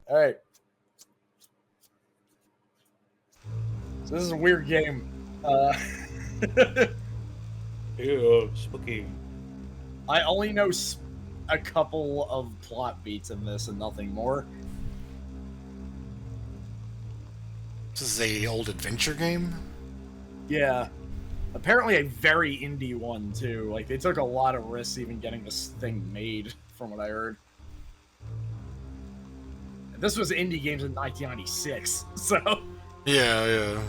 All right. So this is a weird game. Ew, spooky. I only know a couple of plot beats in this and nothing more. This is a old adventure game? Yeah. Apparently a very indie one, too. Like, they took a lot of risks even getting this thing made, from what I heard. This was indie games in 1996, so... Yeah.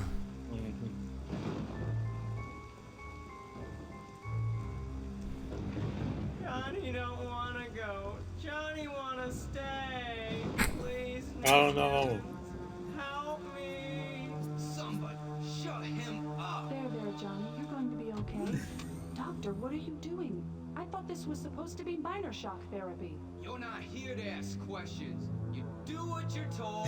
Johnny don't wanna go. Johnny wanna stay. Please, Oh no. help me. Somebody shut him up. There, Johnny. You're going to be okay. Doctor, what are you doing? I thought this was supposed to be minor shock therapy. You're not here to ask questions. You do what you're told,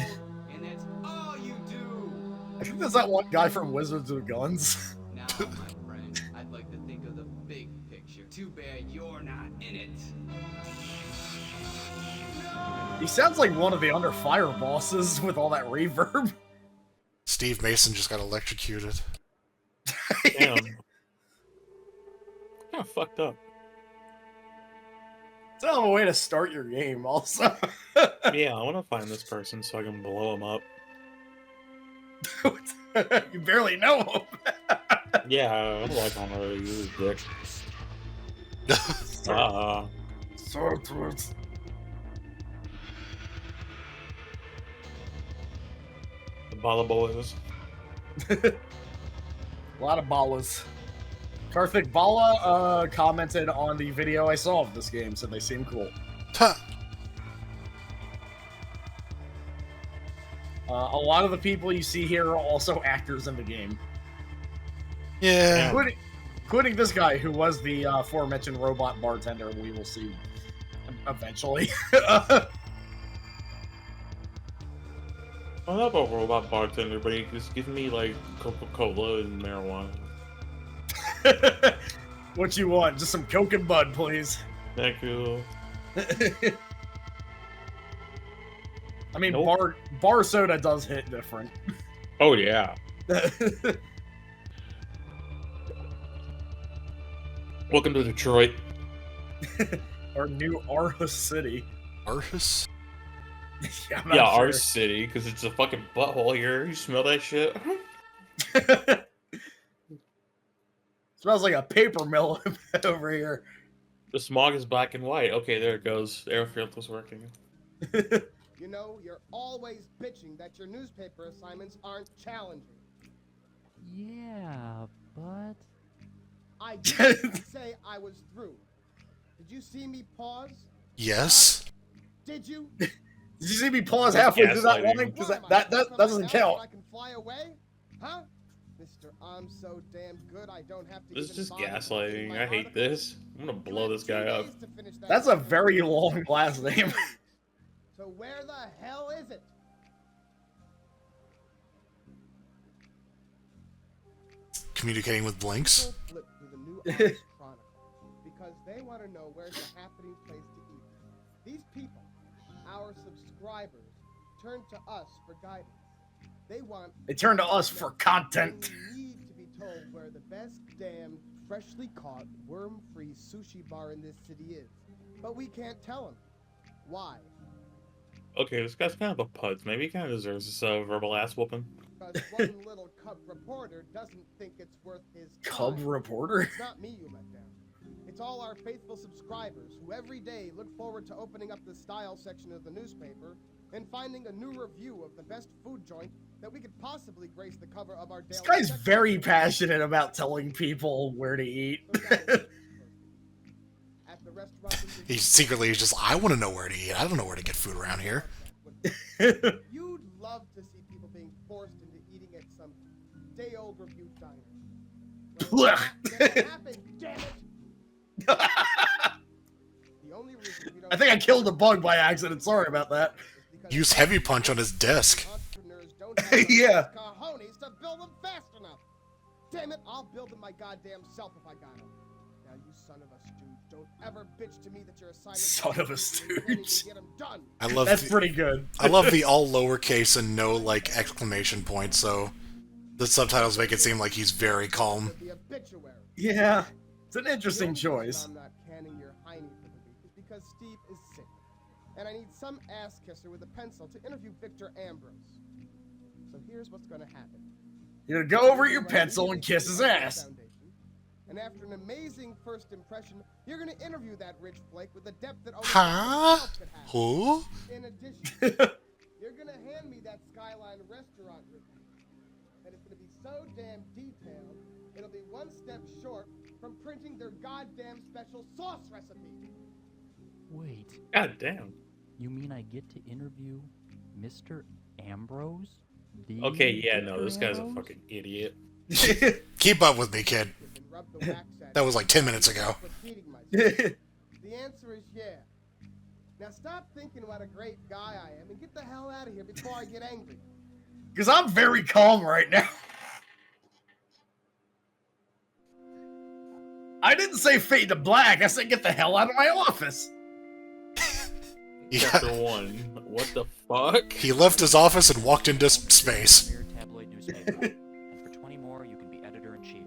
and that's all you do. I think there's that one guy from Wizards with Guns. Now, my friend, I'd like to think of the big picture. Too bad you're not in it. He sounds like one of the Under Fire bosses with all that reverb. Steve Mason just got electrocuted. Damn. Kind of fucked up. It's a hell of a way to start your game, also. Yeah, I want to find this person so I can blow him up. You barely know him. Yeah, I'm like, I'm gonna use dick. Sword. The Bala Boys. A lot of ballas. Karthik Bala commented on the video I saw of this game, said they seem cool. A lot of the people you see here are also actors in the game. Yeah. Including this guy, who was the aforementioned robot bartender we will see eventually. I'm not a robot bartender, but he just gives me, like, Coca-Cola and marijuana. What you want? Just some Coke and Bud, please. Thank you. I mean, Nope. bar soda does hit different. Oh, yeah. Welcome to Detroit. Our new Aarhus City. Arhus? Yeah, I'm not Yeah, sure. our city, because it's a fucking butthole here. You smell that shit? Smells like a paper mill over here. The smog is black and white. Okay, there it goes. The air filter's working. You know, you're always bitching that your newspaper assignments aren't challenging. Yeah, but... I didn't say I was through. Did you see me pause? Yes. Did you? Did you see me pause halfway through that Gaslighting. line? Because What am I, that from doesn't my house count. so I can fly away? Huh? Mister, I'm so damn good I don't have to This is even just bother completing gaslighting. my I hate article. this. I'm gonna You blow had this 2 guy up. days to finish that That's a article. very long last name. So where the hell is it? Communicating with blinks. People flip through the New Arts Chronicle because they want to know where's the happening place to eat. These people, our subscribers, turn to us for guidance. They want. They turn to us for content. We need to be told where the best damn freshly caught worm-free sushi bar in this city is, but we can't tell them. Why? Okay, this guy's kind of a putz. Maybe he kind of deserves this verbal ass whooping. Because one little cub reporter doesn't think it's worth his Cub time. reporter? It's not me you let down. It's all our faithful subscribers who every day look forward to opening up the style section of the newspaper and finding a new review of the best food joint that we could possibly grace the cover of our daily. This guy's section. very passionate about telling people where to eat. At the restaurant in He's secretly just, I want to know where to eat. I don't know where to get food around here. You'd love to see people being forced into eating at some day-old review diner. Well, it's gonna happen, damn it! The only reason we don't I think I killed a bug by accident. Sorry about that. is because Use heavy punch on his desk. entrepreneurs don't have the Yeah. cojones to build them fast enough. Damn it, I'll build them my goddamn self if I got them. Now you son of a stooge. Don't ever bitch to me that your assignment. Son of a stooge. Get 'em done. I love That's the, pretty good. I love the all lowercase and no like exclamation points, so the subtitles make it seem like he's very calm. The obituary. Yeah, it's an The interesting only choice. reason I'm not canning your hiney for the week is because Steve is sick, and I need some ass kisser with a pencil to interview Victor Ambrose. So here's what's gonna happen. You go over your pencil and kiss his ass. And after an amazing first impression, you're gonna interview that rich flake with a depth that only Huh? God could have. Who? In addition, you're gonna hand me that Skyline restaurant review. And it's gonna be so damn detailed, it'll be one step short from printing their goddamn special sauce recipe. Wait, God damn. you mean I get to interview Mr. Ambrose? The Okay, yeah, no, Victor this guy's a Ambrose? fucking idiot. Keep up with me, kid. You can rub the wax at That it. was like 10 minutes ago. Repeating myself. The answer is yeah. Now stop thinking what a great guy I am and get the hell out of here before I get angry. Because I'm very calm right now. I didn't say fade to black. I said get the hell out of my office. Chapter Yeah, 1. What the fuck? he left his office and walked into space. Premier tabloid newspaper. And for 20 more, you can be editor-in-chief.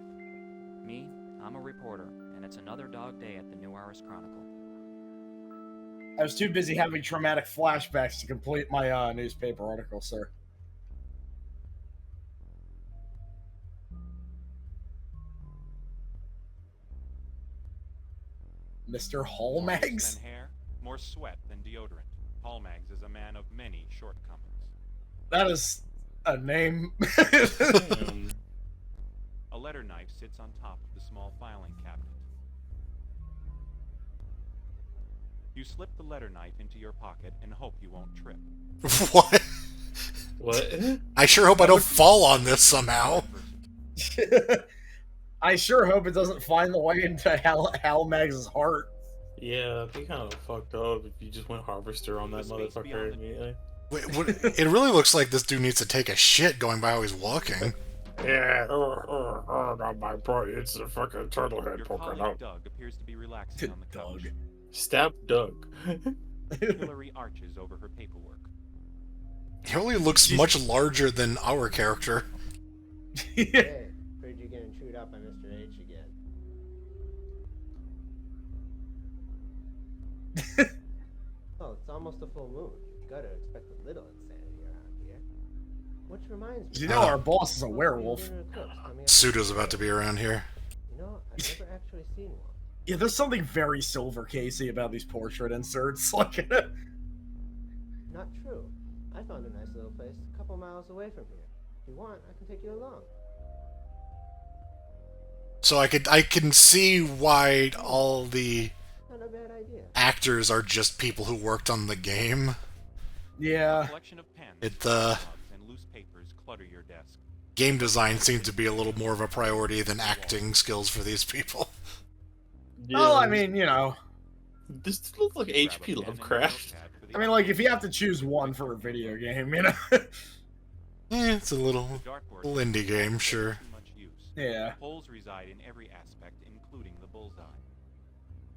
Me, I'm a reporter, and it's another dog day at the New Aris Chronicle. I was too busy having traumatic flashbacks to complete my newspaper article, sir. Mr. Hallmags? Than hair, more sweat than deodorant. Hallmags is a man of many shortcomings. That is a name. Damn. A letter knife sits on top of the small filing cabinet. You slip the letter knife into your pocket and hope you won't trip. What? What? I sure hope I don't fall on this somehow. I sure hope it doesn't find the way into Hal Mags' heart. Yeah, that'd be kind of fucked up if you just went harvester on that The space motherfucker beyond the- immediately. Wait, what, it really looks like this dude needs to take a shit going by how he's walking. Yeah, not my point. It's a fucking turtle head Your poking colleague out. Doug appears to be relaxing on the couch. Doug. Stab Doug. Hillary arches over her paperwork. He only looks much larger than our character. Hey, heard you getting chewed out by Mr. H again. Oh, it's almost a full moon. You gotta expect a little insanity around here. Which reminds me. You know our boss is a werewolf. Sudo's about to be around here. You know, I've never actually seen one. Yeah, there's something very Silver Casey about these portrait inserts. Like, Not true. I found a nice little place a couple miles away from here. If you want, I can take you along. So I can see why all the Not a bad idea. actors are just people who worked on the game. A yeah. collection of pens, It, mugs, and loose papers clutter your desk. Game design seems to be a little more of a priority than acting skills for these people. Well, I mean, you know. This looks like Grab a H.P. pen and Lovecraft. notepad for the I mean, like, if you have to choose one for a video game, you know? It's a little The dartboard little indie game, sure. too much use. Yeah. Holes reside in every aspect, including the bullseye.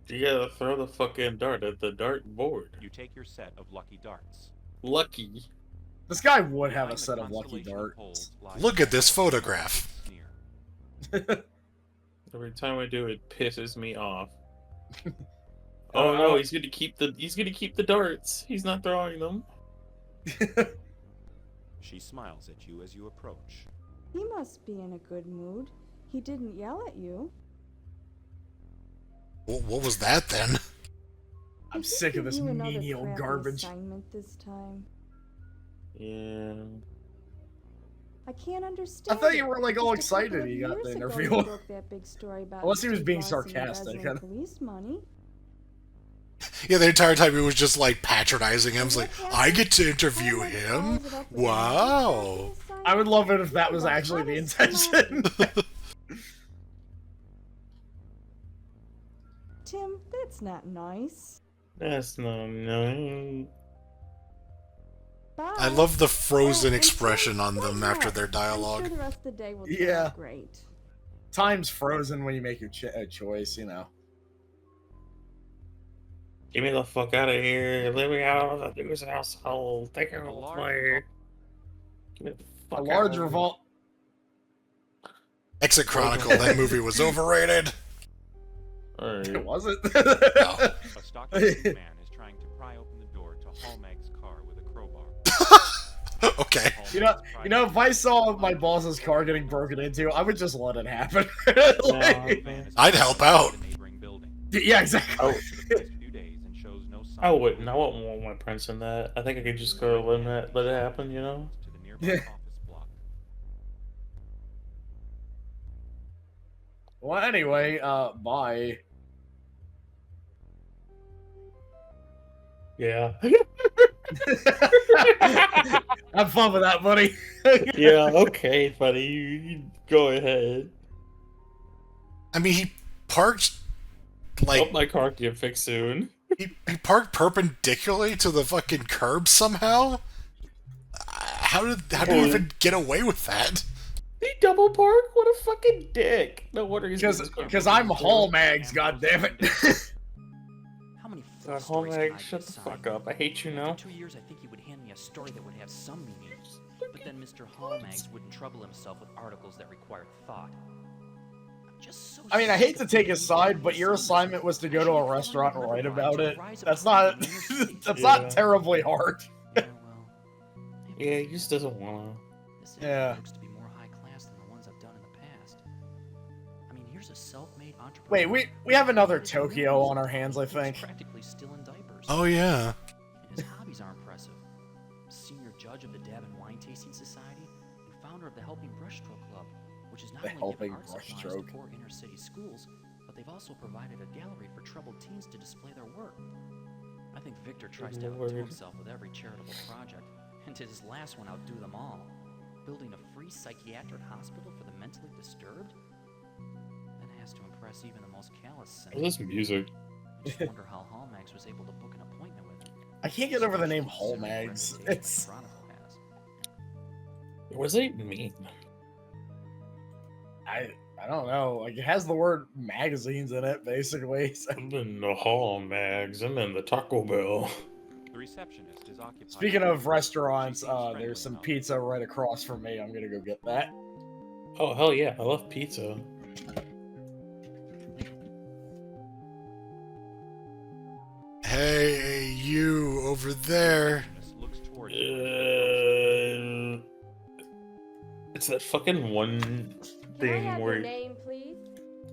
You gotta throw the fucking dart at the dart board. You take your set of lucky darts. Lucky. This guy would have a Behind the set of lucky constellation of darts. holes lies Look at this a photograph. sneer. Every time I do it pisses me off. Oh no, he's gonna keep the darts. He's not throwing them. She smiles at you as you approach. He must be in a good mood. He didn't yell at you. What was that then? I'm Did he sick of give this you another menial crappy garbage. assignment this time? Yeah. I can't understand. I thought you it. were, like, all Just a couple excited of he got years the ago, interview. you broke that big story about Unless he was Steve being Larson sarcastic. embezzling police money. Yeah, the entire time he was just like patronizing him. It's like, I get to interview him? Wow. I would love it if that was actually the intention. Tim, that's not nice. That's not nice. Bye. I love the frozen Oh, and expression Tim, on them what's after their next? I'm dialogue. sure the rest of the day will Yeah. turn out great. Time's frozen when you make your choice, you know. Get me the fuck out of here. Let me out of the news household. Take care of the play. Get me the fuck A large out. revolt. Exit Chronicle, that movie was overrated. It wasn't. No. A stocky man is trying to pry open the door to Hallmag's car with a crowbar. Okay. You know, if I saw my boss's car getting broken into, I would just let it happen. Like, I'd help out. yeah, exactly. I wouldn't. I wouldn't want my prince in that. I think I could just go let it happen, you know? Yeah. Well, anyway, bye. Yeah. Have fun with that, buddy. Yeah, okay, buddy. You go ahead. I mean, he parked like Hope my car can get fixed soon. he parked perpendicularly to the fucking curb somehow. How did you even get away with that? He double park? What a fucking dick! No wonder he's Because I'm Hallmags, goddammit. How many God, stories can I Hallmag, shut the decide? fuck up. I hate you now. In 2 years, I think he would hand me a story that would have some meaning. But then Mr. Hallmags wouldn't trouble himself with articles that required thought. I'm just so I mean, I hate to sick take of his side, but your assignment was to go to a restaurant and write about it. That's not not terribly hard. Yeah, he just doesn't wanna. This Yeah. looks to be more high class than the ones I've done in the past. I mean, here's a self-made entrepreneur. Wait, we have another Tokyo on our hands, I think. Practically still in diapers. Oh yeah. His hobbies are impressive. Senior judge of the Dab and Wine Tasting Society and founder of the Helping Brushstroke Club, which is not The only given Helping art supplies to Brushstroke. poor inner city schools, but they've also provided a gallery for troubled teens to display their work. I think Victor tries to outdo Lord. himself with every charitable project, and to his last one outdo them all. Building a free psychiatric hospital for the mentally disturbed? That has to impress even the most callous What is this music? I just wonder how Hallmags was able to book an appointment with him. I can't get over the name Hallmags. It's What does that even mean? I don't know. Like, it has the word magazines in it, basically. So- I'm in the Hallmags. I'm in the Taco Bell. The receptionist is occupied. Speaking of restaurants, there's some pizza right across from me. I'm gonna go get that. Oh, hell yeah. I love pizza. Hey, you over there. Looks toward It's that fucking one thing where. name, please?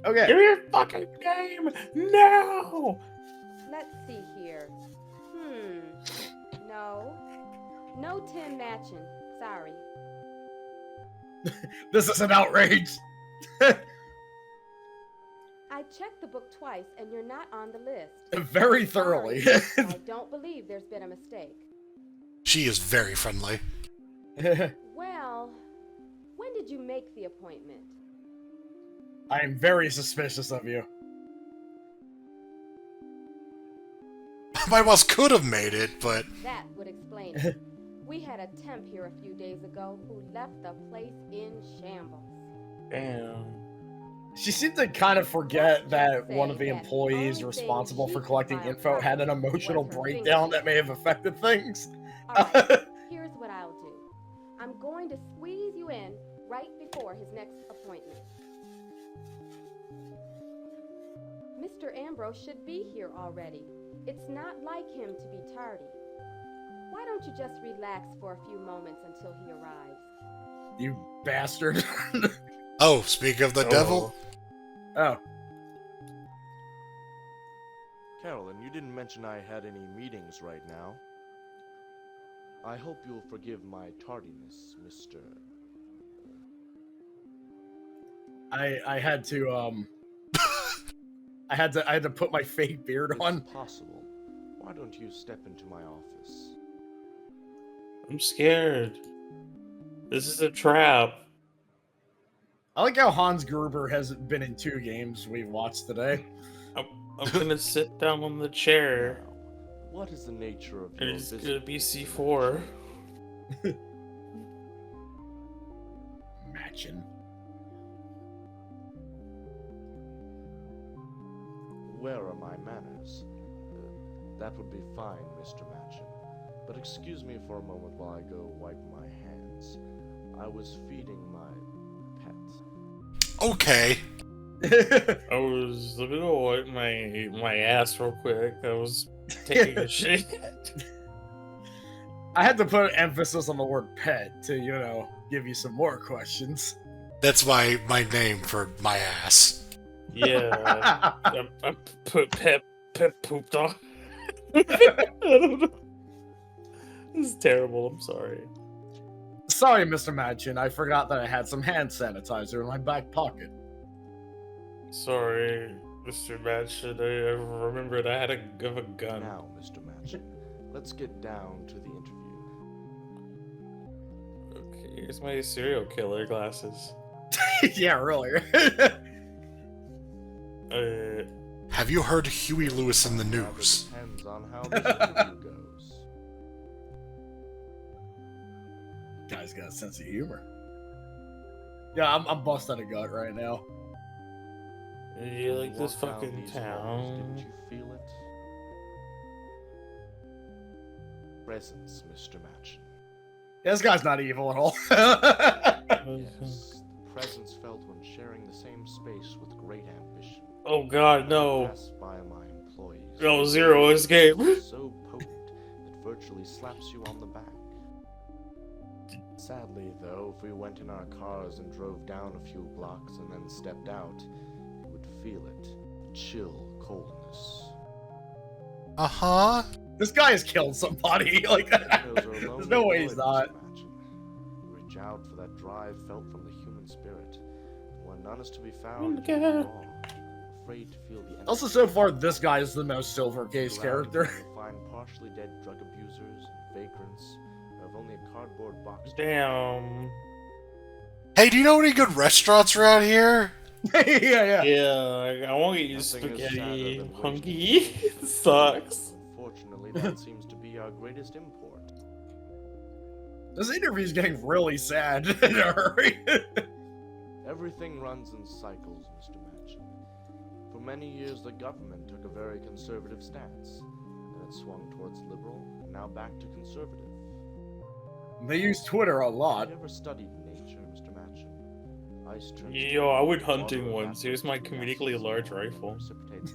Okay. Give me your fucking name now! Let's see here. No. No Tim matching. Sorry. This is an outrage. I checked the book twice and you're not on the list. Very thoroughly. Sorry. I don't believe there's been a mistake. She is very friendly. Well, when did you make the appointment? I am very suspicious of you. My boss could have made it, but That would explain it. We had a temp here a few days ago who left the place in shambles. Damn. She seemed to kind of forget that one of the employees responsible for collecting info had an emotional breakdown that may have affected things. Alright, here's what I'll do. I'm going to squeeze you in right before his next appointment. Mr. Ambrose should be here already. It's not like him to be tardy. Why don't you just relax for a few moments until he arrives? You bastard. oh, speak of the devil. Oh. Carolyn, you didn't mention I had any meetings right now. I hope you'll forgive my tardiness, Mr. I had to I had to put my fake beard on. It's possible. Why don't you step into my office? I'm scared. This is a trap. I like how Hans Gruber has been in 2 games we've watched today. I'm gonna sit down on the chair. What is the nature of your It's business? gonna be C4. Matching. Where are my manners? That would be fine, Mr. Machin. But excuse me for a moment while I go wipe my hands. I was feeding my pet. Okay. I was gonna go wipe my ass real quick. I was taking a shit. I had to put emphasis on the word pet to, you know, give you some more questions. That's my name for my ass. Yeah, I put pep pooped on. I don't know. This is terrible. I'm sorry. Sorry, Mr. Machin. I forgot that I had some hand sanitizer in my back pocket. Sorry, Mr. Matchin. I remembered I had a gun. Now, Mr. Machin, let's get down to the interview. Okay, here's my serial killer glasses. Yeah, really. Have you heard Huey Lewis in the news? Depends on how this interview goes. Guy's got a sense of humor. Yeah, I'm busting a gut right now. You like this Walk down fucking these town? halls, didn't you feel it? Presence, Mr. Machin. Yeah, this guy's not evil at all. Yes, the presence felt when sharing the same space with great ambition. Oh god, no. Passed by my employees. No, Zero escape. So potent it virtually slaps you on the back. Sadly, though, if we went in our cars and drove down a few blocks and then stepped out, you would feel it. A chill coldness. Uh-huh. This guy has killed somebody. Like, there's no way he's not. Reach out for that drive felt from the human spirit. When none is to be found, afraid to feel the Also, so far, this guy is the most silver case character. You'll find partially dead drug abusers and vagrants who have only a cardboard box. Damn. Hey, do you know any good restaurants around here? Yeah. Yeah, I want to eat spaghetti. Hunky. Sucks. Unfortunately, that seems to be our greatest import. This interview's getting really sad in a hurry. Everything runs in cycles, Mr. Machin. For many years, the government took a very conservative stance. Then it swung towards liberal, and now back to conservative. They use Twitter a lot. Have you ever studied nature, Mr. Machin? Ice turns Yo, I went water hunting once. Here's my evaporates, comedically large rifle. precipitates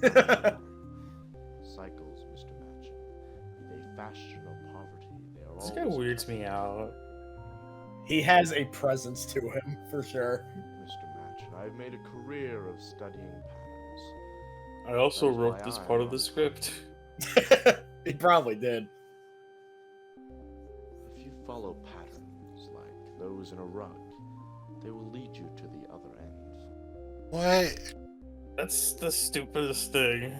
cycles, Mr. Machin. Be they fashion or poverty, they are This guy always weirds me out. He has a presence to him, for sure. Mr. Machin, I've made a career of studying patterns. I also That's wrote why this I part of am the on script. He probably did. If you follow patterns like those in a rug, they will lead you to the other end. What? That's the stupidest thing.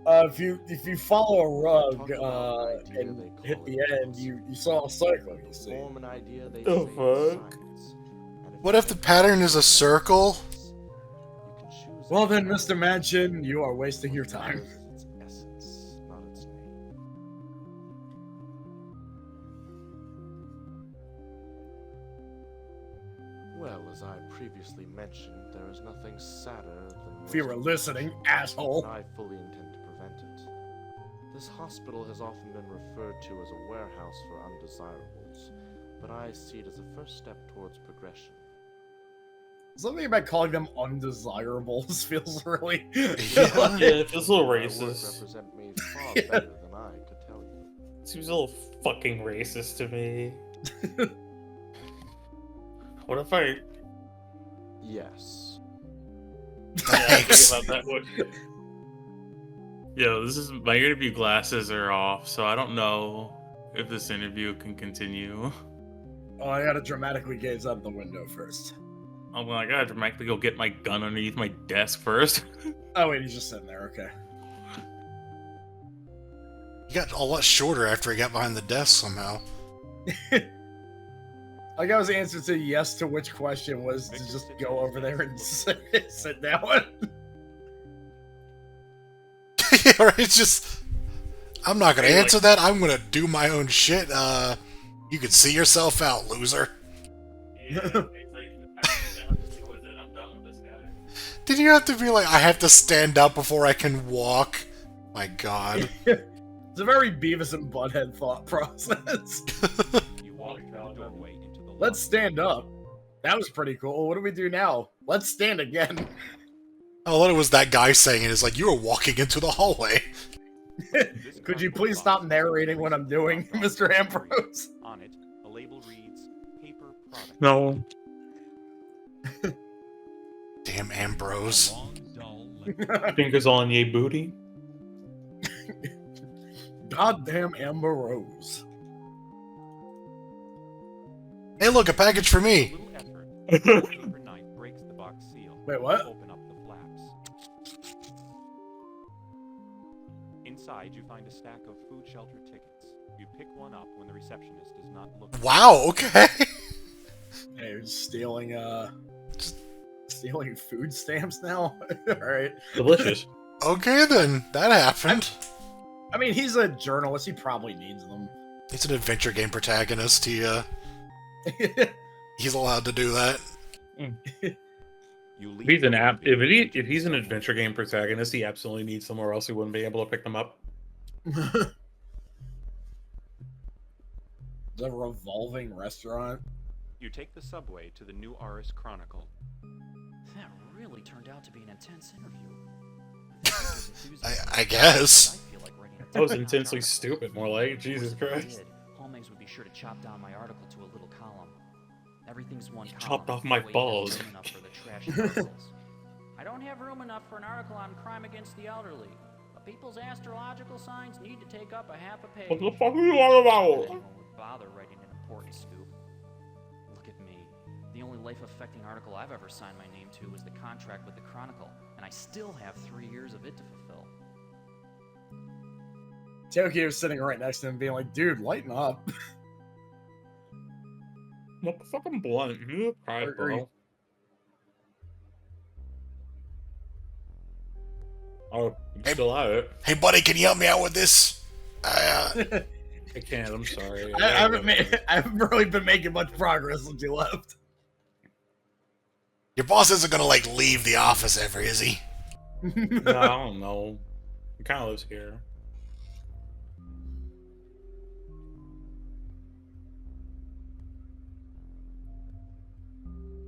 If you follow a rug Talk about an idea, and they call hit the it end, you saw a cycle. You see. Form an idea, they The say in fuck? science. And What if the pattern is a circle? you can choose Well then, any Mr. Manchin, you are wasting your What time. matters is its essence, not its name. Well, as I previously mentioned, there is nothing sadder than If you were listening, asshole. and I fully intend to prevent it. This hospital has often been referred to as a warehouse for undesirables, but I see it as a first step towards progression. Something about calling them undesirables feels really. Yeah. Yeah, it feels a little My work racist. represent me far better than I could tell you. Seems a little fucking racist to me. What if I... Yes. Yeah, I Thanks. think about that one. Yo, this is... My interview glasses are off, so I don't know if this interview can continue. Oh, I gotta dramatically gaze out the window first. I'm like, I gotta dramatically go get my gun underneath my desk first. Oh wait, he's just sitting there. Okay. He got a lot shorter after he got behind the desk somehow. I got his answer to yes to which question was to just go over there and sit down. Or it's just, I'm not gonna Hey, answer like- that. I'm gonna do my own shit. You can see yourself out, loser. Did you have to be like, I have to stand up before I can walk? My God. It's a very Beavis and Butthead thought process. You walk through the doorway into the Let's stand up. That was pretty cool. What do we do now? Let's stand again. I thought it was that guy saying it. It's like, you were walking into the hallway. Could you please stop narrating what I'm doing, Mr. Ambrose? On it, a label reads paper product. No. Damn Ambrose. Fingers on ye booty. Goddamn Ambrose. Hey, look, a package for me. A little effort. Paper knife breaks the box seal. Wait, what? Open up the flaps. Inside, you find a stack of food shelter tickets. You pick one up when the receptionist does not look. Wow, okay. Hey, you're just stealing food stamps now? Alright. Delicious. Okay, then. That happened. I mean, he's a journalist. He probably needs them. He's an adventure game protagonist. He's allowed to do that. You If he's an if he's an adventure game protagonist, he absolutely needs somewhere else he wouldn't be able to pick them up. The revolving restaurant. You take the subway to the New Aris Chronicle. That really turned out to be an intense interview. I guess. That was intensely stupid, more like. Jesus Christ. Holmegs would be sure to chop down my article to a little column. Everything's one column. Chopped off my Way balls. doesn't enough for the trashy articles. I don't have room enough for an article on crime against the elderly. But people's astrological signs need to take up a half a page. What the fuck are you on about? Anyone would bother writing an important scoop. Look at me. The only life-affecting article I've ever signed my name to was the contract with the Chronicle, and I still have 3 years of it to fulfill. Tokyo's sitting right next to him, being like, "Dude, lighten up." What the fucking blunt? You pride, bro. Oh, you still have it. Hey, buddy, can you help me out with this? I can't. I'm sorry. I haven't really been making much progress since you left. Your boss isn't gonna, like, leave the office ever, is he? No, I don't know. He kind of lives here.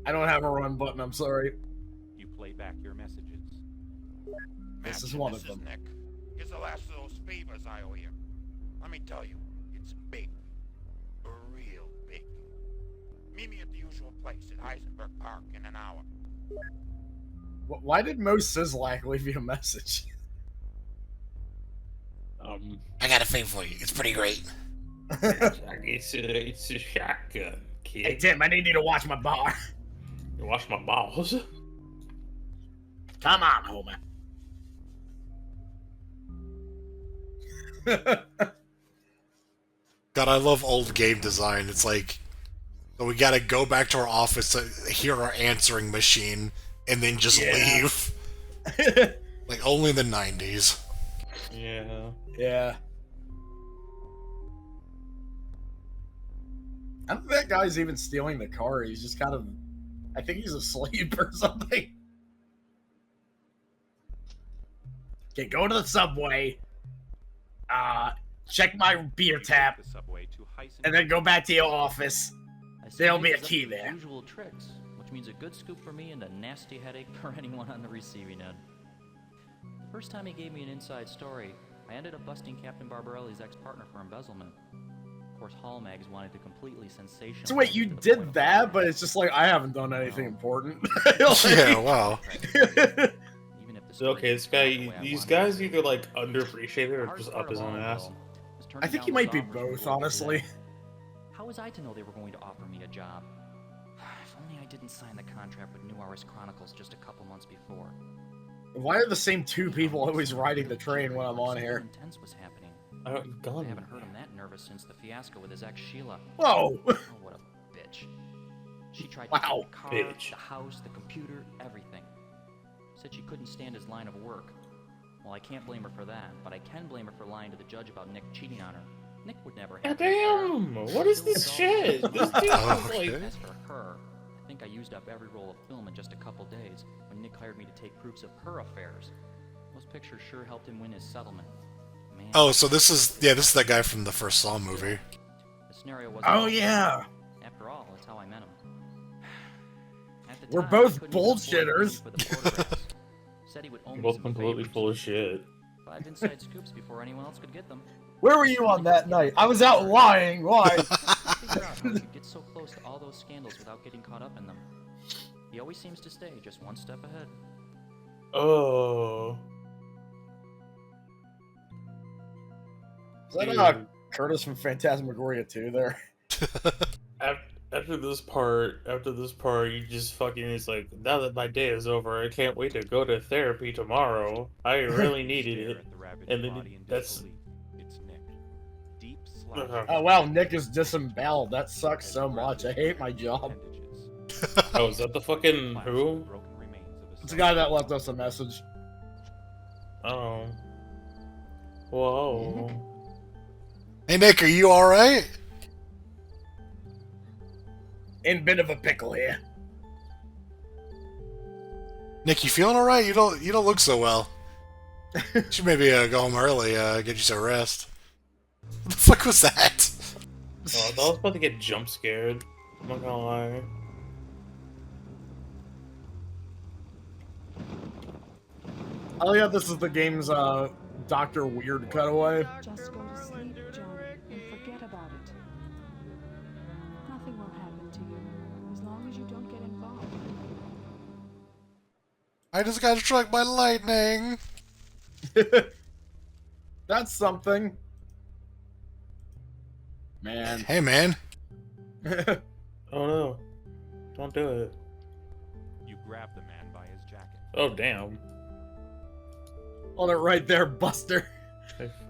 I don't have a run button, I'm sorry. You play back your messages. This is one of them. Nick. Here's the last of those favors I owe you. Let me tell you, it's big. Real big. Meet me at the usual place at Heisenberg Park in an hour. Why did Mo Sizzlack leave you a message? I got a thing for you. It's pretty great. It's a shotgun, kid. Hey, Tim, I need you to watch my bar. You wash my balls. Come on, Homer. God, I love old game design. It's like, so we gotta go back to our office to hear our answering machine, and then just leave. Like, only in the 90s. Yeah. Yeah. I don't think that guy's even stealing the car. He's just kind of... I think he's asleep or something. Okay, go to the subway. Check my beer tap. The subway to And then go back to your office. There'll be a key there. Usual tricks, which means a good scoop for me and a nasty headache for anyone on the receiving end. The first time he gave me an inside story, I ended up busting Captain Barbarelli's ex-partner for embezzlement. Of course, Hall Mags wanted to completely sensationalize. So wait, you did that, but it's just like, I haven't done anything important. Yeah, wow. Okay, this guy, these guys either like underappreciated or just up his own ass. I think he might be both, honestly. How was I to know they were going to offer me a job? If only I didn't sign the contract with New Aris Chronicles just a couple months before. Why are the same two people always riding the train when I'm on here? Intense was happening. I haven't heard him that nervous since the fiasco with his ex Sheila. Whoa! Oh, what a bitch. She tried to Wow, take the car, bitch. the house, the computer, everything. Said she couldn't stand his line of work. Well, I can't blame her for that, but I can blame her for lying to the judge about Nick cheating on her. Nick would never have. Damn! What is this shit? This dude is like. As for her, I think I used up every roll of film in just a couple days when Nick hired me to take proofs of her affairs. Those pictures sure helped him win his settlement. Oh, so this is that guy from the first Saw movie. The scenario was Oh yeah. After all, that's how I met him. At the We're time, both I couldn't even afford to pay bullshitters. for the photographs. Said he would owe me Both some completely favors. full of shit. 5 inside scoops before anyone else could get them. Where were you on that night? I was out lying. Why? Figure out how he could get so close to all those scandals without getting caught up in them. He always seems to stay just one step ahead. Oh. Is that Curtis from Phantasmagoria 2 there? After this part, you just fucking is like, now that my day is over, I can't wait to go to therapy tomorrow. I really needed it. And then that's. It's Nick. Deep Oh wow, Nick is disemboweled. That sucks so much. I hate my job. Oh, is that the fucking who? It's the guy that left us a message. Oh. Whoa. Hey Nick, are you alright? In a bit of a pickle here. Nick, you feeling alright? You don't look so well. Should maybe go home early, get you some rest. What the fuck was that? Oh, I was about to get jump scared. I'm not gonna lie. Oh yeah, this is the game's Dr. Weird cutaway. Just go to sleep, Johnny, and forget about it. Nothing will happen to you, as long as you don't get involved. I just got struck by lightning. That's something. Man. Hey man. Oh no. Don't do it. You grab the man by his jacket. Oh damn. Hold it right there, Buster.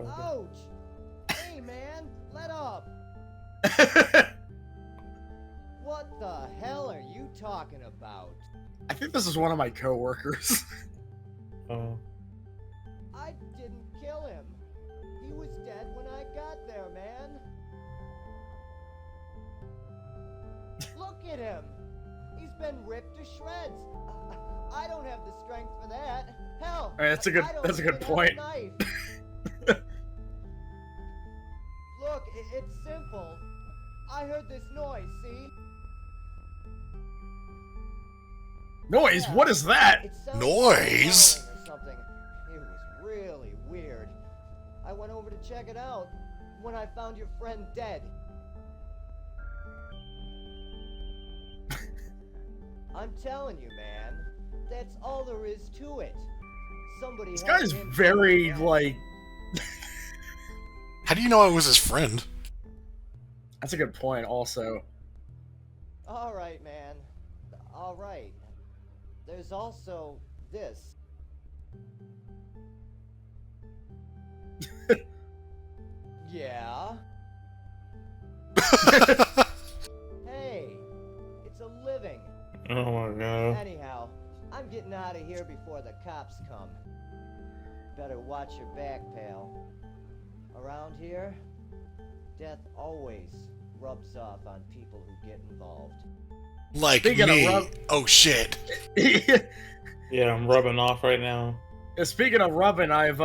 Ouch! Hey, man, let up! What the hell are you talking about? I think this is one of my coworkers. Oh. I didn't kill him. He was dead when I got there, man. Look at him. He's been ripped to shreds. I don't have the strength for that. Hell, All right, that's a good even point. have a knife. Look, it's simple. I heard this noise, see? Noise? What is that? It sounded Noise? like or something. It was really weird. I went over to check it out when I found your friend dead. I'm telling you, man. That's all there is to it. Somebody. This had guy's him very, dead. like... How do you know I was his friend? That's a good point, also. All right, man. All right. There's also this. Yeah. Hey, it's a living. Oh my god. Anyhow, I'm getting out of here before the cops come. Better watch your back, pal. Around here, death always rubs off on people who get involved. Like Speaking of me. Oh shit. Yeah, I'm rubbing off right now. Speaking of rubbing, I've,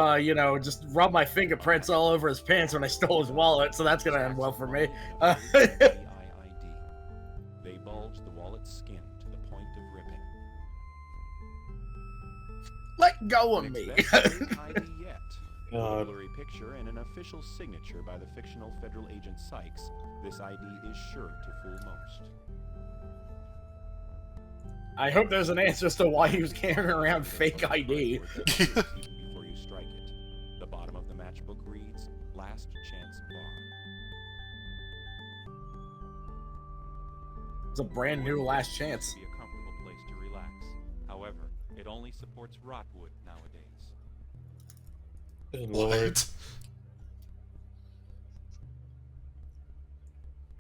just rubbed my fingerprints all over his pants when I stole his wallet, so that's gonna end well for me. They bulge the wallet's skin to the point of ripping. Let go of me. Nick's best fake ID yet. A God. blurry picture and an official signature by the fictional federal agent Sykes. This ID is sure to fool most. I hope there's an answer as to why he was carrying around fake ID. Before you strike it. The bottom of the matchbook reads, Last Chance Bar. It's a brand new last chance. Be a comfortable place to relax. However, it only supports rotwood nowadays. Good lord. What?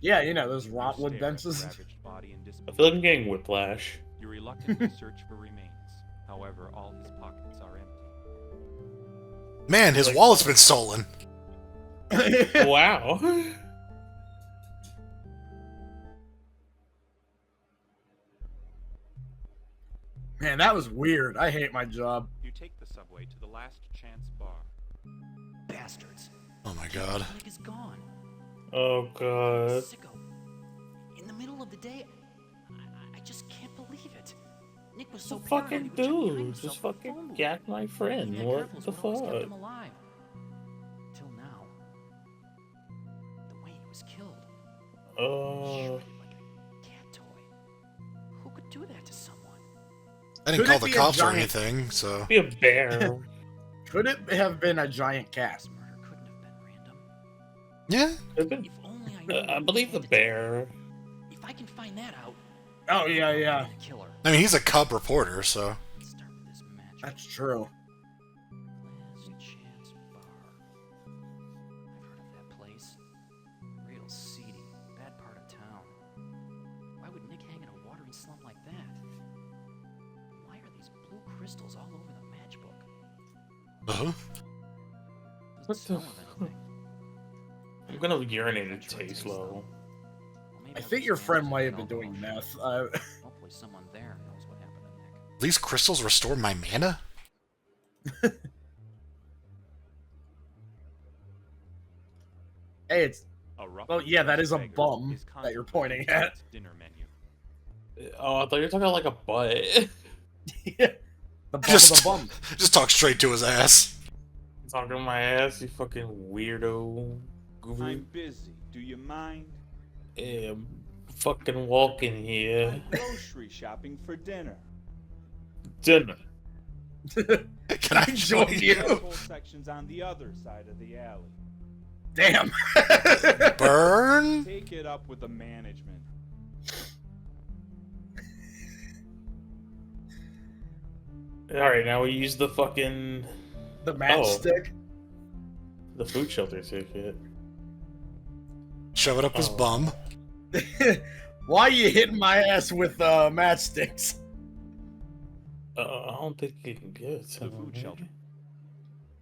Yeah, you know, those You rotwood stare at benches. the ravaged body in I disbelief. feel like I'm getting whiplash. You reluctantly search for remains. However, all his pockets are empty. Man, his wallet's been stolen. Wow. Man, that was weird. I hate my job. You take the subway to the Last Chance Bar. bastards. Oh my god. Nick is gone. Oh god. Sicko. In the middle of the day, I just can't believe it. Nick was so pure, Fucking he would check behind dude, himself just in the fucking phone booth. get my friend. Being that What careful is the what always kept fuck? him alive. Till now. The way he was killed. Shredded like a cat toy. Who could do that to someone? I didn't Could call it the be a cops or giant- anything, so. Be a bear. Could it have been a giant cat? This murder couldn't have been random. Yeah. If only I knew I who believe the handed it. bear. If I can find that out, Oh, yeah, yeah. the killer. I mean, he's a cub reporter, so. Let's start with this match. That's true. Last Chance Bar. I've heard of that place. Real seedy, bad part of town. Why would Nick hang in a watery slump like that? Why are these blue crystals all over the matchbook? Uh-huh. Doesn't What smell the of anything. I'm gonna urinate at taste low. Well, maybe I I'll think just your manage friend to might get have been alcohol doing shot. meth. Hopefully someone there knows what happened to Nick. These crystals restore my mana? Hey, it's... A rough Well, yeah, that is a beggar bum is that you're contemplating pointing at. tonight's dinner menu. Oh, I thought you were talking about like a butt. Yeah. The bum Just, of the bum. just talk straight to his ass. Talking to my ass, you fucking weirdo. I'm busy. Do you mind? Yeah, fucking walking here. I'm grocery shopping for dinner. Dinner. Can I join you? The whole section's on the other side of the alley. Damn. Burn? Take it up with the management. Alright, now we use the fucking... The matchstick. The food shelter ticket. Shove it up his bum. Why are you hitting my ass with matchsticks? I don't think you can get it. The food shelter.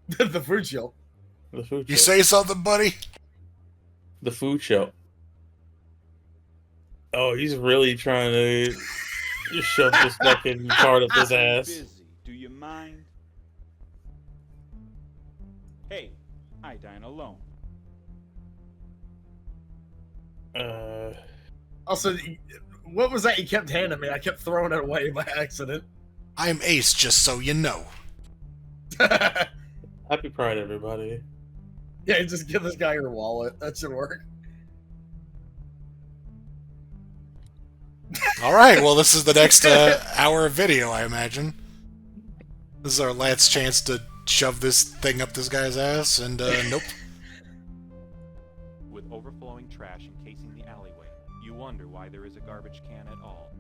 The food shelf. The food You shelf. say something, buddy? The food shelf. Oh, he's really trying to shove this fucking card up his I'm ass. busy. Do you mind? Hey, I dine alone. Also, what was that you kept handing me? I kept throwing it away by accident. I'm Ace, just so you know. Happy Pride, everybody. Yeah, just give this guy your wallet. That should work. Alright, well, this is the next hour of video, I imagine. This is our last chance to shove this thing up this guy's ass, and nope. With overflowing trash encasing the alleyway, you wonder why there is a garbage can at all.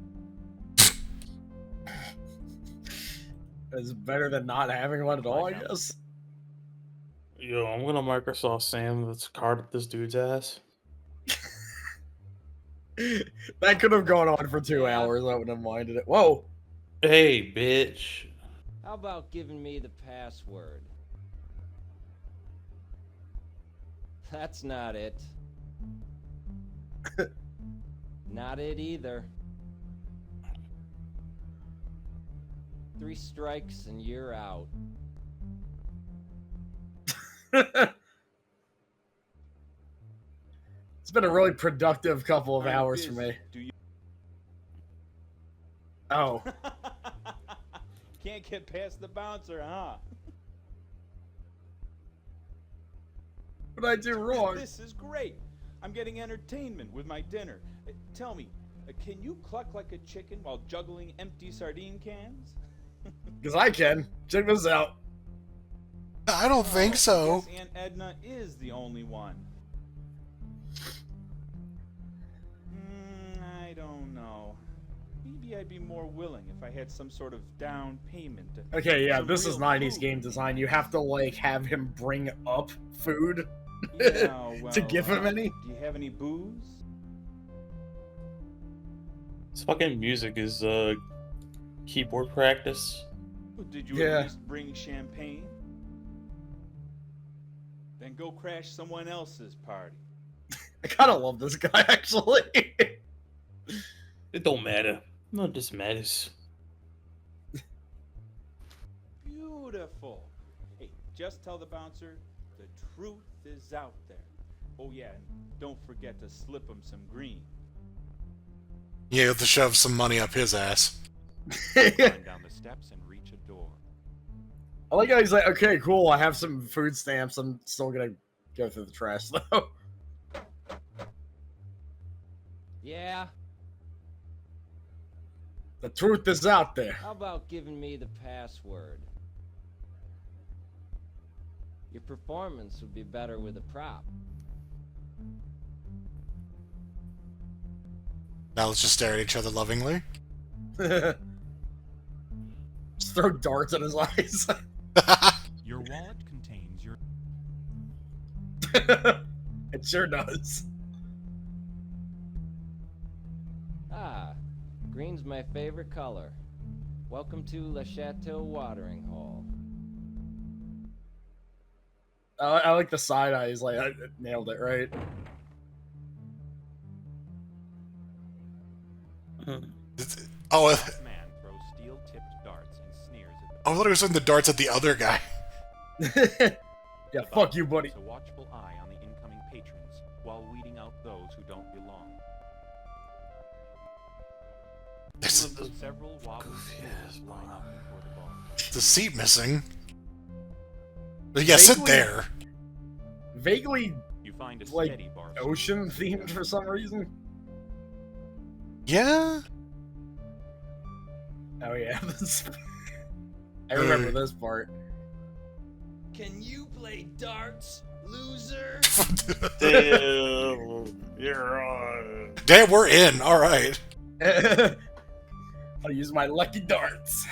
It's better than not having one at all, I guess. Yo, I'm gonna Microsoft Sam this card up this dude's ass. That could have gone on for 2 hours. I wouldn't have minded it. Whoa. Hey, bitch. How about giving me the password? That's not it. Not it either. 3 strikes and you're out. It's been a really productive couple of I'm hours for busy. me. Do you? Oh. Can't get past the bouncer, huh? What did I do wrong? This is great. I'm getting entertainment with my dinner. Tell me, can you cluck like a chicken while juggling empty sardine cans? Because I can. Check this out. I don't think so. Guess Aunt Edna is the only one. I don't know. Maybe I'd be more willing if I had some sort of down payment. Okay, yeah, Some this is real 90s food. game design. You have to, like, have him bring up food Yeah, well, to give him any. Do you have any booze? This fucking music is keyboard practice. Did you Yeah. at least bring champagne? Then go crash someone else's party. I kind of love this guy, actually. It don't matter. No, this matters. Beautiful. Hey, just tell the bouncer the truth is out there. Oh yeah, and don't forget to slip him some green. Yeah, you have to shove some money up his ass. Climb down the steps and reach a door. I like how he's like, okay, cool, I have some food stamps. I'm still gonna go through the trash, though. Yeah? The truth is out there. How about giving me the password? Your performance would be better with a prop. Now let's just stare at each other lovingly. Just throw darts in his eyes. Your wallet contains your... It sure does. Ah, green's my favorite color. Welcome to Le Chateau Watering Hole. I like the side eyes. Like, I nailed it, right? Oh, This man throws steel-tipped darts and sneers at the... I thought he was throwing the darts at the other guy. Yeah, fuck you, buddy. A watchful eye on the incoming patrons while weeding out those who don't belong. Several wobbly stools line up before the bar. The seat missing. But yeah, sit there. Vaguely, You find a like, steady bar ocean themed for some reason. Yeah? Oh yeah, I remember this part. Can you play darts, loser? Damn, you're on. Damn, we're in. All right. I'll use my lucky darts.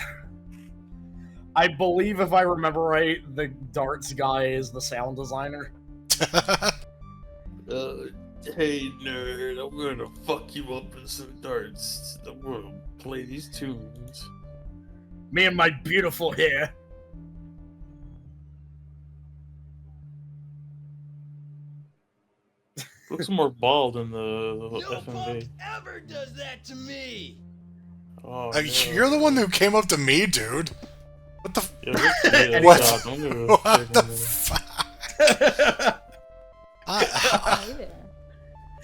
I believe, if I remember right, the darts guy is the sound designer. Hey nerd, I'm gonna fuck you up in some darts. I'm gonna play these tunes. Me and my beautiful hair. Looks more bald in the No FMV. punk ever does that to me! Oh, Like, no. you're the one who came up to me, dude. What the f- Yeah, let's What? stop. I'm gonna What the fucking- fuck? Hey there.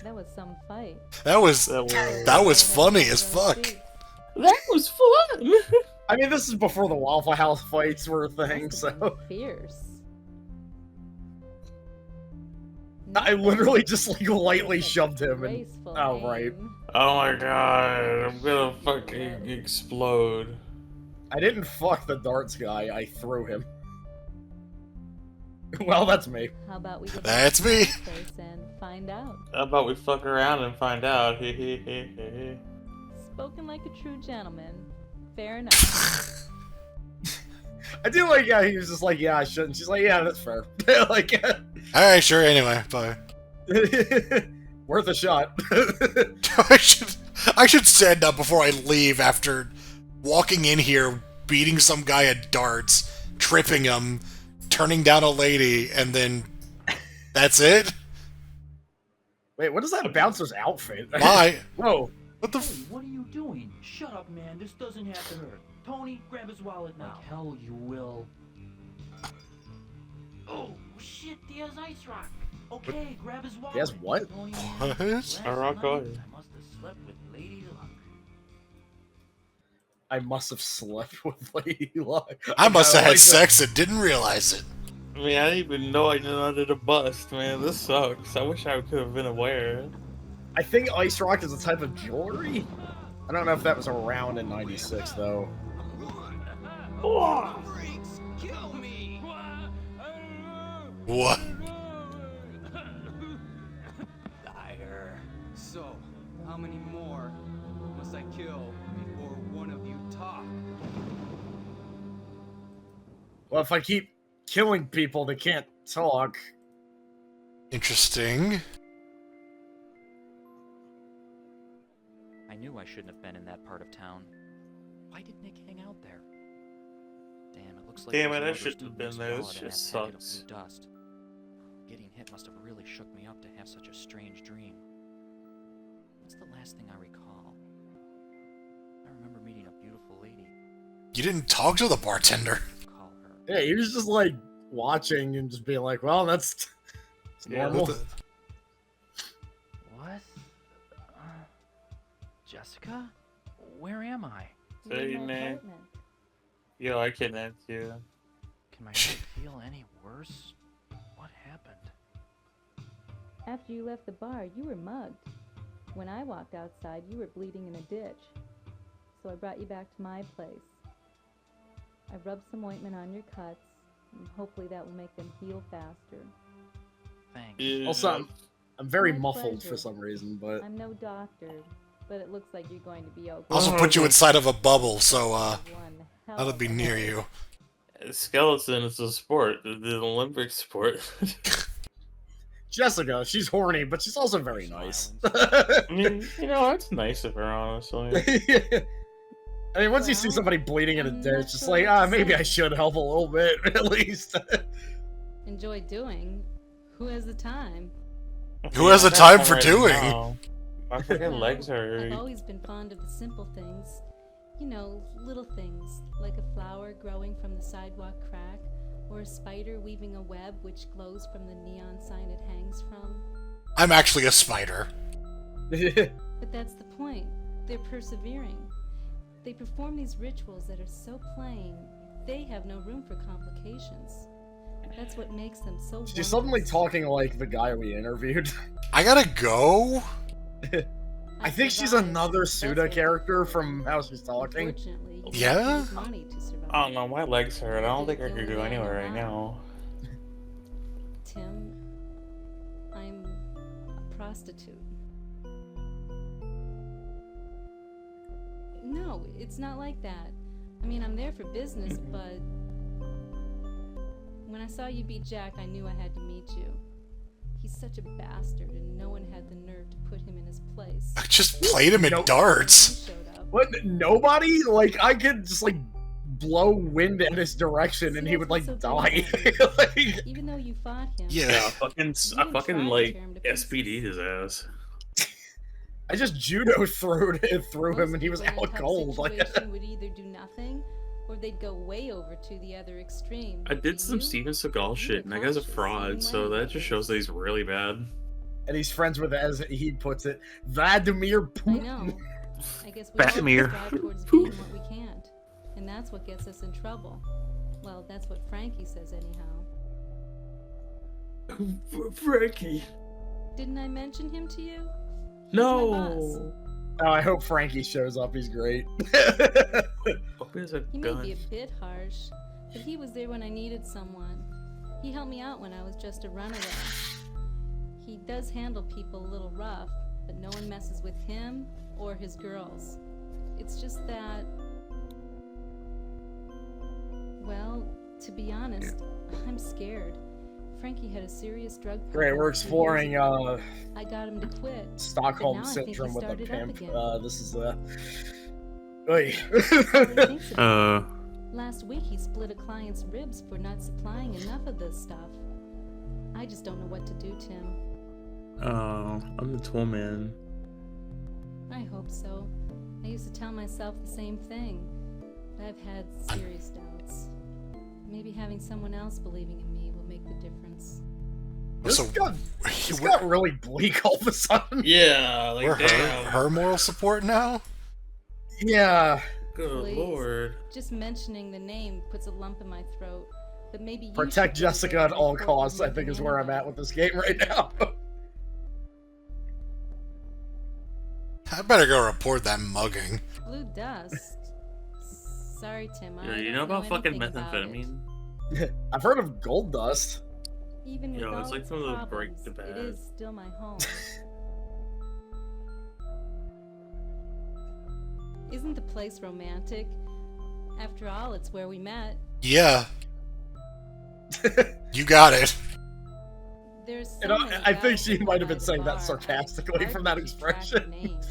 That was some fight. That was funny as fuck. That was fun. I mean, this is before the Waffle House fights were a thing, so Fierce. I literally just like lightly shoved him and Graceful oh right. aim. Oh my god, I'm gonna fucking explode. I didn't fuck the darts guy, I threw him. Well, that's me. How about we get That's back to me. my place and find out? How about we fuck around and find out? Spoken like a true gentleman. Fair enough. I do like how he was just like, yeah, I shouldn't. She's like, yeah, that's fair. Like, Alright, sure, anyway, bye. worth a shot. I should stand up before I leave after walking in here, beating some guy at darts, tripping him, turning down a lady, and then that's it? Wait, what is that bouncer's outfit? Bye. Whoa. What the Hey, what are you doing? Shut up, man. This doesn't have to hurt. Tony, grab his wallet now. Like hell you will. Oh, shit, he has ice rock. Okay, grab his wallet. He has what? Tony, What? last A rock night, oil. I must have slept with Lady Luck. I must have slept with Lady Luck. I must have kinda had like sex and didn't realize it. I mean, I didn't even know I did a bust, man. This sucks. I wish I could have been aware. I think ice rock is a type of jewelry. I don't know if that was around in '96 though. Freaks, kill me! What? Liar. So, how many more must I kill before one of you talk? Well, if I keep killing people, they can't talk. Interesting. I knew I shouldn't have been in that part of town. Why did Nick hang out there? Damn, it looks like Damn there's it, I another shouldn't have been student's there. This wallet in shit that packet of sucks. blue dust. Getting hit must have really shook me up to have such a strange dream. What's the last thing I recall? I remember meeting a beautiful lady. You didn't talk to the bartender. Call her. Yeah, he was just like watching and just being like, well, that's normal. What? Jessica? Where am I? Say your name. Yo, I kidnapped you. Can my head feel any worse? What happened? After you left the bar, you were mugged. When I walked outside, you were bleeding in a ditch. So I brought you back to my place. I rubbed some ointment on your cuts, and hopefully that will make them heal faster. Thanks. Also, I'm very My muffled pleasure. for some reason, but I'm no doctor, but it looks like you're going to be okay. Also put you inside of a bubble, so that'll be near you. Skeleton is a sport, the Olympic sport. Jessica, she's horny, but she's also very nice. I mean, you know, that's nice of her, honestly. I mean, once you see somebody bleeding in a ditch, it's sure like, what to maybe say. I should help a little bit, at least. Enjoy doing. Who has the time? Who has the time for Right doing? now. My fucking Well, legs hurt. I've always been fond of the simple things. You know, little things, like a flower growing from the sidewalk crack, or a spider weaving a web which glows from the neon sign it hangs from. I'm actually a spider. But that's the point. They're persevering. They perform these rituals that are so plain, they have no room for complications. That's what makes them so She's suddenly wondrous. talking like the guy we interviewed. I gotta go. I think she's another Suda character from how she's talking. Unfortunately, you Yeah? need money to survive. I don't know, my legs hurt. I don't think I could go anywhere right now. Tim, I'm a prostitute. No, it's not like that. I mean, I'm there for business, but when I saw you beat Jack, I knew I had to meet you. He's such a bastard, and no one had the nerve to put him in his place. I just played him at darts. You showed up. What? Nobody? Like, I could just, like, blow wind in his direction and he would, like, die. Like, Even though you fought him, Yeah. I fucking like SPD'd his ass. I just judo threw him and he was most people out in a tough cold. Like, situation would either do nothing, or they'd go way over to the other extreme. I did some Steven Seagal shit, and that guy's a fraud, so that just shows that he's really bad. and he's friends with, as he puts it, Vladimir I Putin. know. I guess we Vladimir all strive towards being what we can't, and that's what gets us in trouble. Well, that's what Frankie says anyhow. Frankie. Didn't I mention him to you? He's No. my boss. Oh, I hope Frankie shows up. He's great. Hope he has a He may gun. be a bit harsh, but he was there when I needed someone. He helped me out when I was just a runaway. He does handle people a little rough, but no one messes with him or his girls. It's just that... Well, to be honest, I'm scared. Frankie had a serious drug problem. Great, we're 2 years exploring ago. I got him to quit. but Stockholm now I think he syndrome with a started up pimp. again. This is Oy. Thinks about it. Last week he split a client's ribs for not supplying enough of this stuff. I just don't know what to do, Tim. Oh, I'm the tool man. I hope so. I used to tell myself the same thing, but I've had serious doubts. Maybe having someone else believing in me will make the difference. This So, got really bleak all of a sudden. Yeah, like we're damn. her moral support now? Yeah. Good Please. lord. Just mentioning the name puts a lump in my throat, but maybe you Protect should go Jessica there at all before we costs, I make think an is where I'm at antibody. with this game right now. I better go report that mugging. Blue dust. Sorry, Tim. I Yo, you don't know about fucking anything about it. methamphetamine? I've heard of gold dust. Even with Yo, it's all like its from the break problems, the bad. it is still my home. Isn't the place romantic? After all, it's where we met. Yeah. You got it. There's so And many I think guys she that might go have been by the saying that bar, sarcastically hard from to that keep track of expression. names.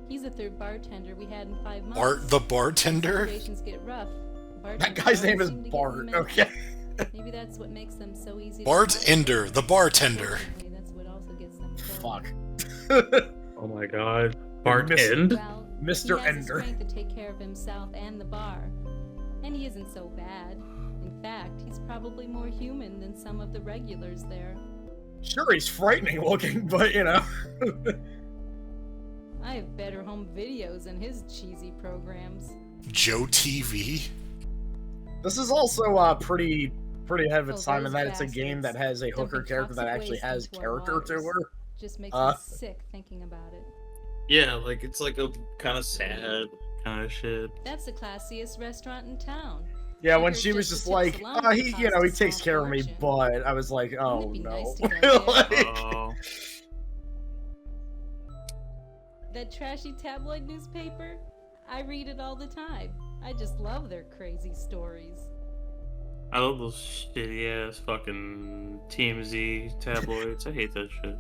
He's the third bartender we had in 5 months. Bart the bartender? Situations get rough. That guy's name is Bart, okay? Maybe that's what makes them so easy to Bart follow. Ender, the bartender. Unfortunately, that's what also gets them killed. Fuck. Oh my god. Bart End? Well, Mr. He has the Ender. strength to take care of himself and the bar. And he isn't so bad. In fact, he's probably more human than some of the regulars there. Sure, he's frightening looking, but you know. I have better home videos than his cheesy programs. Joe TV. This is also pretty ahead of its time in that it's a game that has a hooker character that actually has character to her. Just makes me sick thinking about it. Yeah, like it's like a kind of sad kind of shit. That's the classiest restaurant in town. Yeah, when she was just like, he takes care of me, but I was like, oh no. That trashy tabloid newspaper? I read it all the time. I just love their crazy stories. I love those shitty ass fucking TMZ tabloids. I hate that shit.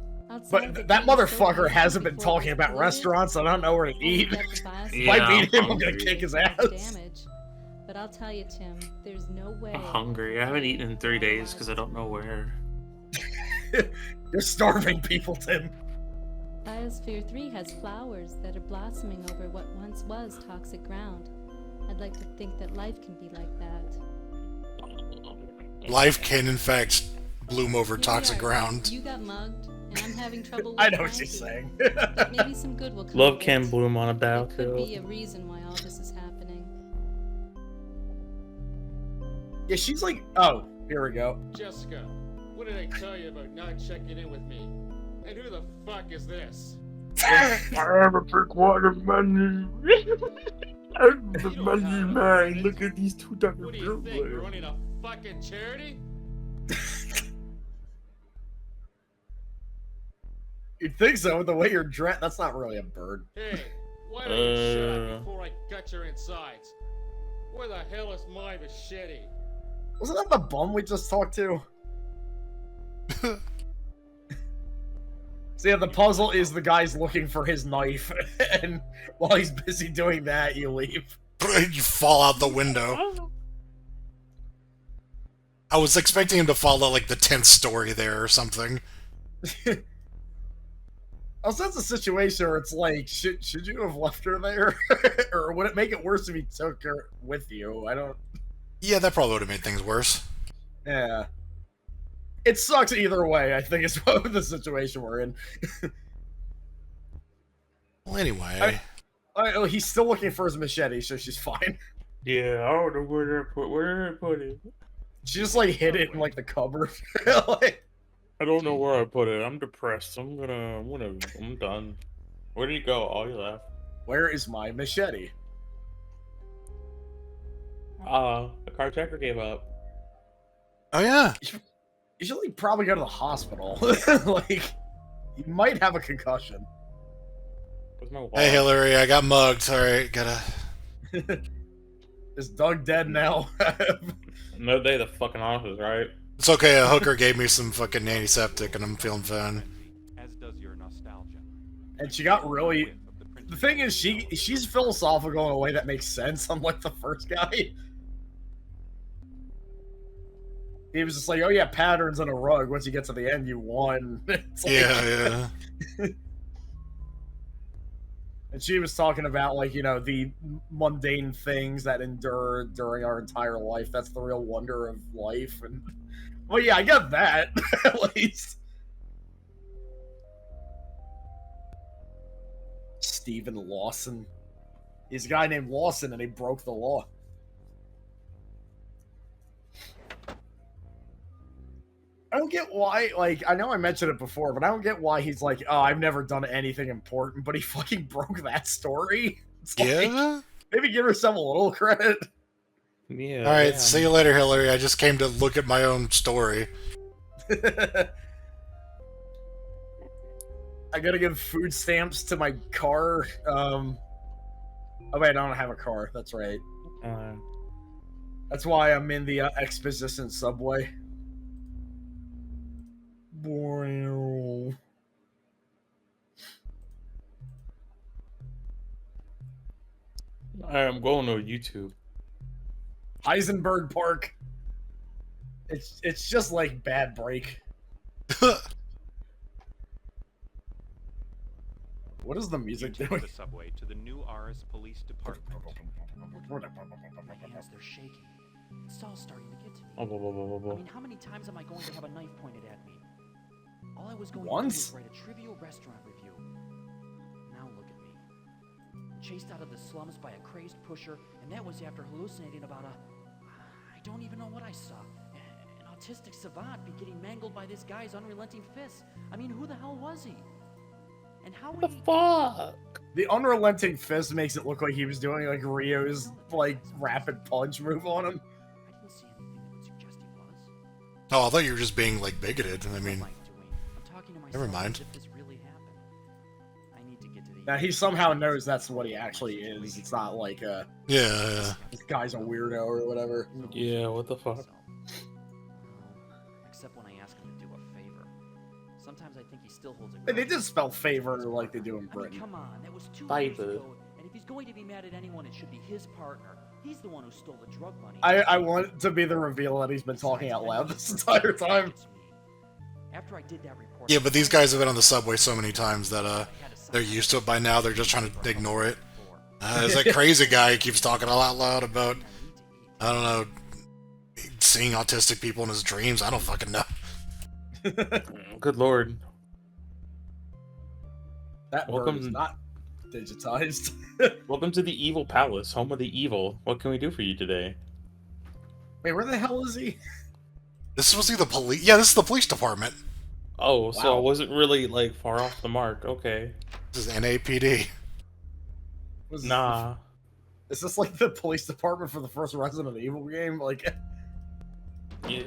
But that motherfucker hasn't been talking about restaurants. I don't know where to eat. If I meet him, I'm gonna kick his ass. But I'll tell you, Tim, there's no way. I'm hungry. I haven't eaten in 3 days because I don't know where. You're starving people, Tim. Biosphere 3 has flowers that are blossoming over what once was toxic ground. I'd like to think that life can be like that. Life can, in fact, bloom over toxic ground. You got mugged, and I'm having trouble with I know what she's saying. But maybe some good will come Love of can it. bloom on a Could battlefield. be a reason why all this is happening. Yeah, she's like, oh, here we go. Jessica, what did I tell you about not checking in with me? And who the fuck is this? I have a big watermelon. I'm the money man. Look at these two What do you think? We're running a fucking charity? You'd think so with the way you're dressed. That's not really a bird. Hey, why don't you shut up before I gut your insides? Where the hell is my machete? Wasn't that the bum we just talked to? So yeah, the puzzle is the guy's looking for his knife, and while he's busy doing that, you leave. You fall out the window. I was expecting him to follow like the 10th story there or something. Also, that's a situation where it's like, should you have left her there? Or would it make it worse if you took her with you? I don't... Yeah, that probably would have made things worse. Yeah. It sucks either way, I think, is what the situation we're in. Well, anyway. He's still looking for his machete, so she's fine. Yeah, I don't know where I put it. She just, like, hid it in, like, the cupboard. Like... I don't know where I put it. I'm depressed. I'm done. Where did he go? Oh, he left. Where is my machete? The carjacker gave up. Oh, yeah. You should like, probably go to the hospital. Like, you might have a concussion. Where's my wallet? Hey, Hillary, I got mugged. Alright, gotta... Is Doug dead now? No day the fucking office, right? It's okay, a hooker gave me some fucking antiseptic and I'm feeling fine. As does your nostalgia. And she got really... The thing is, she's philosophical in a way that makes sense, unlike the first guy. He was just like, oh yeah, patterns on a rug. Once you get to the end, you won. It's like... Yeah. And she was talking about, like, you know, the mundane things that endure during our entire life. That's the real wonder of life. And, well, yeah, I get that, at least. Stephen Lawson. He's a guy named Lawson, and he broke the law. I don't get why, like, I know I mentioned it before, but I don't get why he's like, oh, I've never done anything important, but he fucking broke that story. It's like, Yeah? maybe give herself a little credit. Yeah. Alright, see you later, Hillary. I just came to look at my own story. I gotta give food stamps to my car. Oh wait, I don't have a car. That's right. That's why I'm in the exposition subway. Boing. I'm going to YouTube. Heisenberg Park. It's just like Bad Break. What is the music Take doing? the subway to the New Aris Police Department. My hands, they're shaking. It's all starting to get to me. Oh, blah, blah, blah, blah, blah. I mean, how many times am I going to have a knife pointed at me? All I was going to do Once? was write a trivial restaurant review. Now look at me. I'm chased out of the slums by a crazed pusher, and that was after hallucinating about I don't even know what I saw. An autistic savant be getting mangled by this guy's unrelenting fists. I mean, who the hell was he? And how What the fuck? The unrelenting fist makes it look like he was doing like Rio's like rapid punch move on him. I didn't see anything that would suggest he was. Oh, I thought you were just being like bigoted. I mean, I'm talking to myself never mind. as if this really happened. I need to get to the Now he somehow knows that's what he actually is. It's not like Yeah. this guy's a weirdo or whatever. Yeah, what the fuck? Except when I ask him to do a favor. Sometimes I think he still holds a They grudge. just spell favor like they do in I mean, Britain. come on, that was 2 Favor. years ago. And if he's going to be mad at anyone, it should be his partner. He's the one who stole the drug money. I want it to be the reveal that he's been talking out loud this entire time. After I did that report, Yeah, but these guys have been on the subway so many times that they're used to it by now. They're just trying to ignore it. There's that crazy guy who keeps talking out loud about, I don't know, seeing autistic people in his dreams. I don't fucking know. Good lord. That bird is not digitized. Welcome to the Evil Palace, home of the evil. What can we do for you today? Wait, where the hell is he? This was the police. Yeah, this is the police department. Oh, so Wow. I wasn't really like far off the mark. Okay. This is NAPD. Nah. Is this like the police department for the first Resident Evil game? Like, Yeah.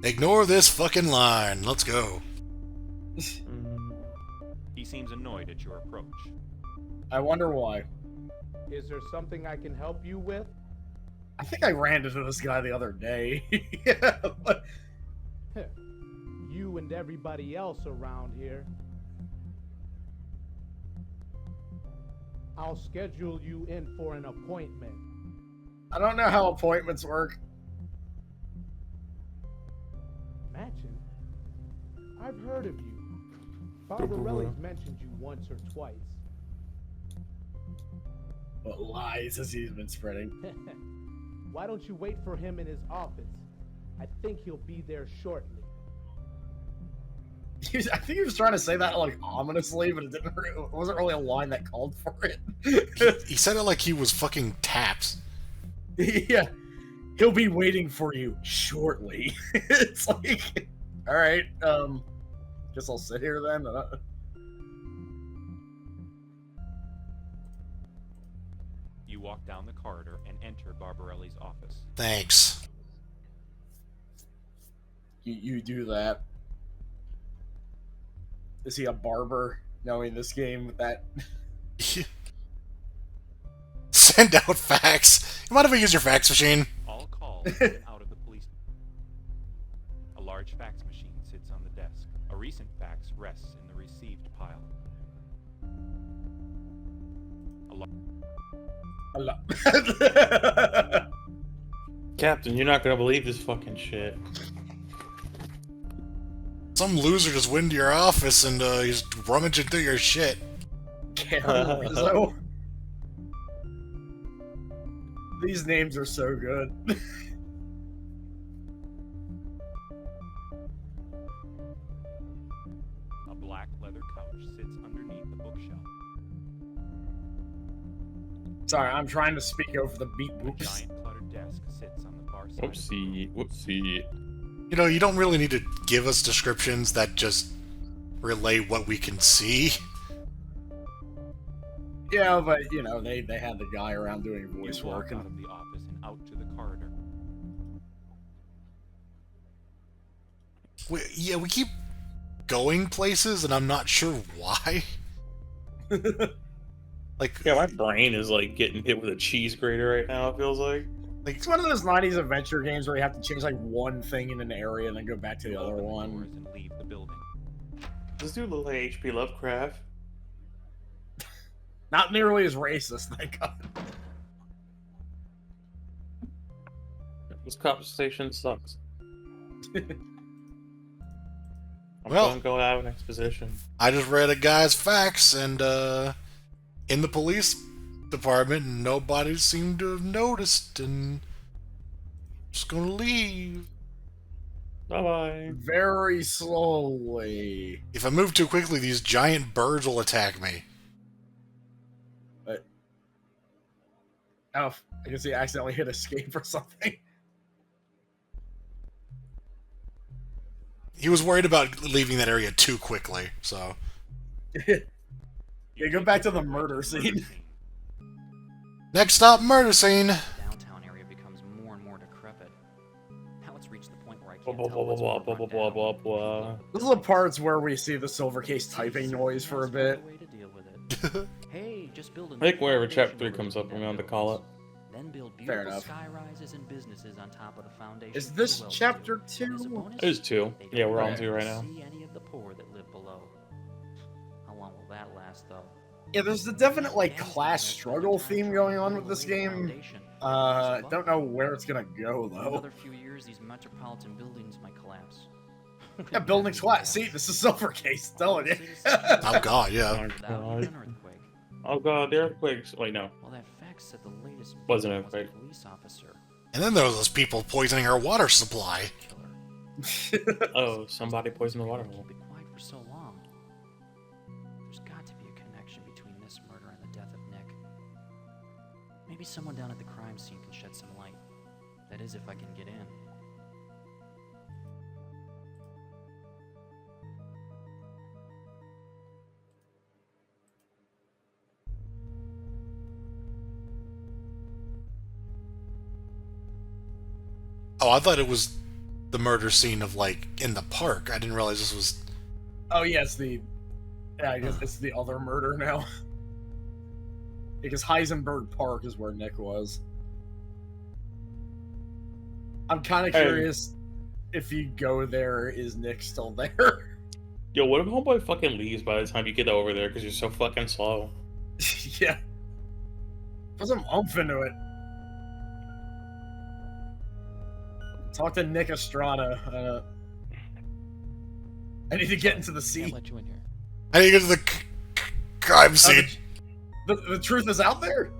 Ignore this fucking line. Let's go. He seems annoyed at your approach. I wonder why. Is there something I can help you with? I think I ran into this guy the other day. Yeah, but You and everybody else around here. I'll schedule you in for an appointment. I don't know how appointments work. Matching? I've heard of you. Barbarelli's mentioned you once or twice. What lies has he been spreading? Why don't you wait for him in his office? I think he'll be there shortly. I think he was trying to say that like ominously, but it wasn't really a line that called for it. He said it like he was fucking tapped. Yeah, he'll be waiting for you shortly. It's like, all right, guess I'll sit here then. You walk down the corridor and enter Barbarelli's office. Thanks. You do that. Is he a barber? Knowing this game with that. Send out fax. You mind if I use your fax machine? All calls come out of the police. A large fax machine sits on the desk. A recent fax rests in the received pile. Captain, you're not gonna believe this fucking shit. Some loser just went into your office and he's rummaging through your shit. Keanu Rizzo. These names are so good. A black leather couch sits underneath the bookshelf. Sorry, I'm trying to speak over the beat A boops. giant cluttered desk sits on the far side. Whoopsie, whoopsie. You know, you don't really need to give us descriptions that just relay what we can see. Yeah, but you know, they had the guy around doing voice You walk work. out of the office and out to the corridor. We keep going places, and I'm not sure why. Like, yeah, my brain is like getting hit with a cheese grater right now. It feels like. It's one of those 90s adventure games where you have to change like one thing in an area and then go back to the other one. And leave the building. This dude look like H.P. Lovecraft. Not nearly as racist, thank God. This conversation sucks. I'm Well, gonna go out an exposition. I just read a guy's facts, and in the police department, nobody seemed to have noticed, and just gonna leave. Bye bye. Very slowly. If I move too quickly, these giant birds will attack me. But, oh, I guess he accidentally hit escape or something. He was worried about leaving that area too quickly, so. Yeah, go back to the murder scene. Next stop, murder scene. Downtown area becomes more and more decrepit. Now it's reached the point where I can't tell what's Blah, blah, blah, blah, blah. This is the parts where we see the silver case typing noise for a bit. Hey, just build I think whenever chapter 3 comes up, I'm going to call it. Then build Fair beautiful enough. sky rises and businesses on top of the foundation. Is this chapter 2? It is 2. Yeah, we're on 2 right now. See any of the poor that live below. How long will that last, though? Yeah, there's a definite like class struggle theme going on with this game. Don't know where it's gonna go In though. another few years, these metropolitan buildings might collapse. Yeah, buildings collapse. See, this is silver case. Telling you. Oh god, yeah. Oh god, the earthquakes. Wait, no. Well, that fact said the latest Wasn't an victim was a earthquake. police officer. And then there were those people poisoning our water supply. Oh, somebody poisoned the water hole. Been quiet for so long. There's got to be a connection between this murder and the death of Nick. Maybe someone down at the crime scene can shed some light. That is, if I can get in. Oh, I thought it was the murder scene of, like, in the park. I didn't realize this was... Oh yeah, it's the. Yeah, I guess it's the other murder now. Because Heisenberg Park is where Nick was. I'm kind of curious if you go there, is Nick still there? Yo, what if homeboy fucking leaves by the time you get over there because you're so fucking slow? Yeah. Put some oomph into it. Talk to Nick Estrada. I need to get into the scene. Let you in here. I need to get to the crime scene. The truth is out there?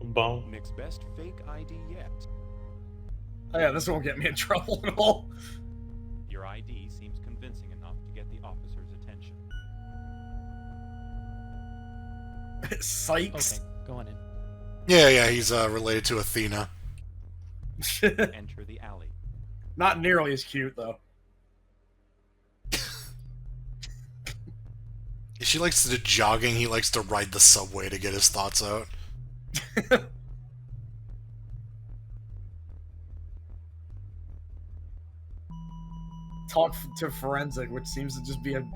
Boom. Nick's best fake ID yet. Oh yeah, this won't get me in trouble at all. Your ID seems convincing enough to get the officer's attention. Sykes. Okay, go on in. Yeah, he's related to Athena. Enter the alley. Not nearly as cute though. She likes to do jogging, he likes to ride the subway to get his thoughts out. Talk to forensic, which seems to just be a.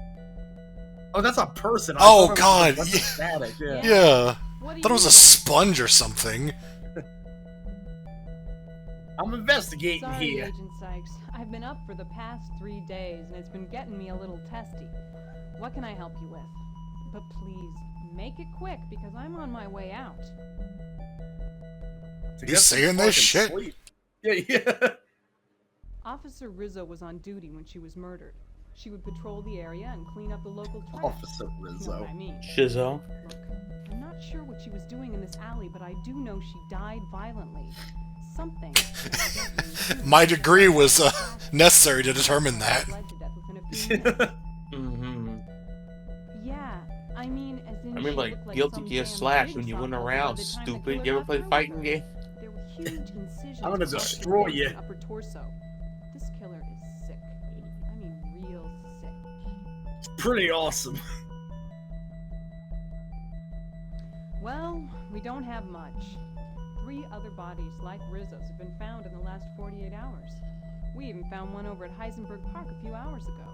Oh, that's a person. I Oh thought it was god, a bunch of static. Yeah. Yeah. What are Thought it was you a sponge or something. I'm investigating Sorry, here. Agent Sykes. I've been up for the past 3 days, and it's been getting me a little testy. What can I help you with? But please, make it quick, because I'm on my way out. To He's get some saying this fucking shit. sleep. Yeah. Officer Rizzo was on duty when she was murdered. She would patrol the area and clean up the local trash. Officer You know Rizzo. what I mean. Shizzo. Look, I'm not sure what she was doing in this alley, but I do know she died violently. Something. and I don't mean My degree was necessary to determine that. bled to death within a few minutes. Mm-hmm. Yeah, I mean, as in I mean, she like, looked like Guilty some Gear damn Slash when you jigsaw went puzzle by around, the time the stupid. killer You ever got play through with fighting her. game? There were huge incisions. I'm gonna across his destroy face you. and upper torso. This killer is sick. I mean, real sick. It's pretty awesome. Well, we don't have much. 3 other bodies like Rizzo's have been found in the last 48 hours. We even found one over at Heisenberg Park a few hours ago.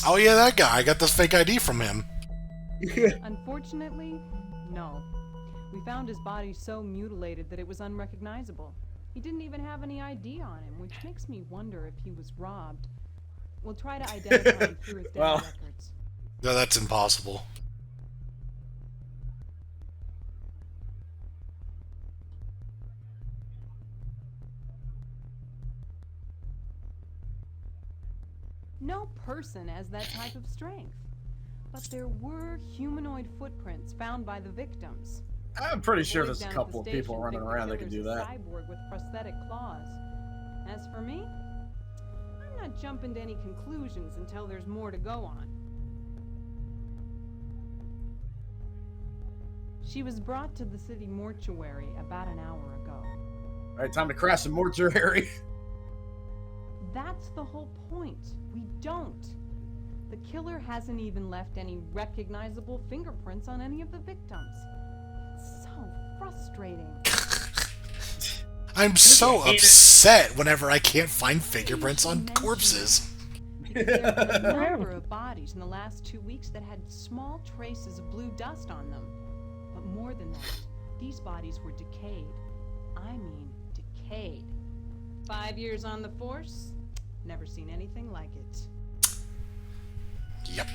Oh yeah, that guy. I got this fake ID from him. Unfortunately, no. We found his body so mutilated that it was unrecognizable. He didn't even have any ID on him, which makes me wonder if he was robbed. We'll try to identify him through his dental records. No, that's impossible. No person has that type of strength. But there were humanoid footprints found by the victims. I'm pretty sure Boys there's a down at couple the of people station running think the around that can killer's do a that. cyborg with prosthetic claws. As for me, I'm not jumping to any conclusions until there's more to go on. She was brought to the city mortuary about an hour ago. All right, time to crash the mortuary. That's the whole point. We don't. The killer hasn't even left any recognizable fingerprints on any of the victims. It's so frustrating. I'm so upset whenever I can't find fingerprints on corpses. There have been a number of bodies in the last 2 weeks that had small traces of blue dust on them. But more than that, these bodies were decayed. I mean, decayed. 5 years on the force? Never seen anything like it. Yep.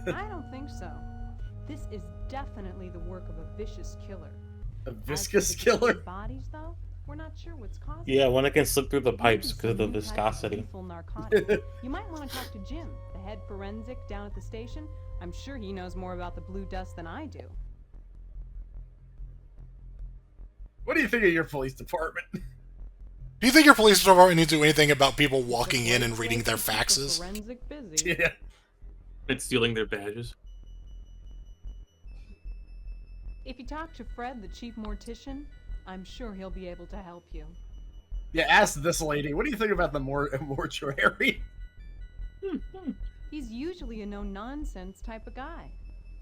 I don't think so. This is definitely the work of a vicious killer. A viscous killer? Bodies, though, we're not sure what's causing. Yeah, one that can slip through the pipes because of the viscosity. Narcotic. You might want to talk to Jim, the head forensic down at the station. I'm sure he knows more about the blue dust than I do. What do you think of your police department? Do you think your police department needs to do anything about people walking in and reading their faxes? Yeah. And stealing their badges. If you talk to Fred, the chief mortician, I'm sure he'll be able to help you. Yeah, ask this lady. What do you think about the mortuary? He's usually a no-nonsense type of guy.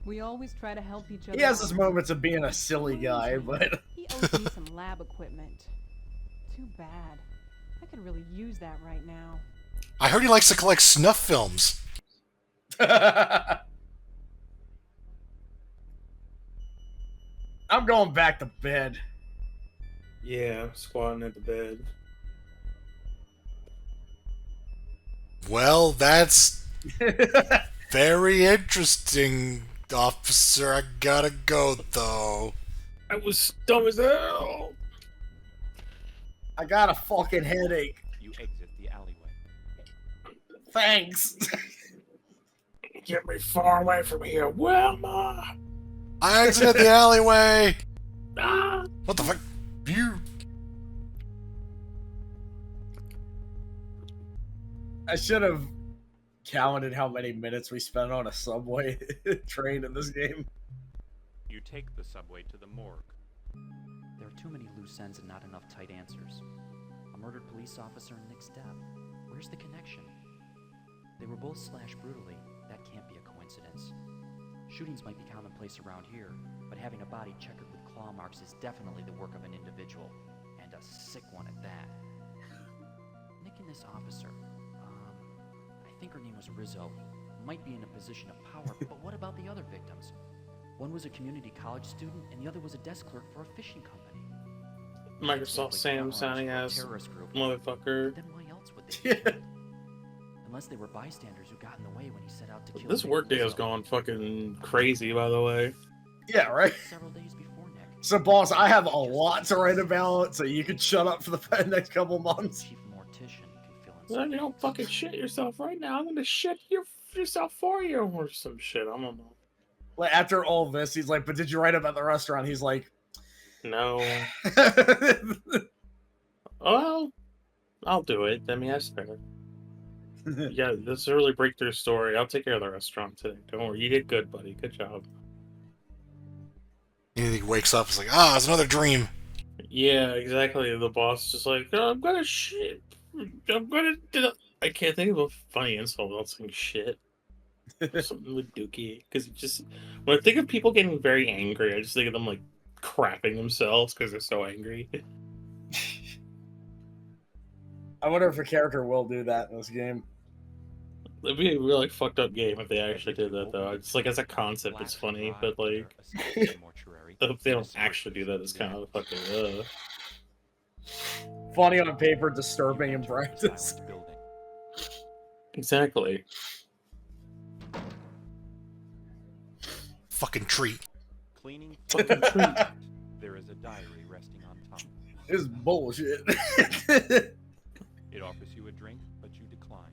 We always try to help each other. He has out. his moments of being a silly guy, but... He owes me some lab equipment. Too bad. I could really use that right now. I heard he likes to collect snuff films. I'm going back to bed. Yeah, I'm squatting at the bed. Well, that's very interesting, officer. I gotta go, though. I was dumb as hell. I got a fucking headache. You exit the alleyway. Thanks. Get me far away from here, Wilma. I exited the alleyway. Ah. What the fuck? You. I should have counted how many minutes we spent on a subway train in this game. You take the subway to the morgue. There are too many loose ends and not enough tight answers. A murdered police officer and Nick's death. Where's the connection? They were both slashed brutally. That can't be a coincidence. Shootings might be commonplace around here, but having a body checkered with claw marks is definitely the work of an individual. And a sick one at that. Nick and this officer, I think her name was Rizzo, might be in a position of power, but what about the other victims? One was a community college student, and the other was a desk clerk for a fishing company. Microsoft Sam sounding ass motherfucker. Then why else would they be killed? Unless they were bystanders who got in the way when he set out to kill This Nick workday has Rizzo. gone fucking crazy, by the way. Yeah, right? Several days before Nick. So, boss, I have a lot to write about, so you can shut up for the next couple months. Chief mortician can fill in Well, you don't fucking shit yourself right now. I'm gonna shit yourself for you or some shit. I don't know. Like, after all this, he's like, but did you write about the restaurant? He's like, no. Well, I'll do it. I mean, that's fair. Yeah, this is a really breakthrough story. I'll take care of the restaurant today. Don't worry. You did good, buddy. Good job. And he wakes up, it's like, ah, it's another dream. Yeah, exactly. The boss is just like, oh, I'm gonna shit. I'm gonna do. I can't think of a funny insult without saying shit. Something with Dookie. Because just when I think of people getting very angry, I just think of them like crapping themselves because they're so angry. I wonder if a character will do that in this game. It'd be a really like, fucked up game if they actually did that, though. It's like as a concept, it's funny, but like if they don't actually do that, it's kind of fucking Funny on paper, disturbing in practice. Exactly. Fucking treat. Cleaning Fucking treat. There is a diary resting on top. This is bullshit. It offers you a drink, but you decline.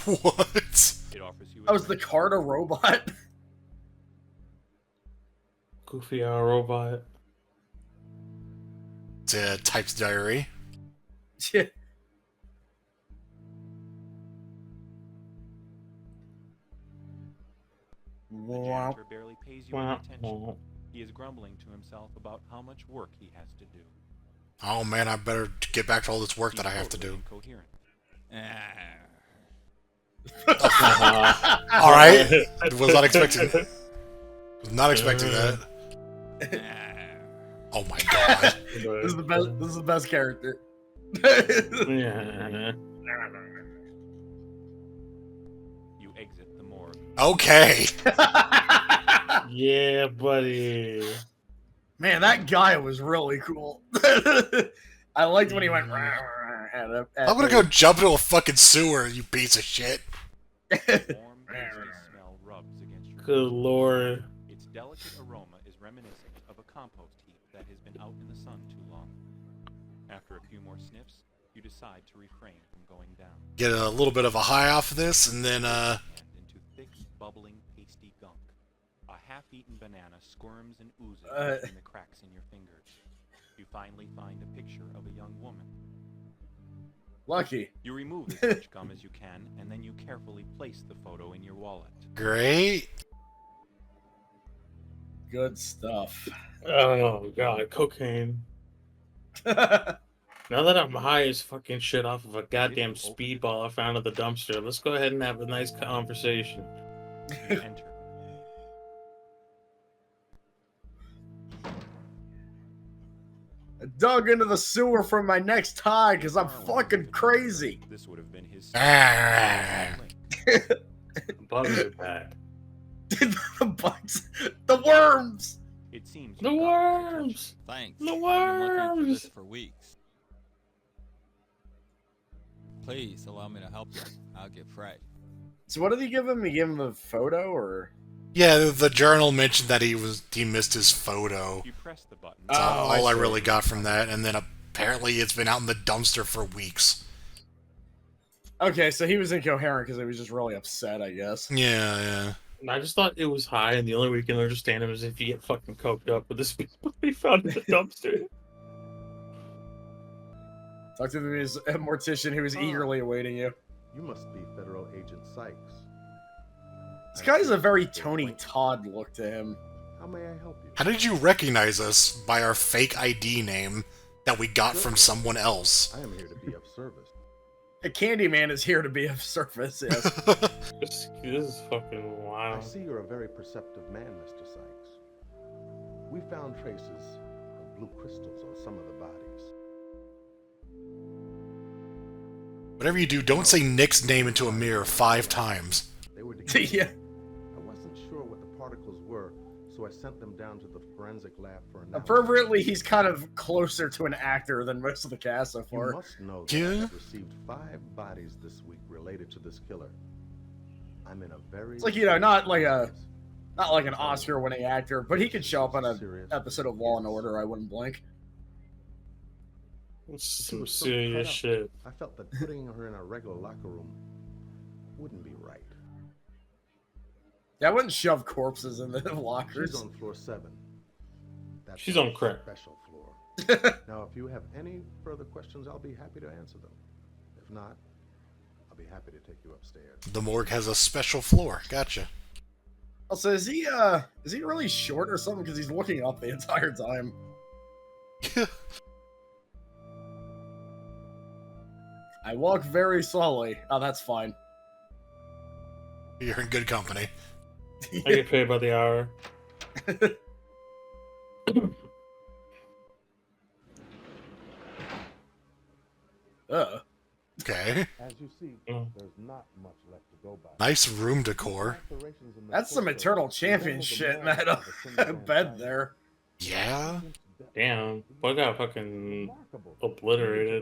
What? It offers you I was the Carter robot. Goofy hour robot. It's a types diary. Yeah. The janitor barely pays you any attention. He is grumbling to himself about how much work he has to do. Oh man, I better get back to all this work that I have to do. Incoherent. All right, was not expecting. Was not expecting that. Oh my god! This is the best. This is the best character. You exit the morgue. Okay. Yeah, buddy. Man, that guy was really cool. I liked when he went. At I'm gonna go jump into a fucking sewer, you piece of shit. Smell rubs against your Good lord. Its delicate aroma is reminiscent of a compost heap that has been out in the sun too long. After a few more sniffs, you decide to refrain from going down. Get a little bit of a high off of this, and then Into thick, bubbling, pasty gunk. A half-eaten banana squirms and oozes in the cracks in your fingers. You finally find a picture of a young woman. Lucky. You remove as much gum as you can, and then you carefully place the photo in your wallet. great. Good stuff. Oh god, cocaine. Now that I'm high as fucking shit off of a goddamn speedball I found at the dumpster, let's go ahead and have a nice conversation. You enter. I dug into the sewer for my next tie because I'm fucking crazy. This would have been his. Bugs are back. The bugs, the worms. It seems The worms. Thanks. The I've been looking for worms. this for weeks. Please allow me to help you. I'll get fresh. So what did he give him? He gave him a photo, or? Yeah, the journal mentioned that he missed his photo. You press the button. That's all I see. really got from that, and then apparently it's been out in the dumpster for weeks. Okay, so he was incoherent because he was just really upset, I guess. Yeah, yeah. I just thought it was high, and the only way you can understand him is if you get fucking coked up with this people he found in the dumpster. Talk to the mortician who was eagerly awaiting you. You must be Federal Agent Sykes. This guy has a very Tony Todd look to him. How may I help you? How did you recognize us by our fake ID name that we got from someone else? I am here to be of service. The Candyman is here to be of service, yes. This is fucking I wild. see you're a very perceptive man, Mr. Sykes. We found traces of blue crystals on some of the bodies. Whatever you do, don't say Nick's name into a mirror 5 times. They were decaying. Yeah. I wasn't sure what the particles were, so I sent them down to the forensic lab for analysis. Appropriately, he's kind of closer to an actor than most of the cast so You far. must know that I have received 5 bodies this week related to this killer. I'm in a very... It's like, you know, not like an Oscar-winning actor, but he could show up on an episode of Law and Order. I wouldn't blink. Some serious shit. I felt that putting her in a regular locker room wouldn't be right. Yeah, I wouldn't shove corpses in the lockers. She's on floor 7. That's She's our on crack. Special floor. Now, if you have any further questions, I'll be happy to answer them. If not, I'll be happy to take you upstairs. The morgue has a special floor. Gotcha. Also, is he really short or something? Because he's looking up the entire time. I walk very slowly. Oh, that's fine. You're in good company. I get paid by the hour. Okay. As you see, there's not much left to go by. Nice room decor. That's some Eternal Champion shit in that bed there. Yeah? Damn. Boy got fucking obliterated.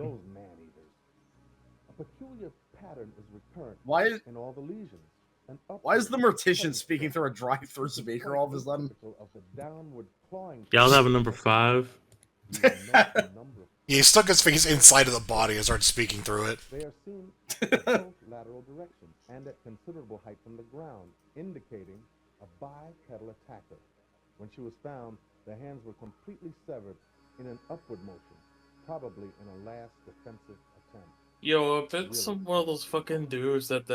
A peculiar pattern is recurrent Why- in all the lesions. Why is the mortician speaking through a drive-through speaker all of a sudden? Y'all have a number 5? He stuck his face inside of the body and started speaking through it. They are seen in both lateral directions and at considerable height from the ground, indicating a bipedal attacker. When she was found, the hands were completely severed in an upward motion, probably in a last defensive attempt. Yo, if it's one of those fucking dudes that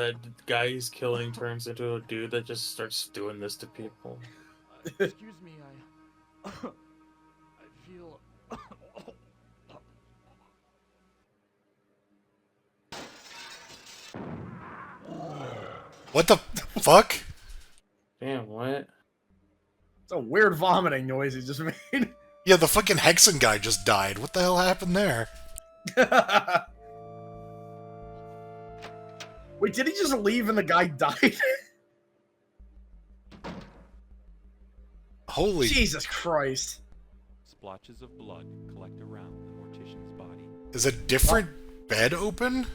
guy he's killing turns into a dude that just starts doing this to people. Excuse me, I feel. What the fuck? Damn, what? It's a weird vomiting noise he just made. Yeah, the fucking Hexen guy just died. What the hell happened there? Wait, did he just leave and the guy died? Holy Jesus Christ. Splotches of blood collect around the mortician's body. Is a different bed open?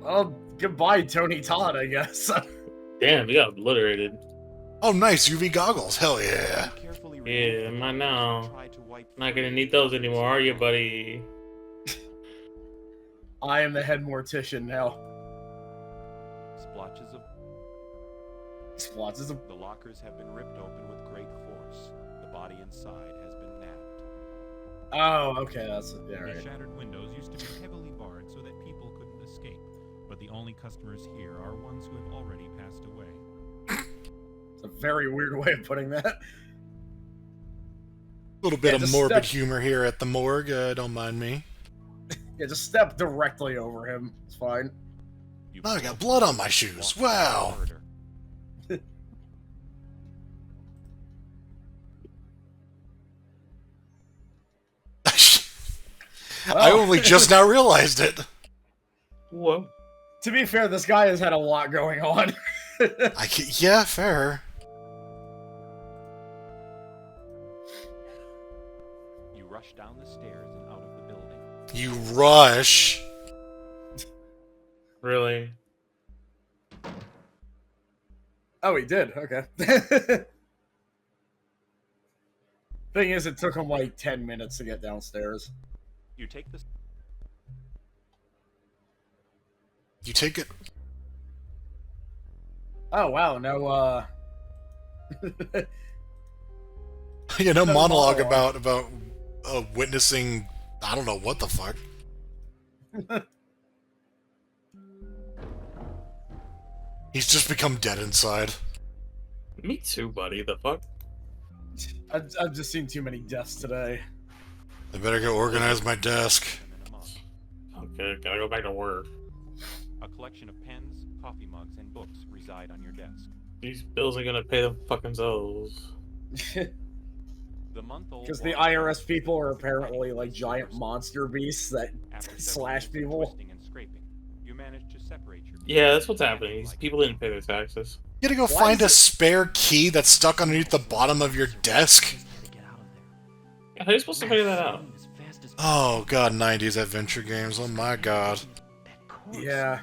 Oh, goodbye, Tony Todd, I guess. Damn, he got obliterated. Oh, nice UV goggles. Hell yeah. Yeah, not now. Not gonna need those anymore, are you, buddy? I am the head mortician now. Splotches of... The lockers have been ripped open with great force. The body inside has been nabbed. Oh, okay, that's it. Yeah, The right. shattered windows used to be heavily barred so that people couldn't escape, but the only customers here are ones who have already passed away. It's a very weird way of putting that. A little bit of just morbid step- humor here at the morgue. Don't mind me. Yeah, just step directly over him. It's fine. Oh, I got blood on my shoes. Wow. I only just now realized it. Whoa. To be fair, this guy has had a lot going on. Yeah, fair. You rush down the stairs and out of the building. You rush. Really? Oh, he did. Okay. Thing is, it took him like 10 minutes to get downstairs. You take this. You take it. Oh, wow. No, You know, No monologue monologue. about witnessing. I don't know what the fuck. He's just become dead inside. Me too, buddy. The fuck? I've just seen too many deaths today. I better go organize my desk. Okay, gotta go back to work. A collection of pens, coffee mugs, and books reside on your desk. These bills are gonna pay them fucking selves. The month-old Because the IRS people are apparently like giant monster beasts that After slash several people. twisting and scraping, you manage to separate your Yeah, that's what's happening. These people didn't pay their taxes. You gotta go find a spare key that's stuck underneath the bottom of your desk. How are you supposed to figure that out? Oh god, 90s adventure games. Oh my god. Yeah.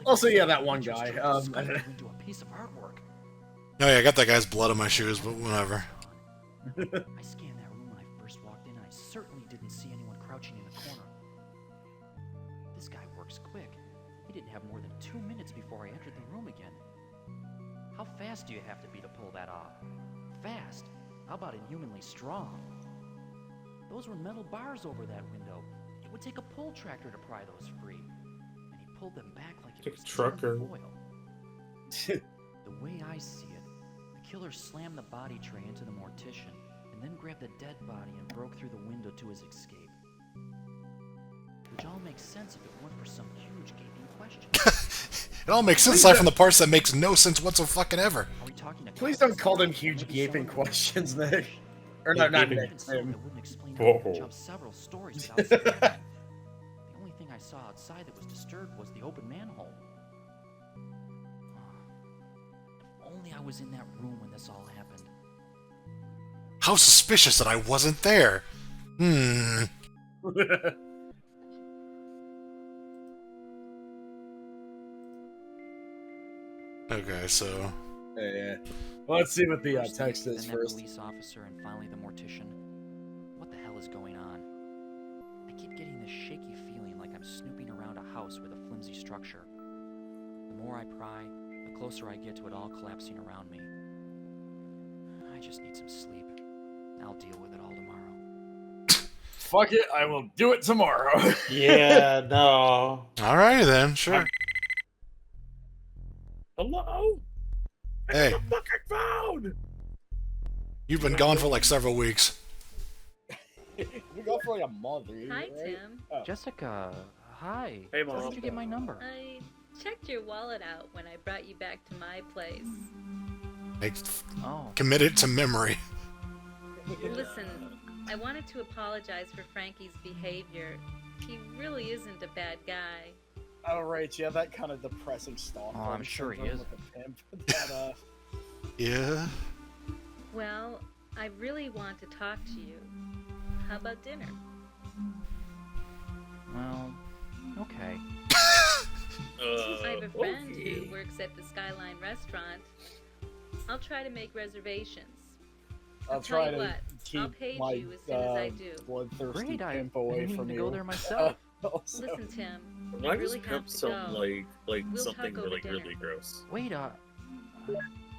Also, yeah, that one guy. Into a piece of artwork. Oh yeah, I got that guy's blood on my shoes, but whatever. I scanned that room when I first walked in, and I certainly didn't see anyone crouching in a corner. This guy works quick. He didn't have more than 2 minutes before I entered the room again. How fast do you have to be to pull that off? Fast? How about inhumanly strong? Those were metal bars over that window. It would take a pull tractor to pry those free. And he pulled them back like it Take was a trucker. foil. The way I see it, the killer slammed the body tray into the mortician, and then grabbed the dead body and broke through the window to his escape. Which all makes sense if it weren't for some huge gaping question. It all makes sense aside from the parts that makes no sense whatsoever. Are we talking to Please don't call them huge gaping questions, Nick. Or no, not Nick. Tim. That wouldn't explain how he could jump several stories without seeing anything. The only thing I saw outside that was disturbed was the open manhole. If only I was in that room when this all happened. How suspicious that I wasn't there. Okay, so Yeah. Well, let's see what the First text Nick, is then that first. police officer, and finally the mortician. What the hell is going on? I keep getting this shaky feeling like I'm snooping around a house with a flimsy structure. The more I pry, the closer I get to it all collapsing around me. I just need some sleep. I'll deal with it all tomorrow. Fuck it, I will do it tomorrow. Yeah, no. Alrighty then, sure. Hello? Hey, Fucking phone! you've been gone for like several weeks. We go for like a month. Hi, right? Tim. Oh. Jessica, hi. Hey, How Mom. did you get my number? I checked your wallet out when I brought you back to my place. Oh. Committed to memory. Listen, I wanted to apologize for Frankie's behavior. He really isn't a bad guy. Oh, right, yeah, that kind of depressing stuff. Oh, I'm sure he is. With the pimp. That, Yeah. Well, I really want to talk to you. How about dinner? Well, okay. I have a friend who works at the Skyline restaurant. I'll try to make reservations. I'll tell try you to what, keep I'll page my you as soon as I do. bloodthirsty Great, pimp I away need from to you. go there myself. Also- Listen, Tim. Why I does really pimp have to sound go. like We'll something talk over really, dinner. really gross? Wait,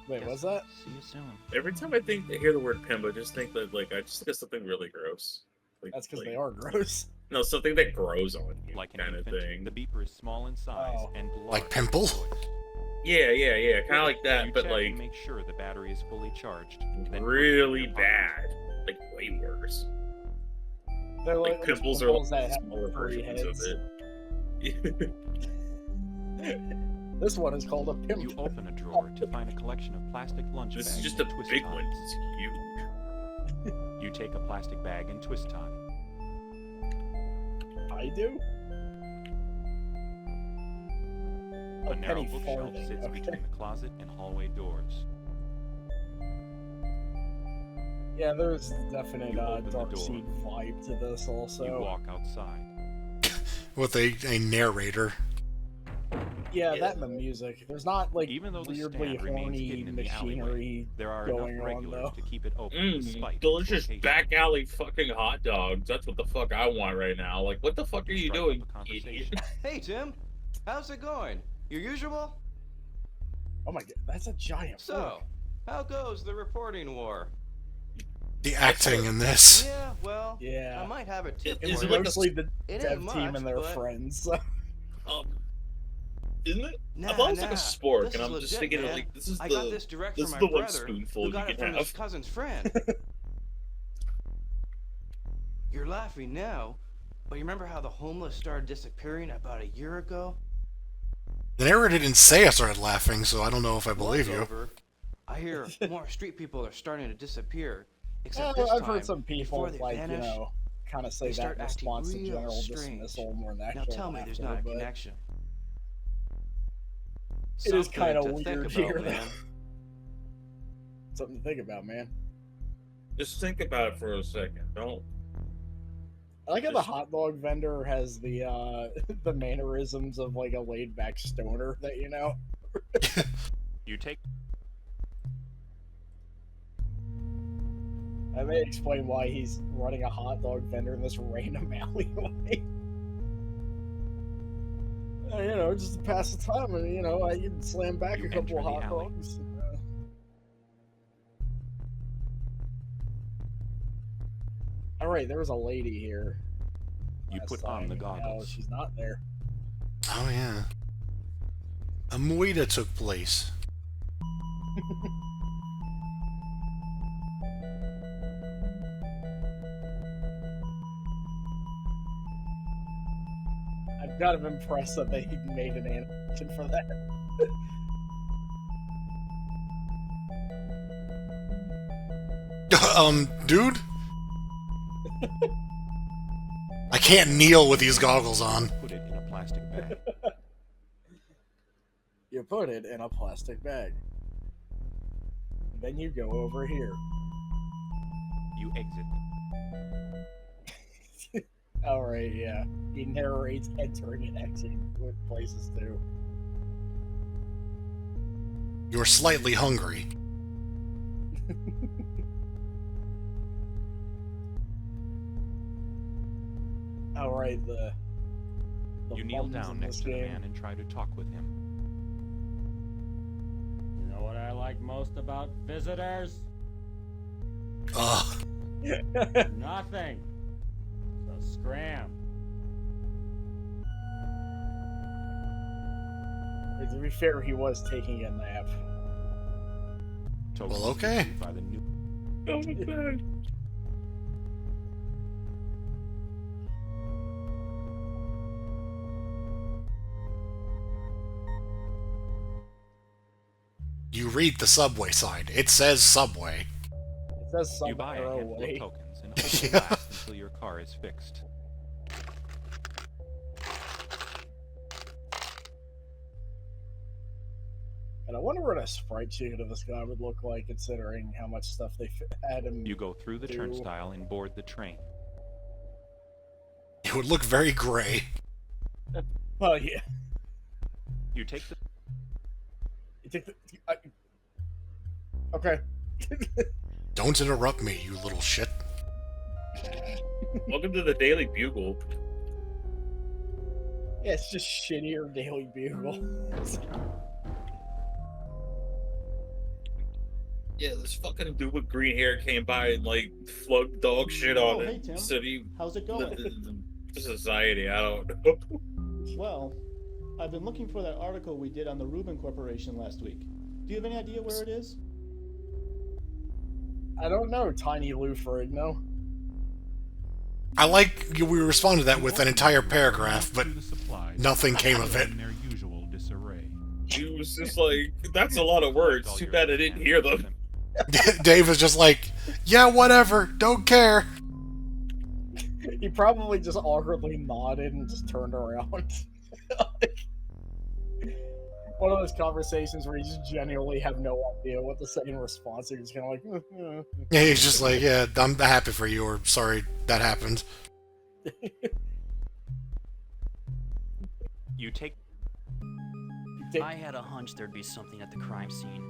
Wait, guess- what's that? See you soon. Every time I hear the word pimp, I just think that I just think of something really gross. Like, That's because they are gross. No, something that grows on you, Like an kind of infant, thing. the beeper is small in size Oh. and large. Like pimple? Yeah, kind of like that, You but check and like make sure the battery is fully charged. then put it in really your pocket. bad, like way worse. They're Like like pimples are pimples like that have smaller three versions of heads. it. This one is called a pimp. You open a drawer to find a collection of plastic lunch This bags. is just a and twist big ties. one. It's huge. You take a plastic bag and twist tie. I do? A narrow penny bookshelf farthing, sits okay. between the closet and hallway doors. Yeah, there's definite You open the dark door. seed vibe to this also. You walk outside. With a narrator. Yeah, that and the music. There's not like Even though the weirdly stand remains horny hidden in the machinery alleyway, there are going enough on regulars though. to keep it open despite Delicious location. back alley fucking hot dogs. That's what the fuck I want right now. Like, what the fuck are you Strike up doing, a conversation. idiot? Hey, Tim. How's it going? Your usual? Oh my god, that's a giant So, how goes the reporting war? The acting in this. Yeah, well, Yeah. I might have a tip It's for you. mostly the It dev ain't team much, and their but- friends. Isn't it? Nah, I thought it was like nah. a spork, This and is I'm just legit, thinking, man. like, this is I the got this direct this from is my the one brother, spoonful who you got it can from his have. cousin's friend. You're laughing now, but you remember how the homeless started disappearing about a year ago? The narrator didn't say I started laughing, so I don't know if I believe War's you. over. I hear more street people are starting to disappear. Except Yeah, this I've time, heard some people before they like vanish, kind of say they that start in acting response to real general strange. dismissal more than Now actual tell me there's laughter, not a but connection. It is Something kind of to think weird about, here. man. Something to think about, man. Just think about it for a second. Don't. I like how the hot dog vendor has the the mannerisms of like a laid back stoner that you know. You take I may explain why he's running a hot dog vendor in this random alleyway. You know, just to pass the time, and you know, I can slam back You a couple of enter the hot alley. dogs. All right, there was a lady here. You last put on the time. No, goggles. she's not there. Oh yeah. A moida took place. I'm kind of impressed that they made an animation for that. Dude? I can't kneel with these goggles on. Put it in a plastic bag. You put it in a plastic bag. Then you go over here. You exit. Alright, yeah. He narrates entering and exiting places too. You're slightly hungry. All right, the You kneel bums down in next this to the game. man and try to talk with him. You know what I like most about visitors? Ugh. Nothing. So scram. To be fair, he was taking a nap. Well, okay. By the new You read the subway sign. It says subway. It says You buy a handful away. of tokens and hope they last until your car is fixed. And I wonder what a sprite sheet of this guy would look like, considering how much stuff they had him. You go through the do. turnstile and board the train. It would look very gray. Well, yeah. You take the You take the. Okay. Don't interrupt me, you little shit. Welcome to the Daily Bugle. Yeah, it's just shittier Daily Bugle. Yeah, this fucking dude with green hair came by and like flugged dog shit on Oh, it. hey, Tim. Said he How's it going? the society. I don't know. Well, I've been looking for that article we did on the Rubin Corporation last week. Do you have any idea where it is? I don't know, Tiny Lou Ferrigno. I like we responded to that with an entire paragraph, but nothing came of it. In their usual disarray. He was just like, that's a lot of words. Too bad I didn't hear them. Dave was just like, yeah, whatever, don't care. He probably just awkwardly nodded and just turned around. Like, one of those conversations where you just genuinely have no idea what to say in response. You're just kind of like, Yeah, he's just like, yeah, I'm happy for you, or sorry that happened. You take I had a hunch there'd be something at the crime scene.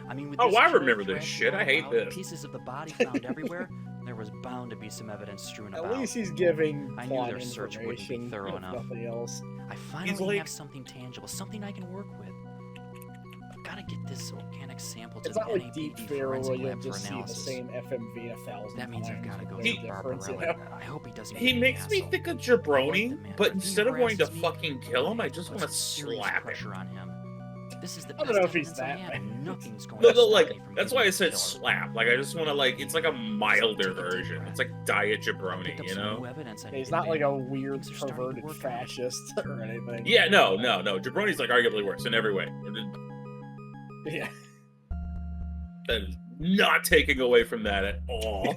I mean, with Oh, this I killer remember this trash shit. I hate out, this. Pieces of the body found everywhere. There was bound to be some evidence strewn At about. least he's giving I knew plot their search wouldn't be information, thorough if enough. nothing else. I finally have something tangible, something I can work with. I've got to get this organic sample to It's the not like Deep NAPD Fear where forensic you'll lab for just see the analysis. same FMV 1,000 That means I've got to go with see no difference, Barbarella. you know? I hope he doesn't. He make makes me think of Jabroni, but instead of wanting to fucking kill him, I just want to serious slap pressure him. on him. This is the I don't best know if he's evidence I that have, bad. and nothing's going No, to no, stop like me from that's getting why I the said killer. slap. Like I just want to like it's like a milder version. It's like Diet Jabroni, you know? He's not like a weird perverted fascist or anything. Yeah, no. Jabroni's like arguably worse in every way. Yeah. That is not taking away from that at all.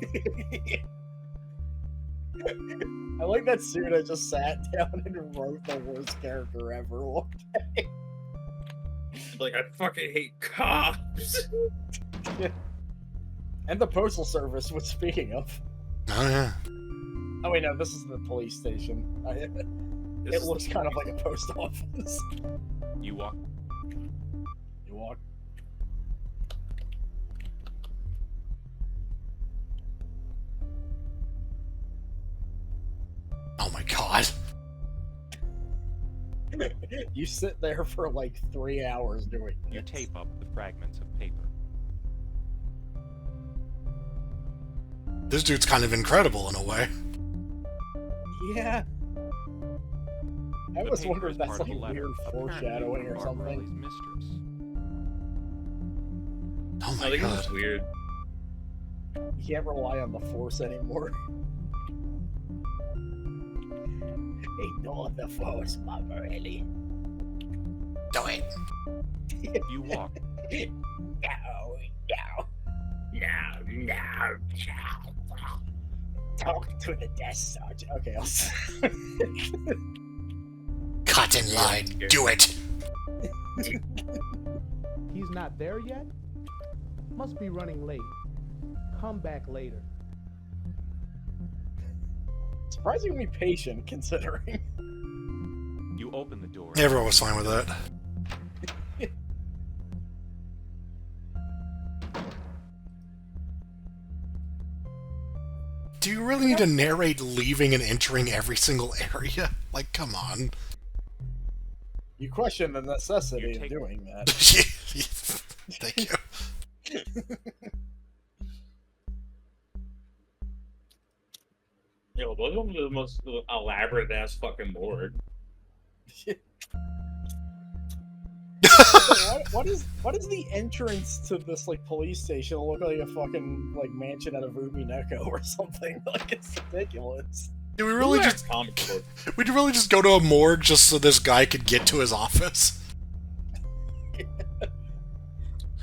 I like that Suda just sat down and wrote the worst character ever one day. Like I fucking hate cops. And the postal service, which speaking of. Oh yeah. Oh wait, no, this is the police station. It looks kind of like a post office. You walk. You walk. Oh my god. You sit there for like 3 hours doing You this. tape up the fragments of paper. This dude's kind of incredible in a way. Yeah. I The was paper wondering is if that's part of like a letter, weird apparently foreshadowing from or Barbarelli's something. mistress. Oh I my think god. it's weird. You can't rely on the force anymore. Ignore the force, Barbarelli. Do it. You walk. No. Talk to the desk sergeant. Okay, I'll. Cut in line. Do it. He's not there yet? Must be running late. Come back later. Surprisingly patient, considering. You open the door. Everyone was fine with that. Do you really need to narrate leaving and entering every single area? Like, come on. You question the necessity of doing that. Thank you. Yo, those are the most elaborate ass fucking board. What is the entrance to this like police station look like a fucking like mansion out of Umi Neko or something? Like it's ridiculous. Do we really we'd really just go to a morgue just so this guy could get to his office?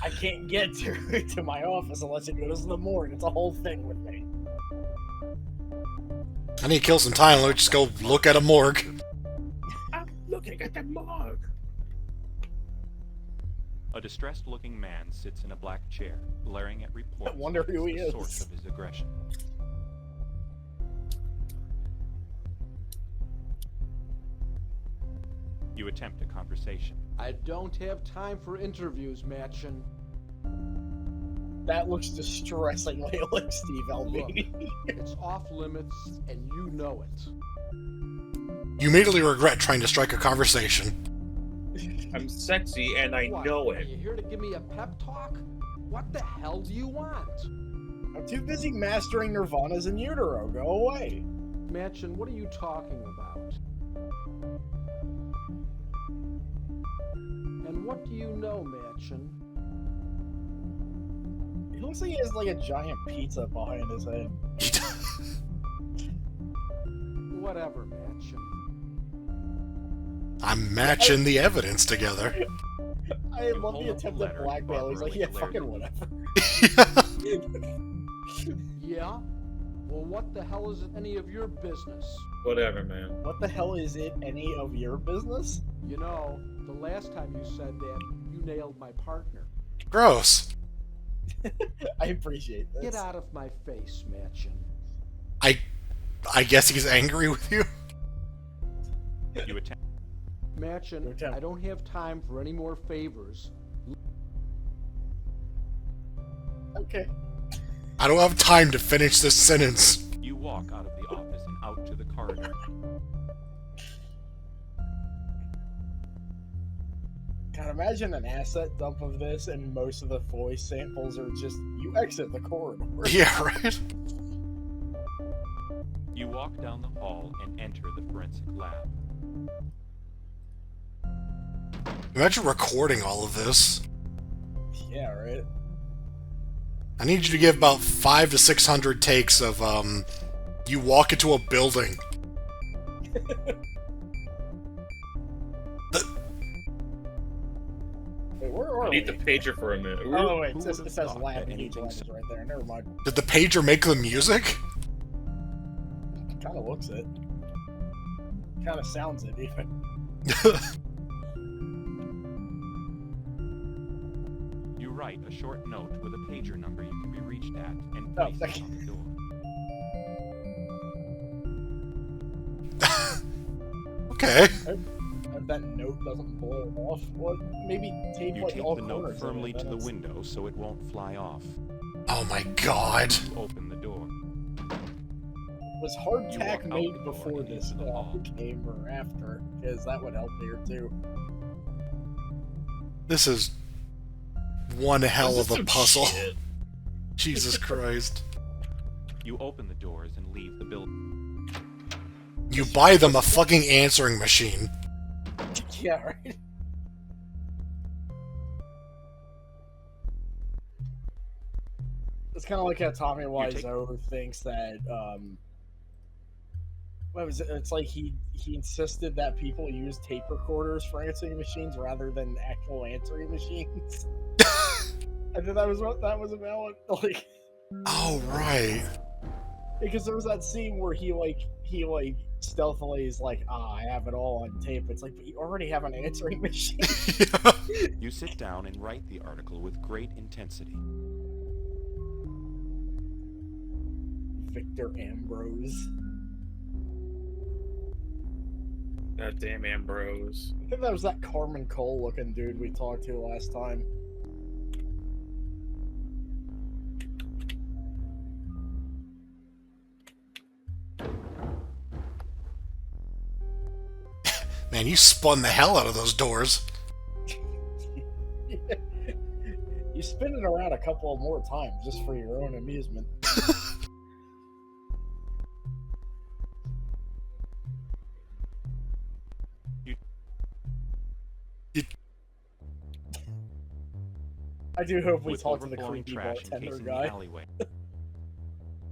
I can't get to my office unless it goes to the morgue. It's a whole thing with me. I need to kill some time. Let's just go look at a morgue. I'm looking at the morgue. A distressed-looking man sits in a black chair, glaring at reports. I wonder who he the is. Source of his aggression. You attempt a conversation. I don't have time for interviews, Matchin. That looks distressingly like Steve Look, Albini. it's off limits, and you know it. You immediately regret trying to strike a conversation. I'm sexy and I know Are it. you here to give me a pep talk? What the hell do you want? I'm too busy mastering Nirvana's in utero. Go away. Matchin, what are you talking about? And what do you know, Matchin? He looks like he has like a giant pizza behind his head. Whatever, Matchin. I'm matching the evidence together. I love the attempt at blackmail. He's like, yeah, fucking whatever. Yeah? Well, what the hell is it any of your business? Whatever, man. What the hell is it any of your business? You know, the last time you said that, you nailed my partner. Gross. I appreciate this. Get out of my face, Matchin. I guess he's angry with you. You attempt. Matchin, I don't have time for any more favors. Okay. I don't have time to finish this sentence. You walk out of the office and out to the corridor. God, imagine an asset dump of this, and most of the voice samples are just you exit the corridor. Yeah, right. You walk down the hall and enter the forensic lab. Imagine recording all of this. Yeah, right. I need you to give about 500 to 600 takes of you walk into a building. Wait, where are I need we? the pager for a minute. Oh wait, it says lab and is right there. Never mind. Did the pager make the music? Kind of looks it. Kind of sounds it even. You write a short note with a pager number you can be reached at and place it on the door. Okay. I bet note doesn't blow off. Well, maybe tape You like tape all the corners note of firmly it, to then the it's- window so it won't fly off. Oh my god. You open the door. Was hardtack walk out made the door before and this into the hall. came or after? Because that would help here too. This is one hell This of is a some puzzle. shit. Jesus Christ. You open the doors and leave the building. You buy them a fucking answering machine. Yeah, right. It's kind of like how Tommy Wiseau thinks that what was it? It's like he insisted that people use tape recorders for answering machines rather than actual answering machines. I think that was what that was about. Like, oh right. Because there was that scene where he stealthily is like, I have it all on tape. It's like, but you already have an answering machine. You sit down and write the article with great intensity. Victor Ambrose. Goddamn Ambrose. I think that was that Carmen Cole looking dude we talked to last time. Man, you spun the hell out of those doors. You spin it around a couple of more times just for your own amusement. I do hope we talk to the creepy bartender guy.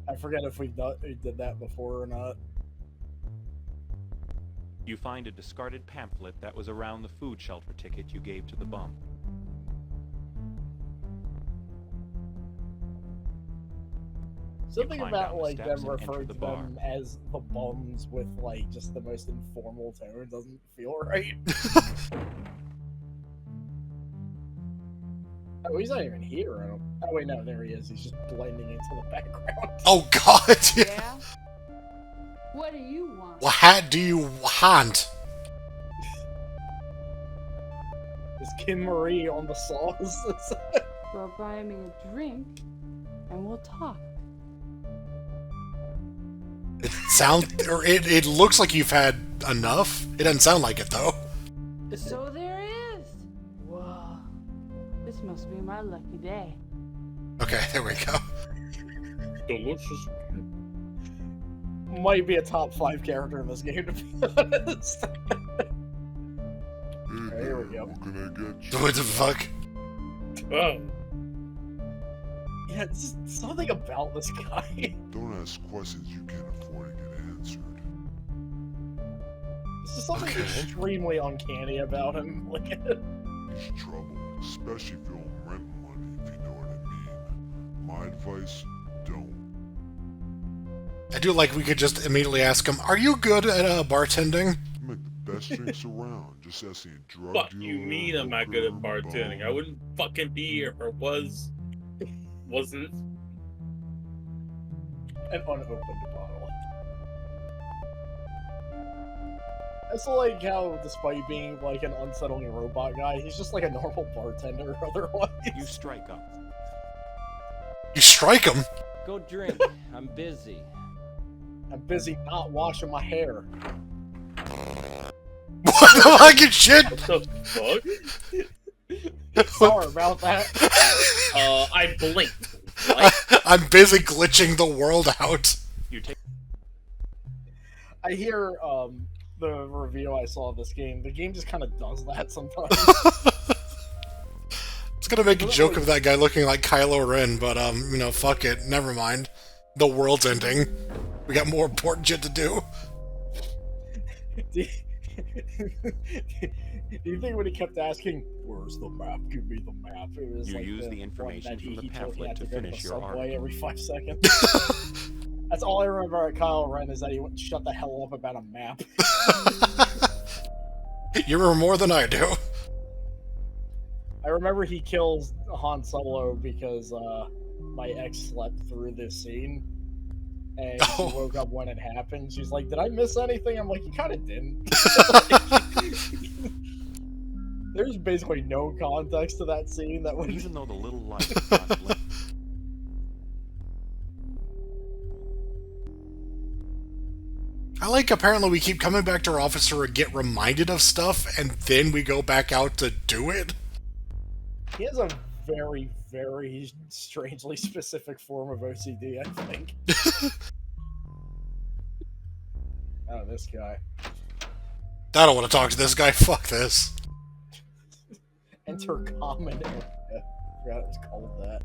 I forget if we did that before or not. You find a discarded pamphlet that was around the food shelter ticket you gave to the bum. Something about like them referring to them as the bums with like just the most informal tone doesn't feel right. Oh, he's not even here. I don't. Oh wait, no, there he is. He's just blending into the background. Oh God! Yeah. What do you want? What do you want? Is Kim Marie on the sauce? Well, buy me a drink, and we'll talk. It sounds, or it looks like you've had enough. It doesn't sound like it though. So there is. Whoa. This must be my lucky day. Okay, there we go. Delicious. Might be a top 5 character in this game, to be honest. Right, here we go. What can I get you? What the fuck? Oh. Yeah, it's something about this guy. Don't ask questions you can't afford to get answered. There's just something extremely uncanny about him. Like, He's trouble, especially if you owe rent money, if you know what I mean. My advice, don't. I do like we could just immediately ask him, "Are you good at bartending?" You make the best drinks around. Just asking a drug Fuck dealer. you mean I'm not good at bartending? I wouldn't fucking be here if I wasn't. An unopened bottle. I also like how, despite being like an unsettling robot guy, he's just like a normal bartender otherwise. You strike up. You strike him? Go drink. I'm busy. I'm busy not washing my hair. What the fucking shit? What the fuck? Sorry about that. I blinked. I'm busy glitching the world out. You take. I hear the review I saw of this game. The game just kind of does that sometimes. I was gonna make a joke of that guy looking like Kylo Ren, but you know, fuck it. Never mind. The world's ending. We got more important shit to do. Do you think when he kept asking, "Where's the map? Give me the map," it was You like use the information from the pamphlet to finish your subway article. every 5 seconds. That's all I remember at Kyle Ren is that he wouldn't shut the hell up about a map. You remember more than I do. I remember he kills Han Solo because my ex slept through this scene. And she woke up when it happened. She's like, "Did I miss anything?" I'm like, "You kind of didn't." There's basically no context to that scene that would. Even though the little light is not lit. I like apparently we keep coming back to our office to get reminded of stuff, and then we go back out to do it. He has a very, very strangely specific form of OCD, I think. Oh, this guy. I don't want to talk to this guy. Fuck this. Enter common area. I forgot it was called that.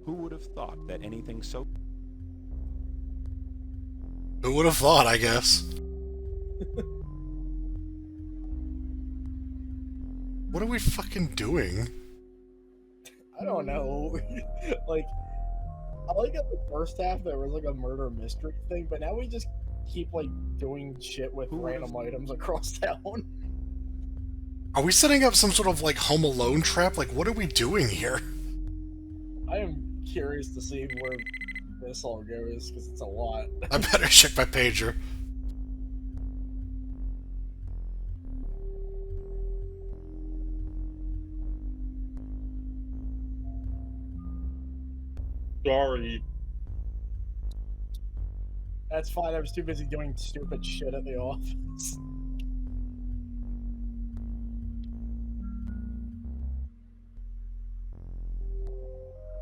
Who would have thought that anything so... Who would have thought, I guess. What are we fucking doing? I don't know. Like, I like at the first half there was like a murder mystery thing, but now we just keep like doing shit with random items across town. Are we setting up some sort of like Home Alone trap? Like, what are we doing here? I am curious to see where this all goes because it's a lot. I better check my pager. Sorry. That's fine. I was too busy doing stupid shit at the office.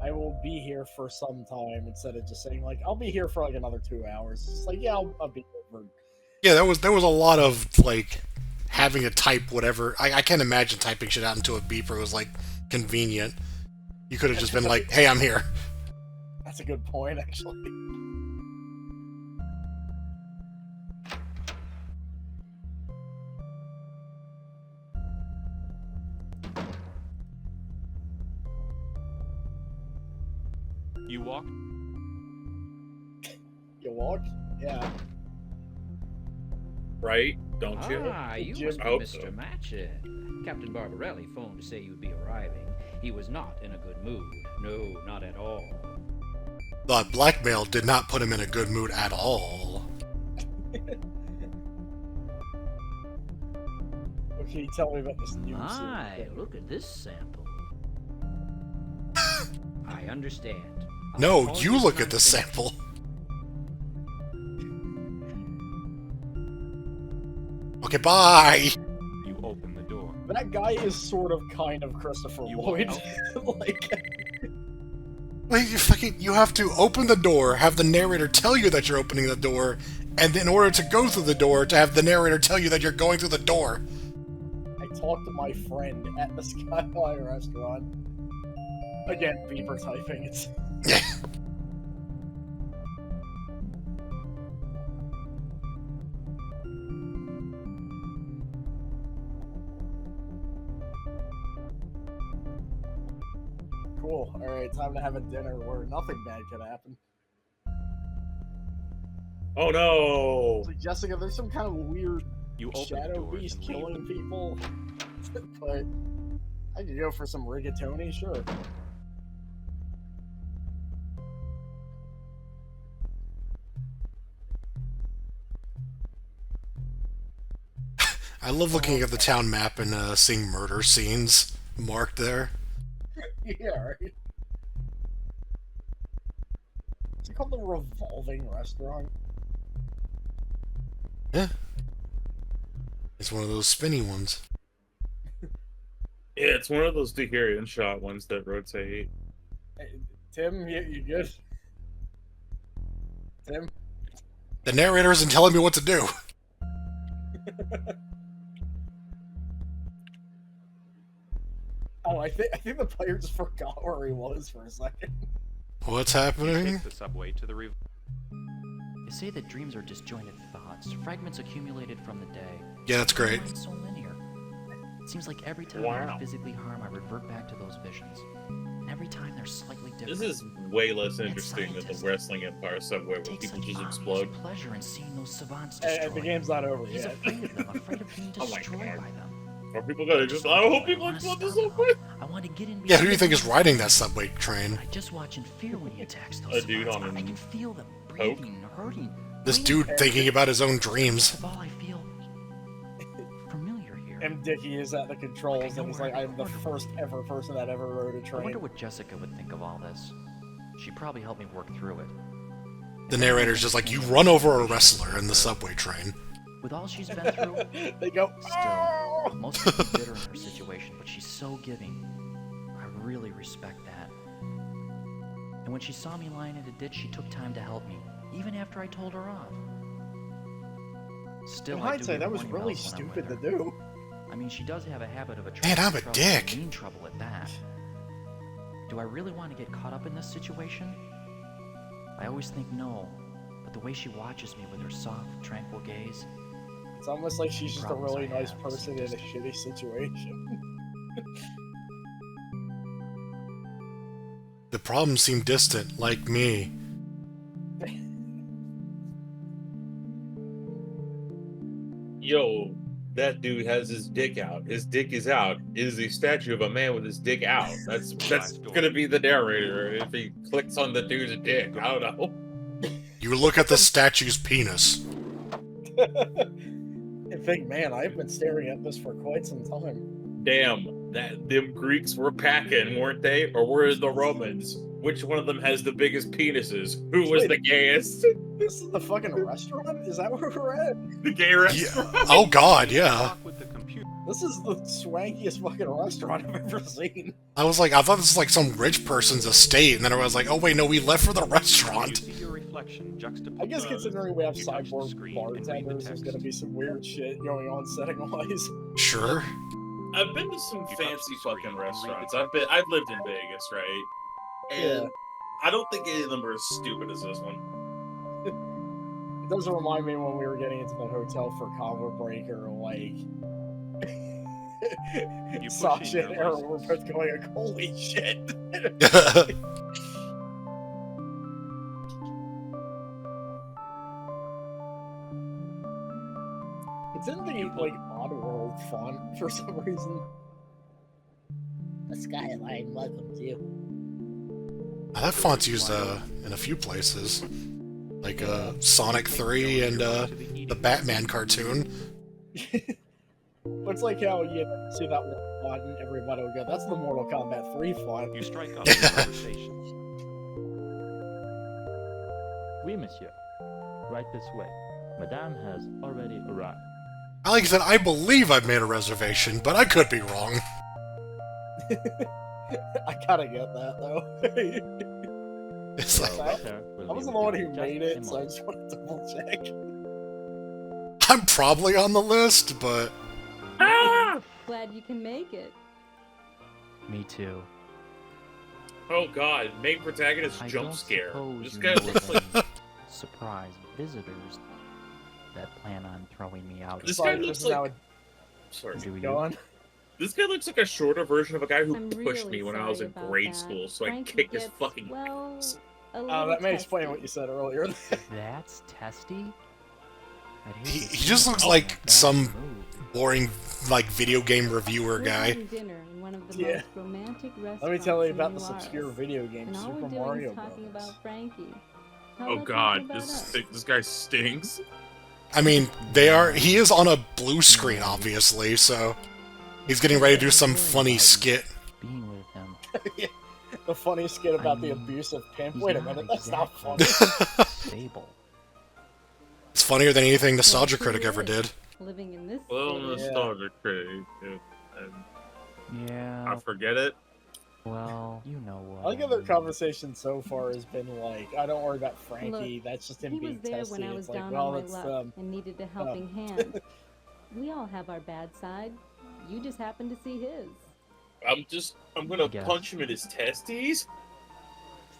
I will be here for some time instead of just saying like I'll be here for like another 2 hours. It's just like yeah, I'll be here for. Yeah, there was a lot of like having to type whatever. I can't imagine typing shit out into a beeper was like convenient. You could have just been like, "Hey, I'm here." That's a good point, actually. You walk? You walk? Yeah. Right? Don't you? Ah, you must be Mr. Matchett. Captain Barbarelli phoned to say you'd be arriving. He was not in a good mood. No, not at all. The blackmail did not put him in a good mood at all. What can you tell me about this new My, look at this sample. I understand. No, you look at the sample. Okay, bye! You open the door. That guy is sort of kind of Christopher Lloyd. You have to open the door, have the narrator tell you that you're opening the door, and in order to go through the door, to have the narrator tell you that you're going through the door. I talked to my friend at the Skyline restaurant. Again, beeper typing. It's. Cool. Alright, time to have a dinner where nothing bad could happen. Oh no! It's like, Jessica, there's some kind of weird shadow doors beast and killing people. But I could go for some rigatoni, sure. I love looking at the town map and seeing murder scenes marked there. Yeah, right. Is it called the revolving restaurant? Yeah. It's one of those spinny ones. Yeah, it's one of those Deharian shot ones that rotate. Hey, Tim, you good? Tim? The narrator isn't telling me what to do. Oh, I think the player just forgot where he was for a second. What's happening? Take the subway to the They say that dreams are disjointed thoughts, fragments accumulated from the day. Yeah, that's great. It's so linear. It seems like every time I physically harm, I revert back to those visions. And every time they're slightly different. This is way less interesting than the Wrestling Empire subway where people just explode. Pleasure in seeing those savants destroyed. And the game's not over He's yet. afraid of them, afraid of being Oh my destroyed God. by them. Are people gonna just? I hope people explode this so quick. I want to get in. Yeah, who do you think is riding that subway train? I just watch in fear when he attacks those A dude savants. on I a can feel them poke. breathing, hurting. This dude thinking about his own dreams. Of all I feel familiar here. And Dickie is at the controls, and he's like, I'm the first ever person that ever rode a I train. wonder what Jessica would think of all this. She probably helped me work through it. The narrator's just like, you run over a wrestler in the subway train. With all she's been through, they go, still, most people bitter in her situation, but she's so giving. I really respect that. And when she saw me lying in a ditch, she took time to help me, even after I told her off. Still, In I do hindsight, get that was horny really mouths when I'm stupid with to her. do. I mean, she does have a habit of Man, attracting I'm a trouble, dick. mean trouble at that. Do I really want to get caught up in this situation? I always think no, but the way she watches me with her soft, tranquil gaze, It's almost like she's just a Problems really I nice have person in a shitty situation. The problems seem distant, like me. Yo, that dude has his dick out. His dick is out. It is a statue of a man with his dick out. That's gonna be the narrator if he clicks on the dude's dick. I don't know. You look at the statue's penis. I think, man, I've been staring at this for quite some time. Damn, them Greeks were packing, weren't they? Or were it the Romans? which one of them has the biggest penises? Who was the gayest? This is the fucking restaurant? Is that where we're at? The gay restaurant? Yeah. Oh god, yeah. This is the swankiest fucking restaurant I've ever seen. I was like, I thought this was like some rich person's estate, and then I was like, oh wait, no, we left for the restaurant. I guess considering we have cyborg bartenders, there's gonna be some weird shit going on setting-wise. Sure. I've been to some fancy fucking restaurants. I've lived in Vegas, right? And Yeah. I don't think any of them are as stupid as this one. It does remind me when we were getting into that hotel for Combo Breaker, like... Sasha and Aaron were both going like, holy shit! It's in the, like, Oddworld font for some reason. The skyline welcomes you. That font's used in a few places. Like Sonic 3 and the Batman cartoon. It's like how you see that one font and everybody will go, that's the Mortal Kombat 3 font. You strike up a conversation. Oui, monsieur. Right this way. Madame has already arrived. Like I said, I believe I've made a reservation, but I could be wrong. I gotta get that, though. It's like... I wasn't the one who made it, so I just want to double check. I'm probably on the list, but... Glad you can make it. Me too. Oh god, main protagonist I jump don't scare. suppose This you guy know looks of like... any surprise visitors that plan on throwing me out. This guy looks like... Sorry. Do you? Go on. This guy looks like a shorter version of a guy who I'm pushed really me when I was in sorry about grade that. school, so I Frankie kicked his gets, fucking well, ass. a Oh, little that may explain testy. what you said earlier. That's testy? He just looks like some boring, like, video game reviewer We're guy. having dinner in one of the Yeah. most romantic restaurants Let me tell you in about New this Orleans. obscure video game, And all Super we're doing Mario is talking Bros. about Frankie. How Oh about god, talking about us? this guy stinks. I mean, he is on a blue screen, obviously, so... He's getting ready to do some funny skit. Being with him. Yeah. The funny skit about the abusive pimp. Wait a minute, that's not funny. Stable. It's funnier than anything Nostalgia Critic ever did. Living in this Well, city. nostalgia critic. Yeah. I forget it. Well, you know what. I think their conversation so far has been like, "I don't worry about Frankie. Look, that's just him he was being there testy." when I was It's like, down well, on my it's luck and needed a helping hand. We all have our bad side. You just happened to see his. I'm gonna Guess. punch him in his testes.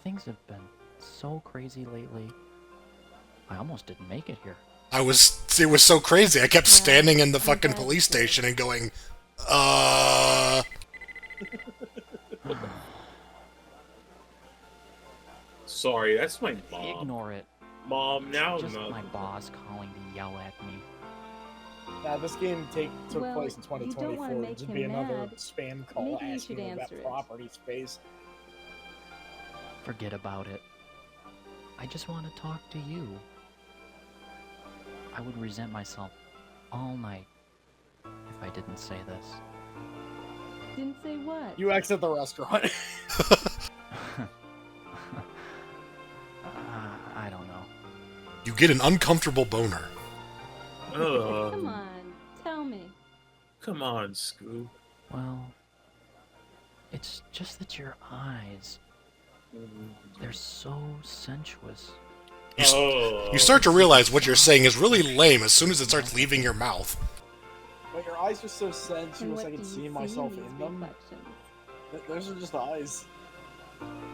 Things have been so crazy lately. I almost didn't make it here. It was so crazy. I kept standing in the fucking police station and going, Sorry, that's my mom. Ignore it. Mom, now Just no. my boss calling to yell at me. Now, this game took Well, place in you don't 2024. wanna make It'd be him another mad. spam call Maybe you asking should about answer it. property space. Forget about it. I just want to talk to you. I would resent myself all night if I didn't say this. Didn't say what? You exit the restaurant. I don't know. You get an uncomfortable boner. Come on, tell me. Come on, Scoop. Well, it's just that your eyes, they're so sensuous. You start to realize what you're saying is really lame as soon as it starts leaving your mouth. But your eyes are so sensuous, what I can do you see see myself in in these them. reflections? Those are just eyes.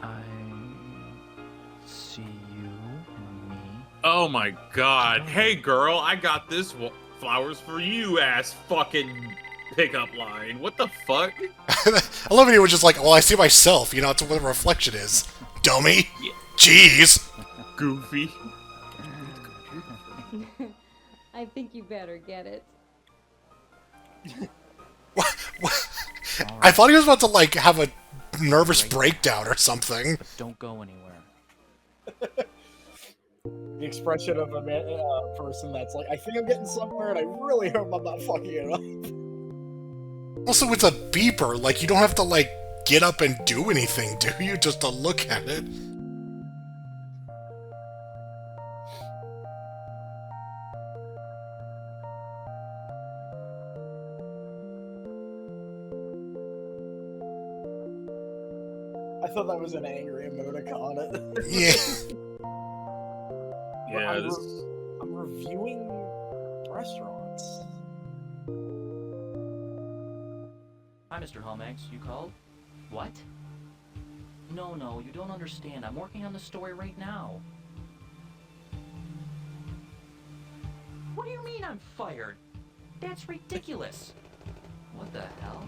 I see you and me. Oh my god. Hey girl, I got this flowers for you ass fucking pickup line. What the fuck? I love it. He was just like, well, I see myself. You know, that's what a reflection is. Dummy. Yeah. Jeez. Goofy. I think you better get it. I thought he was about to, like, have a nervous breakdown or something. But don't go anywhere. The expression of a person that's like, I think I'm getting somewhere, and I really hope I'm not fucking it up. Also, it's a beeper. Like, you don't have to, like, get up and do anything, do you? Just to look at it. I thought that was an angry emoticon. Yeah. Yeah, I'm reviewing restaurants. Hi, Mr. Humax. You called? What? No, you don't understand. I'm working on the story right now. What do you mean I'm fired? That's ridiculous. What the hell?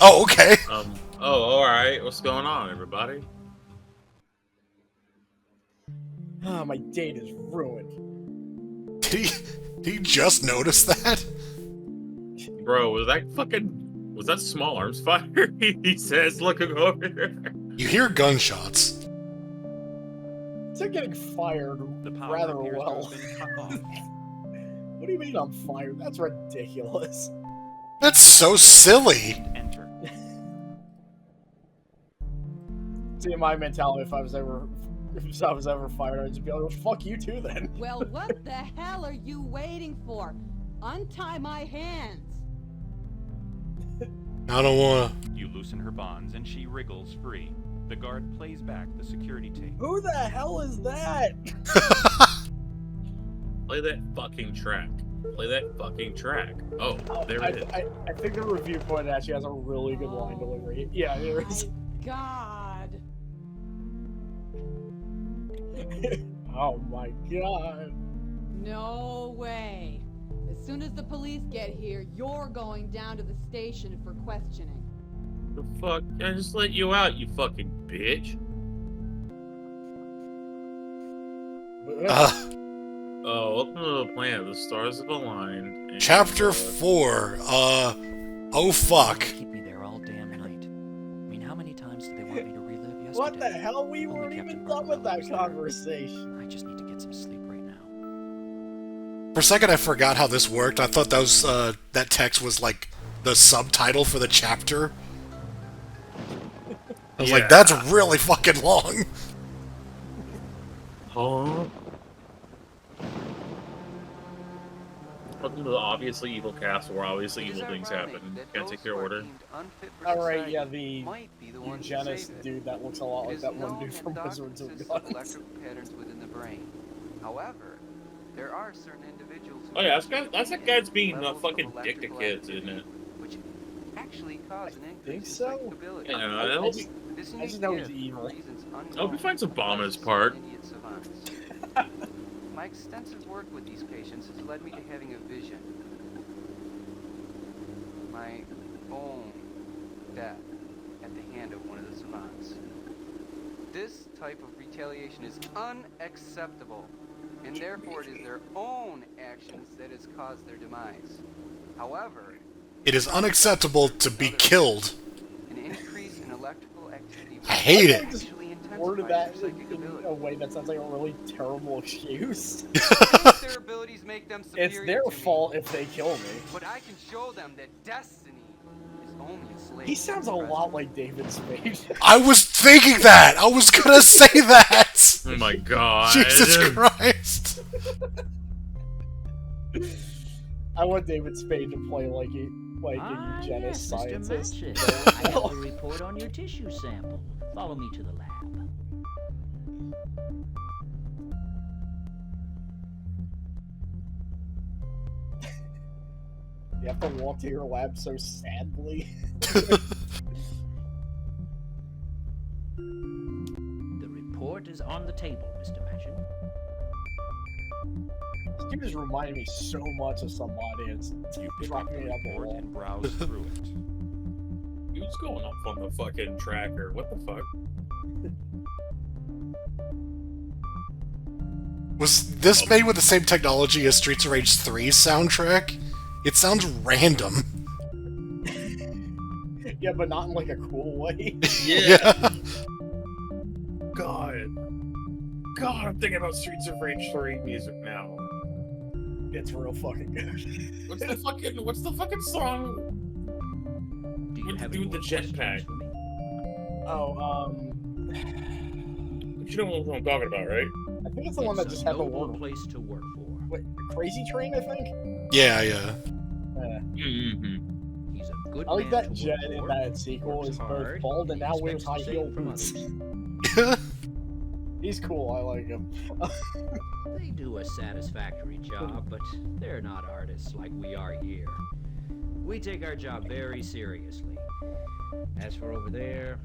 Oh, okay. Alright. What's going on, everybody? Ah, my date is ruined. Did he just notice that? Bro, was that small arms fire? He says, looking over there. You hear gunshots. They're getting fired rather well. What do you mean I'm fired? That's ridiculous. That's so silly. See, my mentality, if I was ever fired, I'd just be like, well, fuck you too then. Well, what the hell are you waiting for? Untie my hands. I don't wanna. You loosen her bonds and she wriggles free. The guard plays back the security tape. Who the hell is that? Play that fucking track. Play that fucking track. Oh, there it is. I think the review point actually has a really good line delivery. Yeah, there is. God. Oh my god. No way. As soon as the police get here, you're going down to the station for questioning. The fuck? I just let you out, you fucking bitch. Oh, welcome to the planet. The stars have aligned. Chapter 4. Oh fuck. Keep me there all damn night. I mean, how many times do they want me to relive yesterday? What the hell? We weren't even done with that conversation. I just need to get some sleep right now. For a second, I forgot how this worked. I thought that was that text was like the subtitle for the chapter. I was like, that's really fucking long. Huh? Welcome to the obviously evil castle where obviously evil things happen. Can I take your order? Alright, yeah, the eugenist dude that looks a lot like that one dude from Wizards of Guns. Electrical patterns within the brain. However, there are certain individuals who Oh yeah, that's that guy's being a fucking dick to kids, isn't it? which actually cause an Think increase so? in psychability. Yeah, that'll be. This I just know he's evil. I hope he finds a bomb in his park. Idiot savants. My extensive work with these patients has led me to having a vision. My own death at the hand of one of the savants. This type of retaliation is unacceptable, and therefore it is their own actions that has caused their demise. However, It is unacceptable to be killed. an increase in electrical activity I hate it. Just worded that in a way that sounds like a really terrible excuse. their abilities make them It's superior their to me. fault if they kill me. But I can show them that destiny is only a slave. He sounds a lot like David Spade. I was thinking that! I was gonna say that! Oh my god. Jesus Christ! I want David Spade to play like a eugenist scientist. Mr. Matchett. I have a report on your tissue sample. Follow me to the lab. You have to walk to your lab so sadly. The report is on the table, Mr. Matchett. This dude is reminding me so much of somebody. It's dropping me up a wall. And browse through it. Who's going off on the fucking tracker? What the fuck? Was this made with the same technology as Streets of Rage 3's soundtrack? It sounds random. Yeah, but not in like a cool way. Yeah. God, I'm thinking about Streets of Rage 3 music now. It's real fucking good. What's the fucking song? What to do with the jetpack? Oh, You know what I'm talking about, right? I think it's the one that just had the word. Place to work for. Wait, Crazy Train, I think? Yeah. He's a good I like man that to Jet work in for, that sequel is both hard, bald and now he wears high expects heel the same boots. from He's cool, I like him. They do a satisfactory job, but they're not artists like we are here. We take our job very seriously. As for over there,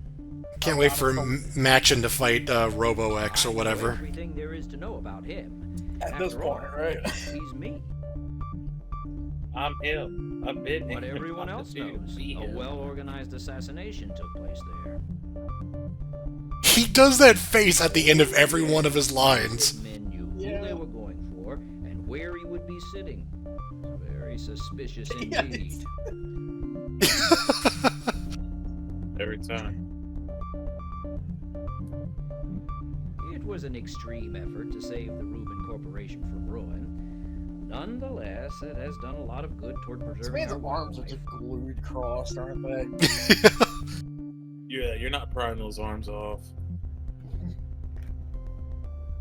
Can't wait for Machin to fight Robo X or whatever. everything there is to know about him. At this After all, point, right? He's me. I'm him. I've been What him. everyone else knows, a well-organized assassination took place there. He does that face at the end of every one of his lines. Men knew who they were going for and where he would be sitting. Very suspicious indeed. Every time. It was an extreme effort to save the Rubin Corporation from ruin. Nonetheless, it has done a lot of good toward This preserving man's our arms are wildlife. just glued crossed, aren't they? Yeah, you're not prying those arms off.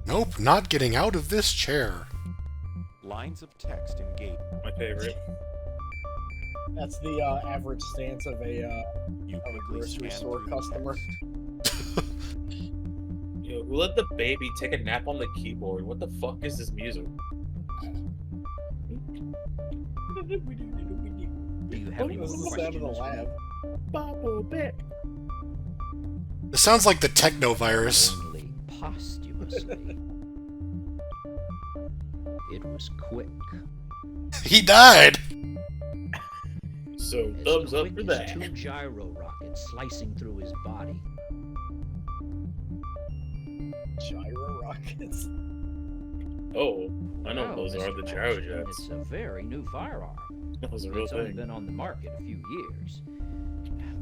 Nope, not getting out of this chair. Lines of text engage. My favorite. That's the average stance of a grocery store customer. Yo, who let the baby take a nap on the keyboard? What the fuck is this music? Do you have any more This is the sound of the questions? lab. Bubble bit. It sounds like the techno virus. Only posthumously. It was quick. He died! So, thumbs up for Quick that. as 2 gyro rockets slicing through his body. Gyro rockets. Oh, I know Well, those are Mr. the gyro Maxson, jets. It's a very new firearm. That was a real It's only thing. been on the market a few years.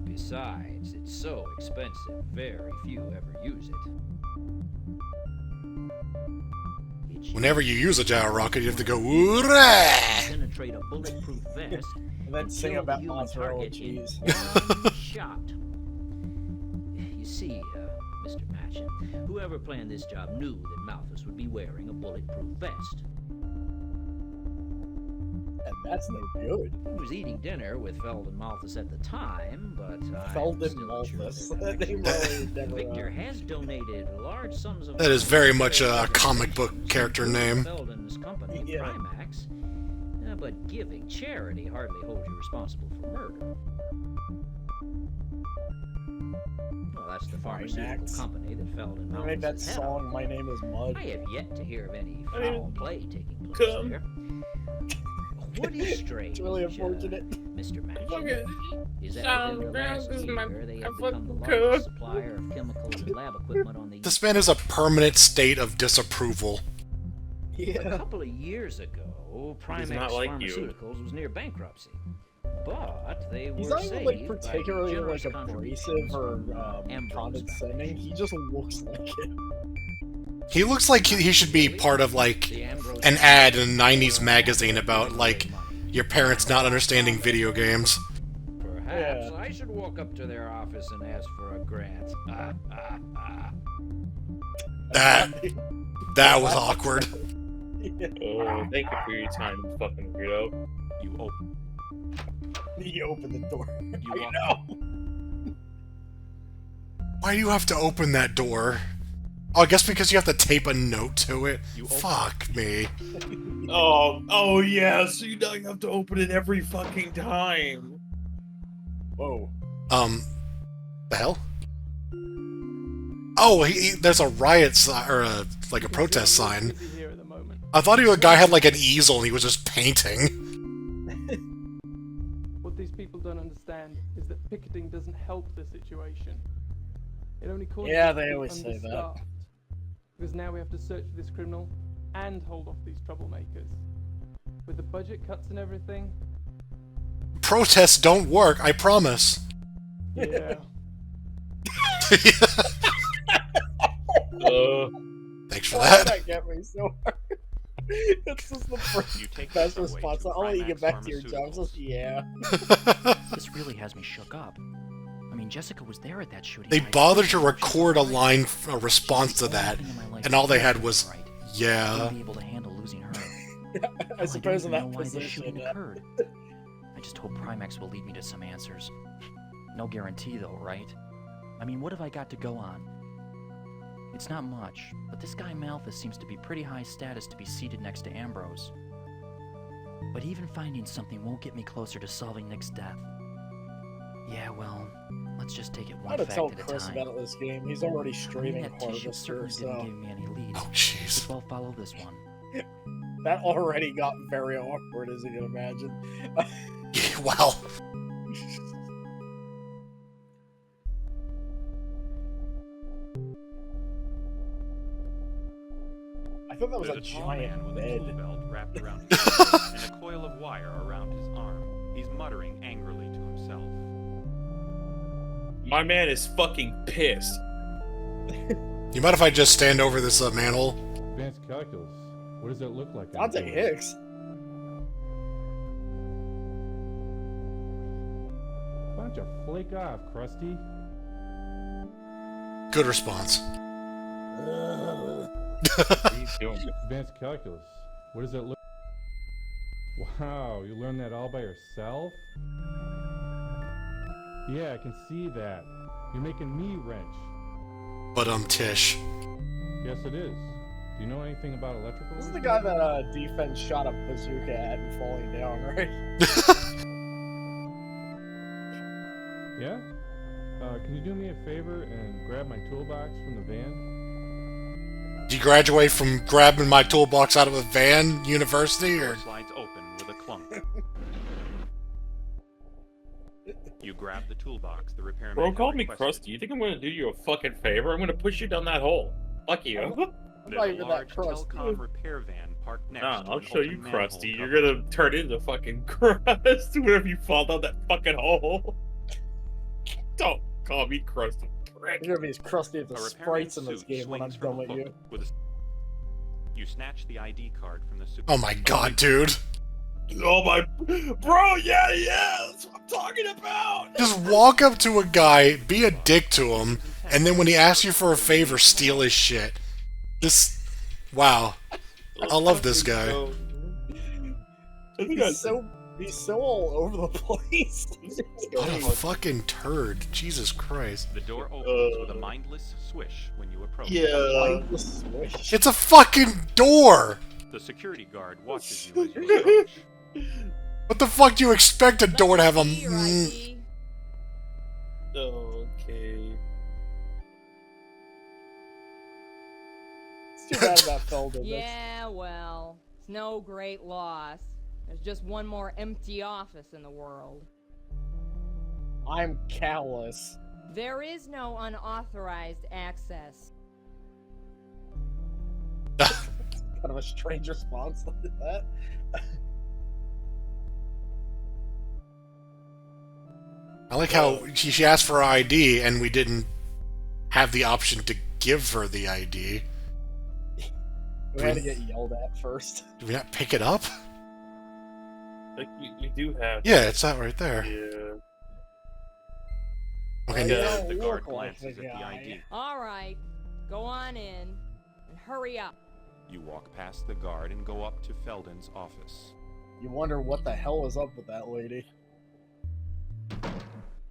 Besides, it's so expensive, very few ever use it. Whenever you use a gyro rocket, you have to go, "Oorah!" Penetrate a bulletproof vest And then sing kill the about human mozzarella target cheese. in one shot. You see, Mr. Machin, whoever planned this job knew that Malthus would be wearing a bulletproof vest. And that's no good. He was eating dinner with Feldon Malthus at the time, but Feldon Malthus. That name really never, Victor has donated large sums of That is very much a comic book character name. Feldon's company, Yeah. Primax. But giving charity hardly holds you responsible for murder. Well, that's the pharmaceutical Primax. company that Feldon They Malthus made that is head song, of. My Name is Mud. I have yet to hear of any I mean, foul play taking place come. there. What is strange, It's really unfortunate. Mr. Machin, Fucking is that sound within the last grounds is my- year they I have become the fucking largest cook. supplier of chemicals and lab equipment on the This man is a permanent state of disapproval. A couple of years ago, Primax not like you. Pharmaceuticals was near bankruptcy. But they were He's not even saved like by particularly generous like abrasive contributions or from Ambrose condescending. He just looks like it. He looks like he should be part of, like, an ad in a 90s magazine about, like, your parents not understanding video games. Perhaps I should walk up to their office and ask for a grant. That was awkward. Oh, thank you for your time, you fucking weirdo. You open. He opened the door. You I walk know. Why do you have to open that door? Oh, I guess because you have to tape a note to it. Fuck me. Oh yeah, so you now you have to open it every fucking time. Whoa. The hell? Oh, there's a riot sign, or like a protest sign. I thought the guy had like an easel and he was just painting. What these people don't understand is that picketing doesn't help the situation. It only causes Yeah, us to they be always say that. understaffed. Because now we have to search for this criminal and hold off these troublemakers. With the budget cuts and everything, Protests don't work, I promise. Yeah. Thanks for Why that. did that get me so hard? It's just the best response. I'll let you get back to your job. Just, yeah. This really has me shook up. I mean, Jessica was there at that shooting. They and I bothered to swear record a line, a response to that, and all they had was, I yeah. wouldn't be able to handle losing her. I suppose in that know why this position. shooting occurred. I just hope Primax will lead me to some answers. No guarantee, though, right? I mean, what have I got to go on? It's not much, but this guy Malthus seems to be pretty high status to be seated next to Ambrose. But even finding something won't get me closer to solving Nick's death. Yeah, well, let's just take it I one had to fact tell at a Chris time. about this game. He's already I mean, streaming that tissue Harvester, certainly didn't so give me any leads. Oh, jeez. Well, follow this one. that already got very awkward, as you can imagine. Wow. I thought that was There's a tall man giant with bed. a tool belt wrapped around his waist and a coil of wire around his arm. He's muttering angrily to himself. My man is fucking pissed. You mind if I just stand over this manhole? Advanced calculus. What does that look like? Dante Hicks. Why don't you flake off, Krusty? Good response. Advanced calculus. What does that look? Wow, you learned that all by yourself? Yeah, I can see that. You're making me wrench. But Tish. Yes, it is. Do you know anything about electrical? This is the guy that defense shot a bazooka at and falling down, right? Yeah? Can you do me a favor and grab my toolbox from the van? Did you graduate from grabbing my toolbox out of a van university, or? Slides open with a clunk. You grab the toolbox. The repairman. Bro, call me requested. Krusty. You think I'm gonna do you a fucking favor? I'm gonna push you down that hole. Fuck you. There's a large telecom repair van parked next Nah, to I'll an show you, open manhole Krusty. cover. You're gonna turn into fucking crust whenever you fall down that fucking hole. Don't call me Krusty, prick. You're gonna be as crusty as the A sprites in repairman's this suit game when I'm swings from done a with you. hook with a... You snatch the ID card from the suit. Oh my god, dude. Oh my... Bro, yeah, that's what I'm talking about! Just walk up to a guy, be a dick to him, and then when he asks you for a favor, steal his shit. This... Wow. I love this guy. He's so all over the place. What a fucking turd. Jesus Christ. The door opens with a mindless swish when you approach. Mindless swish. It's a fucking door! The security guard watches you as you approach. What the fuck do you expect a door to have a... Okay. It's too bad about Felden. Yeah, well, it's no great loss. There's just one more empty office in the world. I'm callous. There is no unauthorized access. Kind of a strange response like that. I like how she asked for her ID and we didn't have the option to give her the ID. We had to get yelled at first. Did we not pick it up? Like, we do have... Yeah, it's that right there. Yeah. Okay, Yeah, The look guard like glances the at the guy. ID. All right, go on in and hurry up. You walk past the guard and go up to Felden's office. You wonder what the hell is up with that lady.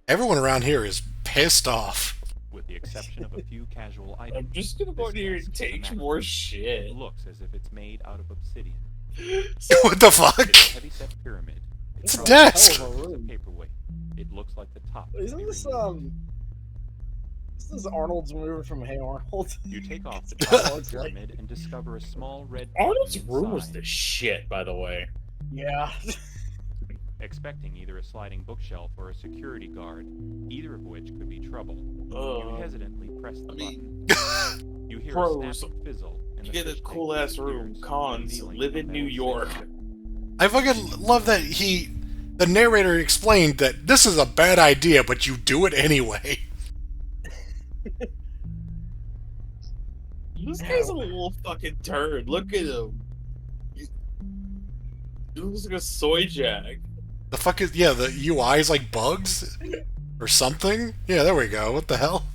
Everyone around here is pissed off. With the exception of a few casual items. I'm just gonna go in here and take more shit. It looks as if it's made out of obsidian. What the fuck? It's a heavy-set pyramid. It's a It's desk. Hell of a room. paperweight. It looks like the top. Isn't this This is Arnold's movie from Hey Arnold. You take off the top of the pyramid and discover a small red button Arnold's room was inside. the shit, by the way. Yeah. Expecting either a sliding bookshelf or a security guard, either of which could be trouble. You hesitantly press the button. You hear a Pros, snapping fizzle, and you the get a fish cool tank ass room. disappears, Cons, revealing live a in New metal York. safe. I fucking love that The narrator explained that this is a bad idea, but you do it anyway. This guy's a little fucking turd. Look at him. He looks like a soy jack. The fuck is... Yeah, the UI is like bugs? Or something? Yeah, there we go. What the hell?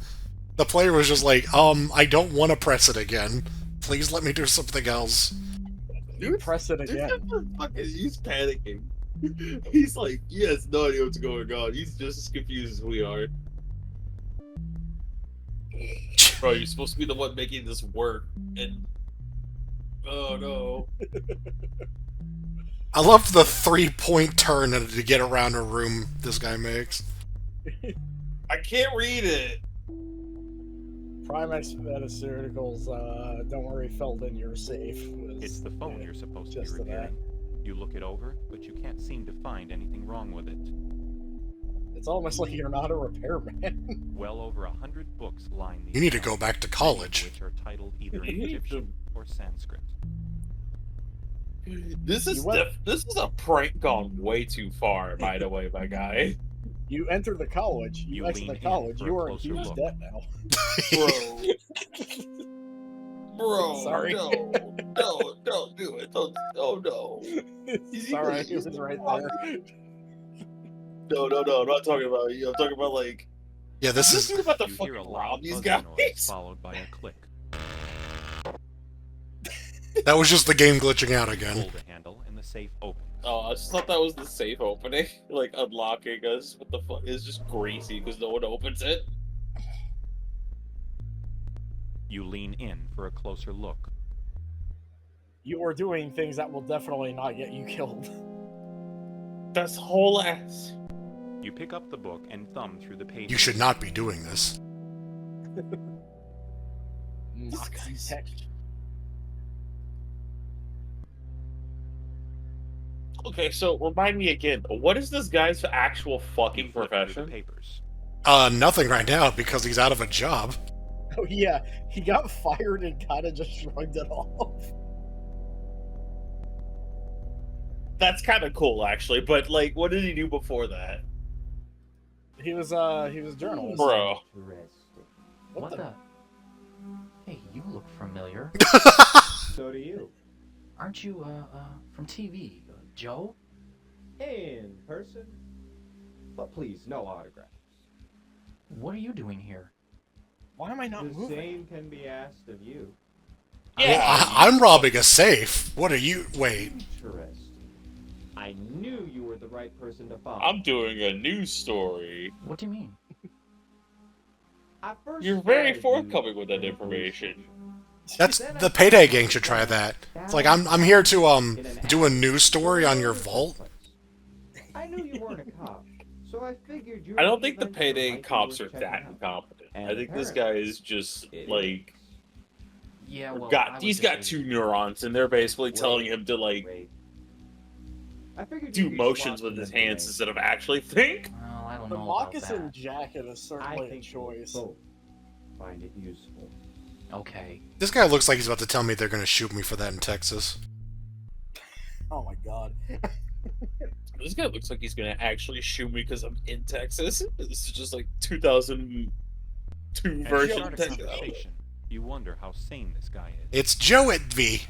The player was just like, I don't want to press it again. Please let me do something else. Dude, press it again. He's panicking. He's like, he has no idea what's going on. He's just as confused as we are. Bro, you're supposed to be the one making this work, and... Oh, no. I love the 3-point turn to get around a room this guy makes. I can't read it. Primex Mediceuticals, don't worry, Felden, you're safe. It's the phone you're supposed to be just repairing. You look it over, but you can't seem to find anything wrong with it. It's almost like you're not a repairman. Well over 100 books line these. You need to go back to college. Which are titled either in Egyptian or Sanskrit. This is a prank gone way too far, by the way, my guy. You enter the college, you exit the college, you are in huge debt now. Bro, Sorry. no, don't do it. Don't, oh no. Sorry, he was right there. No, I'm not talking about you. I'm talking about like. Yeah, this is. Dude about to You fucking hear a rob loud these buzz guys. noise followed by a click. That was just the game glitching out again. Pull the handle and the safe opens. Oh, I just thought that was the safe opening, like unlocking us. What the fuck? It's just greasy because no one opens it. You lean in for a closer look. You are doing things that will definitely not get you killed. That's whole ass. You pick up the book and thumb through the pages. You should not be doing this. Nazi tech. Okay, so remind me again, what is this guy's actual fucking profession? Papers. Nothing right now because he's out of a job. Oh yeah, he got fired and kind of just shrugged it off. That's kind of cool, actually. But like, what did he do before that? He was a journalist. Bro. What the? Hey, you look familiar. So do you. Aren't you, from TV? Joe? In person? But please, no autographs. What are you doing here? Why am I not The moving? same can be asked of you. Well, I'm robbing a safe. What are you? Wait. Interesting. I knew you were the right person to follow. I'm doing a news story. What do you mean? I first You're very spotted forthcoming you with that information. That's the Payday gang should try that. It's like I'm here to do a news story on your vault. I knew you weren't a cop, so I figured you. I don't think the Payday cops are that incompetent. I think this guy is just like Yeah, well, he's got two neurons, and they're basically telling him to like do motions with his hands instead of actually think. Well, I don't The know about moccasin that. jacket is certainly a choice. Find it useful. Okay. This guy looks like he's about to tell me they're going to shoot me for that in Texas. Oh my god. This guy looks like he's gonna actually shoot me because I'm in Texas. This is just like 2002 As you version start of a Texas. conversation, you wonder how sane this guy is. It's Joe at V.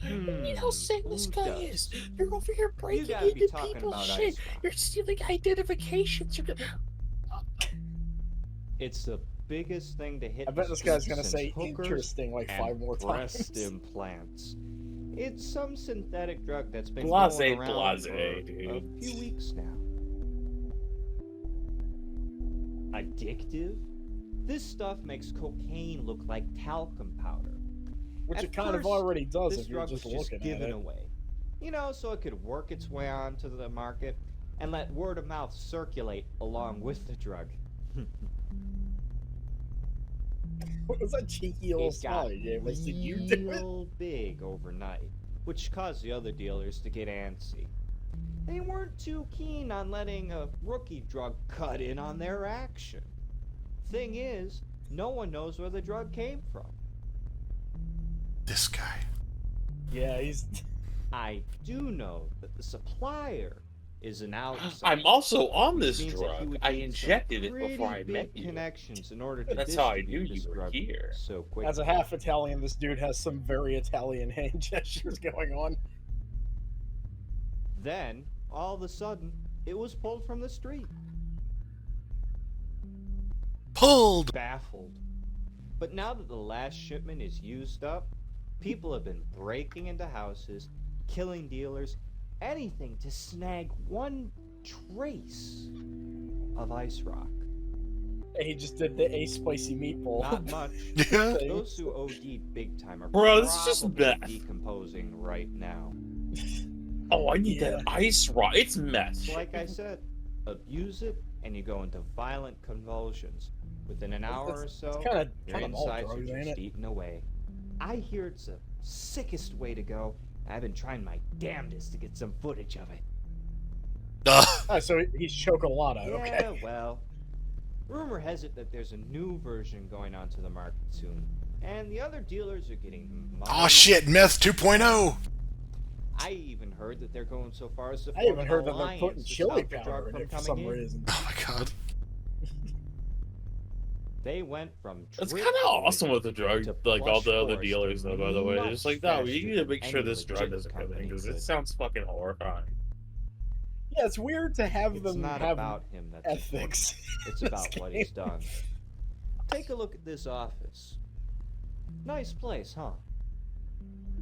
You know how sick this guy is. You're over here breaking gotta be into talking people's about shit. ice cream. You're stealing identifications. It's the biggest thing to hit. I bet the this guy's streets gonna since say hookers interesting like and 5 more breast times. implants. It's some synthetic drug that's been Blase, going around blase, for dude. a few weeks now. Addictive? This stuff makes cocaine look like talcum powder. Which At it kind of first, already does this if you're drug just was looking at given it. away. You know, so it could work its way onto the market and let word of mouth circulate along with the drug. What was that cheeky little It got smile you gave us? Did you do it? real big overnight, which caused the other dealers to get antsy. They weren't too keen on letting a rookie drug cut in on their action. Thing is, no one knows where the drug came from. This guy. Yeah, he's I do know that the supplier is an outsider. I'm also on which this means that he drug. would I need some injected it before I pretty met big you. connections in order to That's how I knew distribute this you were drug here. so quickly. As a half Italian, this dude has some very Italian hand gestures going on. Then, all of a sudden, it was pulled from the street. Pulled! Baffled. But now that the last shipment is used up, people have been breaking into houses, killing dealers, anything to snag one trace of ice rock. He just did the a spicy meatball. Not much. Yeah. Those who OD'd big time are Bro, this is just probably meth. decomposing right now. Oh, I need that ice rock. It's meth. Like I said, abuse it and you go into violent convulsions. Within an hour or so, your insides are just eaten away. I hear it's the sickest way to go. I've been trying my damnedest to get some footage of it. So he's chocolate. Yeah, Okay. well, rumor has it that there's a new version going onto the market soon, and the other dealers are getting Oh shit, meth 2.0! I even heard that they're going so far as to I form even an heard that they're alliance putting to chili stop the powder drug in it for from some coming in. reason. Oh my god. They went from It's drip kind of feeding awesome with the drug, to like all plush the other forest dealers, though. By the way, much it's like, no, you faster need to than make sure any this drug legit doesn't come in company because it could. sounds fucking horrifying. Yeah, it's weird to have It's them not have about him that's ethics. important. It's in about this what he's game. done. Take a look at this office. Nice place, huh?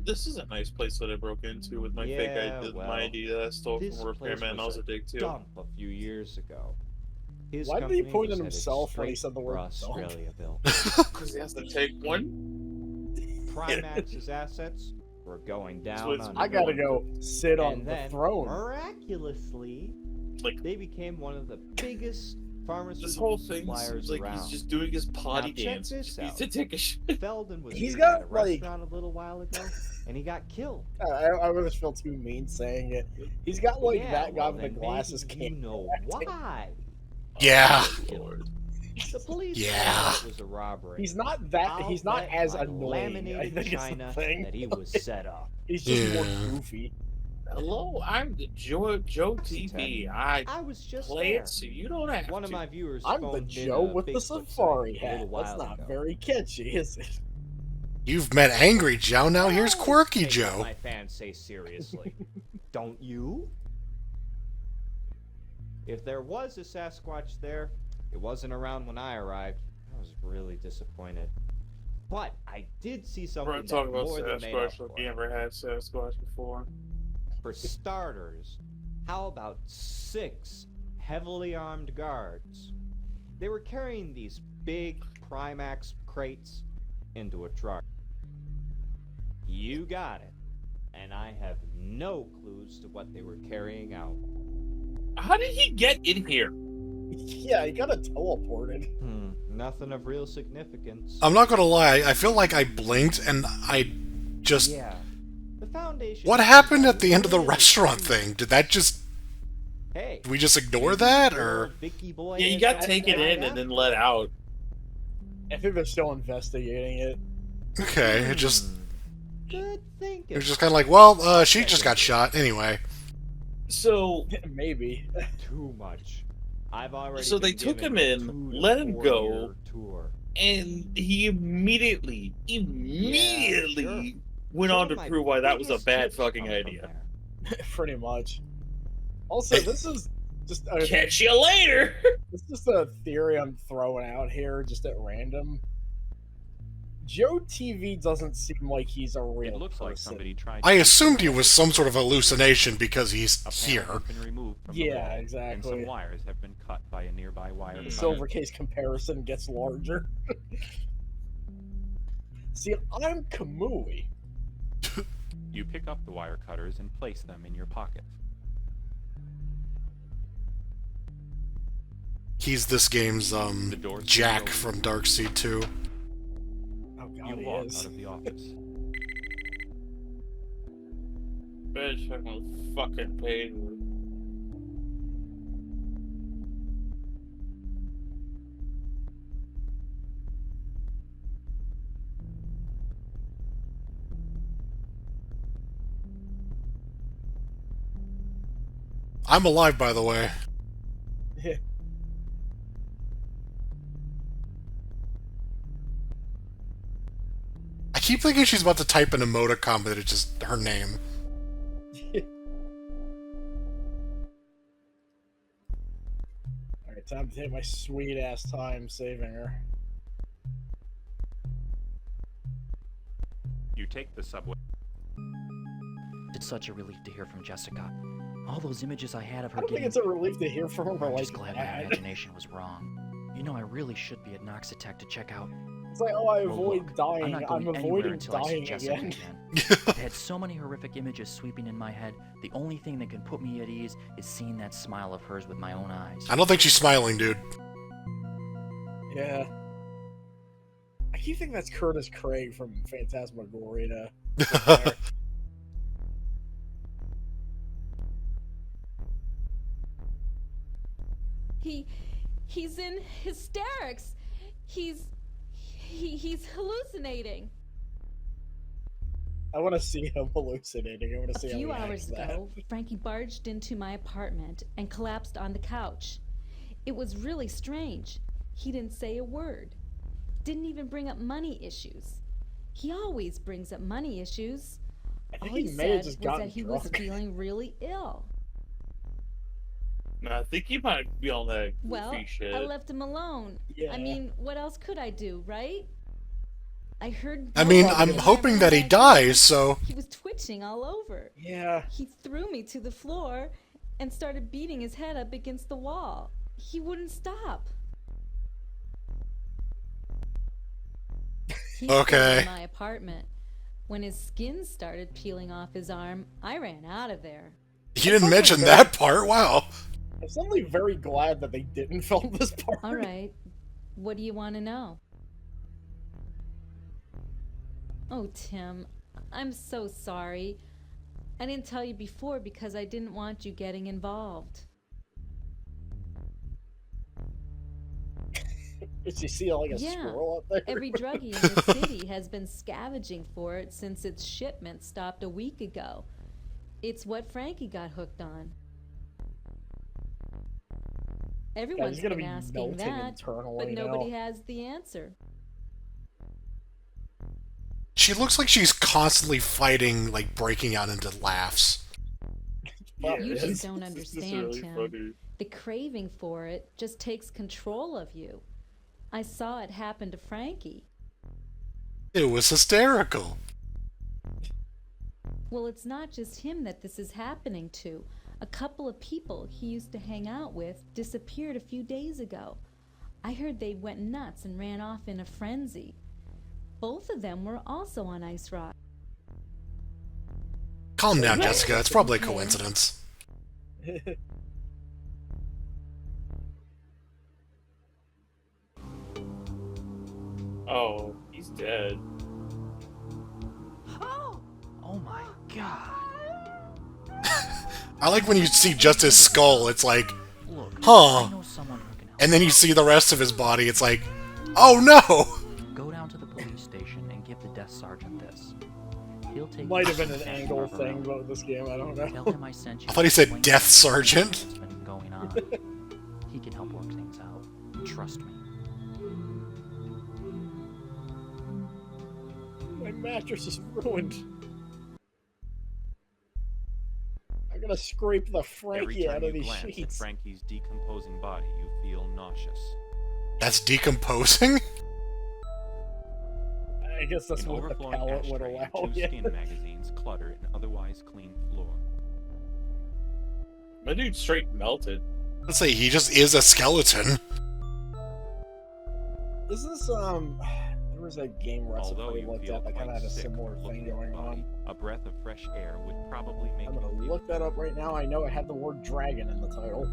This is a nice place that I broke into with my fake ID, well, my ID that I stole this from a repairman. place I was a a dick too. dump a few years ago. His Why did he company point was at headed himself when he straight said the for word dump? Australia, Bill. Because he has to take one. Primax's assets were going down So it's- under. I gotta go sit on And the then, throne. miraculously, they became one of the biggest pharmaceutical This whole thing suppliers seems like around. he's just doing his potty Now, check dance. this He needs out. to take a shit. Feldon was He's eating at got, a like- restaurant a little while ago, and he got killed. I would just feel too mean saying it. He's got like Yeah, that guy well, with the then glasses. maybe you know why. Yeah. The police Yeah. thought it was a robbery. He's not that. I'll he's not bet as my annoying. I laminated think it's china the thing. that he was set up. He's just more Yeah. goofy. Hello, I'm the Joe TV. I was just play there. it so you don't have One to. of my viewers I'm the phoned in Joe a with the Bigfoot safari sighting a hat. little That's while not ago. very catchy, is it? You've met Angry Joe, now here's Quirky Take what Joe. my fans say seriously. Don't you? If there was a Sasquatch there, it wasn't around when I arrived. I was really disappointed. But I did see something We're that talking about more than made up Sasquatch for like it. you ever had Sasquatch before. For starters, how about 6 heavily armed guards? They were carrying these big Primax crates into a truck. You got it. And I have no clues to what they were carrying out. How did he get in here? Yeah, he got teleported. Nothing of real significance. I'm not gonna lie, I feel like I blinked and I just... Yeah. The Foundation. What happened at the end of the restaurant thing? Did that just... Hey. Did we just ignore that, or... Vicky boy Yeah, you is got that taken guy in and then let out. I think they're still investigating it. Okay, it just... Good thinking. It was just kind of like, well, she just got shot, anyway. So... Maybe. Too much. I've already So they been took given him a 2 in, to let him 4 go, year tour. and he immediately went on to prove why that was a bad fucking idea. Pretty much. Also, this is just a, Catch you later! It's just a theory I'm throwing out here, just at random. Joe TV doesn't seem like he's a real It looks person. like somebody tried. I assumed he was some sort of hallucination because he's A panel here. has been removed from the Yeah, wall, And exactly. some wires have been cut by a nearby wire The cutter. silver case comparison gets larger. See, I'm Kamui. You pick up the wire cutters and place them in your pocket. He's this game's, Jack from Darkseid 2. Oh god, You he walk is. out of the office. Bitch, I'm fucking paid. I'm alive, by the way. I keep thinking she's about to type an emoticon, but it's just her name. Alright, time to take my sweet ass time saving her. You take the subway. It's such a relief to hear from Jessica. All those images I had of her I don't think getting... it's a relief to hear from her I'm like just glad my that. imagination was wrong. You know, I really should be at Noxitec to check out... It's like, oh, I Well, avoid look, dying. I'm not I'm going anywhere avoiding until I see dying Jessica again. I had so many horrific images sweeping in my head. The only thing that can put me at ease is seeing that smile of hers with my own eyes. I don't think she's smiling, dude. Yeah. I keep thinking that's Curtis Craig from Phantasmagoria. He's in hysterics. He's hallucinating. I want to see him hallucinating. I want to A see how few he acts hours that. ago, Frankie barged into my apartment and collapsed on the couch. It was really strange. He didn't say a word. Didn't even bring up money issues. He always brings up money issues. I think All he he may have said just was gotten that he was drunk. feeling really ill. No, I think he might be on that goofy Well, shit. I left him alone. Yeah. I mean, what else could I do, right? I heard... I mean, voices I'm in my hoping that he room. dies, so... He was twitching all over. Yeah. He threw me to the floor and started beating his head up against the wall. He wouldn't stop. He Okay. stayed in my apartment. When his skin started peeling off his arm, I ran out of there. You didn't mention that part? Wow. I'm suddenly very glad that they didn't film this part. All right. What do you want to know? Oh, Tim, I'm so sorry. I didn't tell you before because I didn't want you getting involved. Did you see like a squirrel up there? Every druggie in the city has been scavenging for it since its shipment stopped a week ago. It's what Frankie got hooked on. Everyone's he's gonna been be asking melting that, internally but nobody now. has the answer. She looks like she's constantly fighting, like, breaking out into laughs. You just don't understand, really Tim. funny. The craving for it just takes control of you. I saw it happen to Frankie. It was hysterical. Well, it's not just him that this is happening to. A couple of people he used to hang out with disappeared a few days ago. I heard they went nuts and ran off in a frenzy. Both of them were also on Ice Rock. Calm down, Jessica. It's probably a Okay. coincidence. Oh, he's dead. Oh my god. I like when you see just his skull, it's like, Look, huh. I know someone who can help. And then you see the rest of his body, it's like, oh no! Go down to the police station and give the desk sergeant this. He'll take Might you have to been an Santa angle Barbara thing Road. about this game, I don't know. Tell him I sent you. I thought he said explain Death the Sergeant. what's been going on. He can help work things out. Trust me. My mattress is ruined. I'm gonna scrape the Every Frankie time out of you these glance at sheets. Frankie's decomposing body, you feel nauseous. That's decomposing? I guess that's An what the overflowing palette would ashtray allow. and two Yeah. skin magazines clutter an otherwise clean floor. My dude straight melted. Let's say he just is a skeleton. Is this there was a game recipe Although we you looked feel at that kind of quite had a sick similar looking thing at the going body, on. a breath of fresh air would probably make I'm you gonna feel look that up right now. I know it had the word dragon in the title.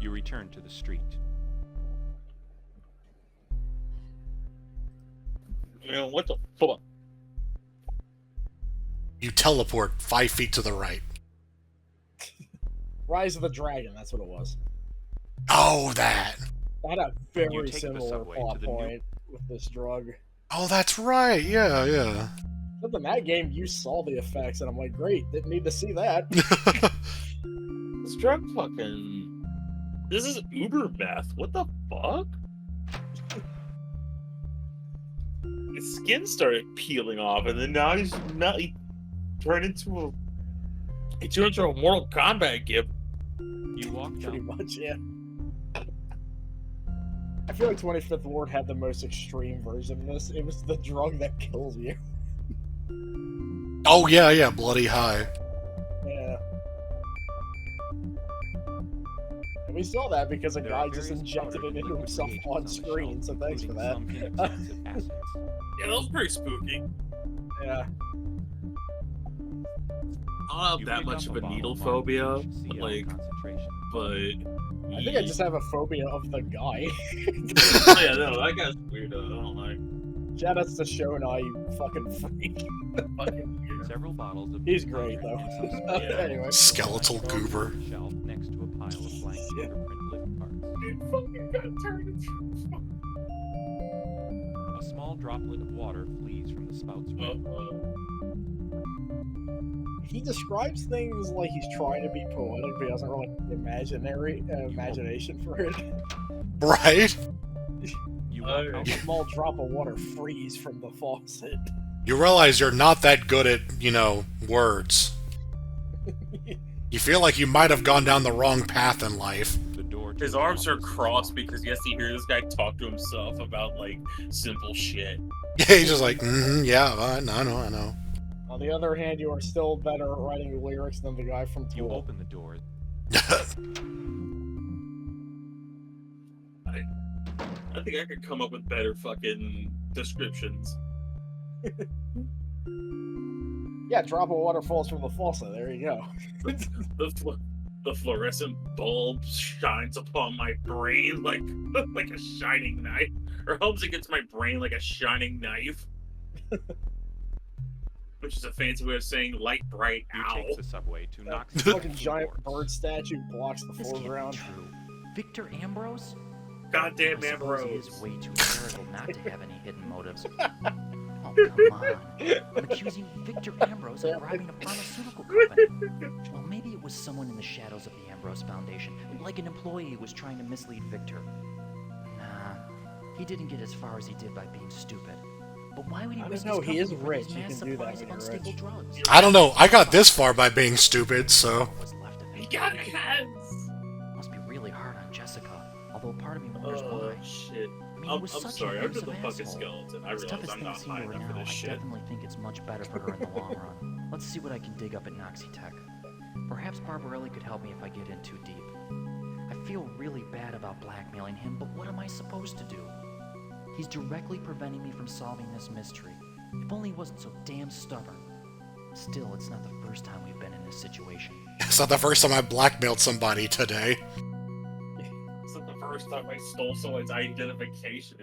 You return to the street. Man, what the fuck? You teleport 5 feet to the right. Rise of the Dragon, that's what it was. Oh, that. That had a You very take the similar subway plot to the new- point with this drug. Oh, that's right. Yeah, yeah. The Except in that game, you saw the effects, and I'm like, great, didn't need to see that. This drug fucking... This is uber meth. What the fuck? His skin started peeling off, and then now he turned into a... He turned into a Mortal Kombat gimp. You walk Pretty down. much, yeah. I feel like 25th Ward had the most extreme version of this. It was the drug that kills you. Oh yeah, bloody high. Yeah. And we saw that because a There guy are just various injected it powdered into liquid himself reagents on the screen, shelf, so thanks for including that. some inexpensive acids. Yeah, that was pretty spooky. Yeah. I don't You have that pick much up of a bottle needle marked phobia, HCl like, concentration. but... I think I just have a phobia of the guy. Oh yeah, no, that guy's weird. I don't like. Shout outs to Shona, you fucking freak. Several bottles of He's great, though. Anyway. Skeletal goober. Shelf next to a pile of blank fingerprint lift cards. It fucking got turned into... A small droplet of water flees from the spout's rim. He describes things like he's trying to be poetic, but he doesn't really have the imagination for it. Right? A small drop of water frees from the faucet. You realize you're not that good at, words. You feel like you might have gone down the wrong path in life. His arms are crossed because he has to hear this guy talk to himself about, like, simple shit. Yeah, he's just like, yeah, I know. On the other hand, you are still better at writing lyrics than the guy from You Tool. open the door. I think I could come up with better fucking descriptions. Yeah, drop of water falls from the faucet. There you go. The fluorescent bulb shines upon my brain like a shining knife, or hopes against my brain like a shining knife. Which is a fancy way of saying light bright owl. You take the subway to Knox. Fucking giant bird statue blocks the foreground. Victor Ambrose? Goddamn I suppose he Ambrose. is way too terrible not to have any hidden motives. Oh, come on. I'm accusing Victor Ambrose of robbing a pharmaceutical company. Well, maybe it was someone in the shadows of the Ambrose Foundation, like an employee who was trying to mislead Victor. Nah, he didn't get as far as he did by being stupid. But why would he risk his he is company for rich. these You mass can do that supplies when of you're unstable rich. drugs? I don't know. I got this far by being stupid, so... He got hands. Must be really hard on Jessica. Although part of me wonders why. Shit. I mean, he I'm was such sorry. an I'm just a abusive fucking asshole. skeleton. I As tough realize as I'm not things seem high to her enough for now, this I shit. definitely think it's much better for her in the long run. Let's see what I can dig up at Noxie Tech. Perhaps Barbarelli could help me if I get in too deep. I feel really bad about blackmailing him, but what am I supposed to do? He's directly preventing me from solving this mystery. If only he wasn't so damn stubborn. Still, it's not the first time we've been in this situation. It's not the first time I blackmailed somebody today. It's not the first time I stole someone's identification.